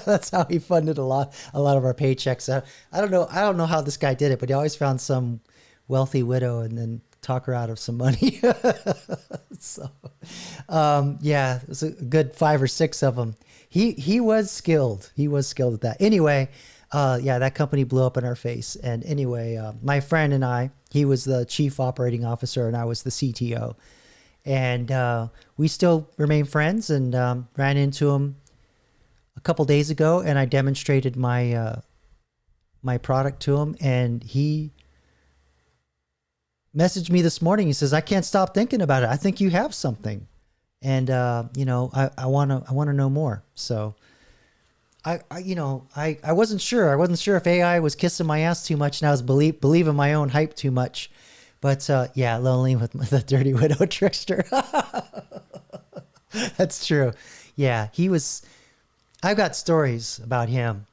That's how he funded a lot of our paychecks. I don't know how this guy did it, but he always found some wealthy widow and then talk her out of some money. So, yeah, it was a good 5 or 6 of them. He was skilled. He was skilled at that. Anyway, yeah, that company blew up in our face. And anyway, my friend and I, he was the chief operating officer and I was the CTO. And we still remain friends, and ran into him a couple days ago, and I demonstrated my my product to him, and he messaged me this morning. He says, "I can't stop thinking about it. I think you have something, and you know, I want to know more." So I wasn't sure. I wasn't sure if AI was kissing my ass too much, and I was believing my own hype too much. But yeah, lonely with the dirty widow trickster. That's true. Yeah, he was. I've got stories about him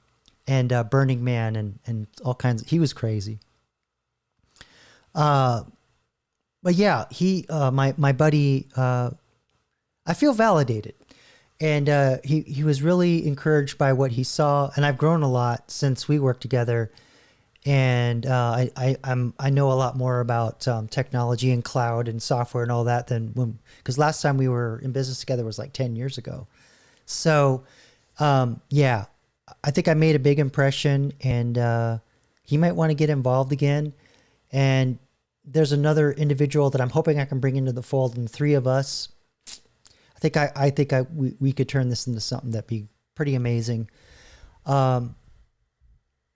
and Burning Man and all kinds. He was crazy. But yeah, he my buddy. I feel validated, and he was really encouraged by what he saw, and I've grown a lot since we worked together. And I know a lot more about technology and cloud and software and all that than because last time we were in business together was like 10 years ago. So yeah, I think I made a big impression, and he might want to get involved again. And there's another individual that I'm hoping I can bring into the fold, and 3 of us. I think we could turn this into something that'd be pretty amazing.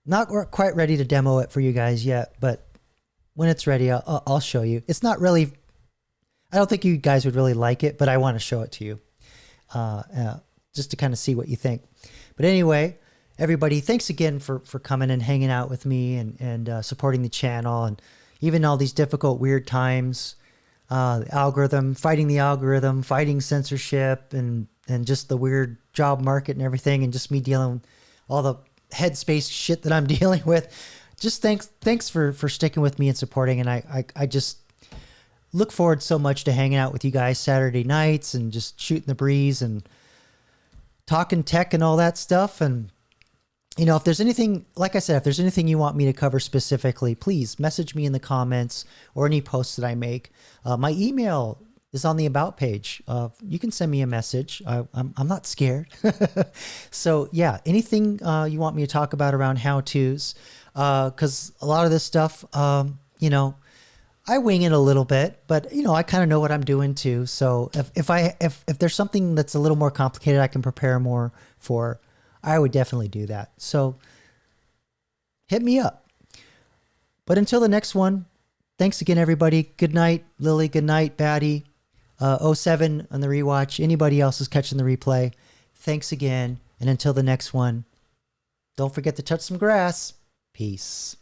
Not quite ready to demo it for you guys yet, but when it's ready, I'll show you. It's not really, I don't think you guys would really like it, but I want to show it to you just to kind of see what you think. But anyway, everybody, thanks again for coming and hanging out with me and supporting the channel, and even all these difficult, weird times, the algorithm, fighting censorship, and just the weird job market and everything, and just me dealing with all the headspace shit that I'm dealing with. Just thanks for sticking with me and supporting. And I just look forward so much to hanging out with you guys Saturday nights and just shooting the breeze and talking tech and all that stuff. And you know, if there's anything, like I said, if there's anything you want me to cover specifically, please message me in the comments or any posts that I make. My email is on the about page. You can send me a message. I'm not scared. So yeah, anything you want me to talk about around how-tos, because a lot of this stuff, you know, I wing it a little bit, but you know, I kind of know what I'm doing too. So if there's something that's a little more complicated, I can prepare more for, I would definitely do that. So hit me up. But until the next one, thanks again, everybody. Good night, Lily. Good night, Batty. 07 on the rewatch. Anybody else is catching the replay, thanks again. And until the next one, don't forget to touch some grass. Peace.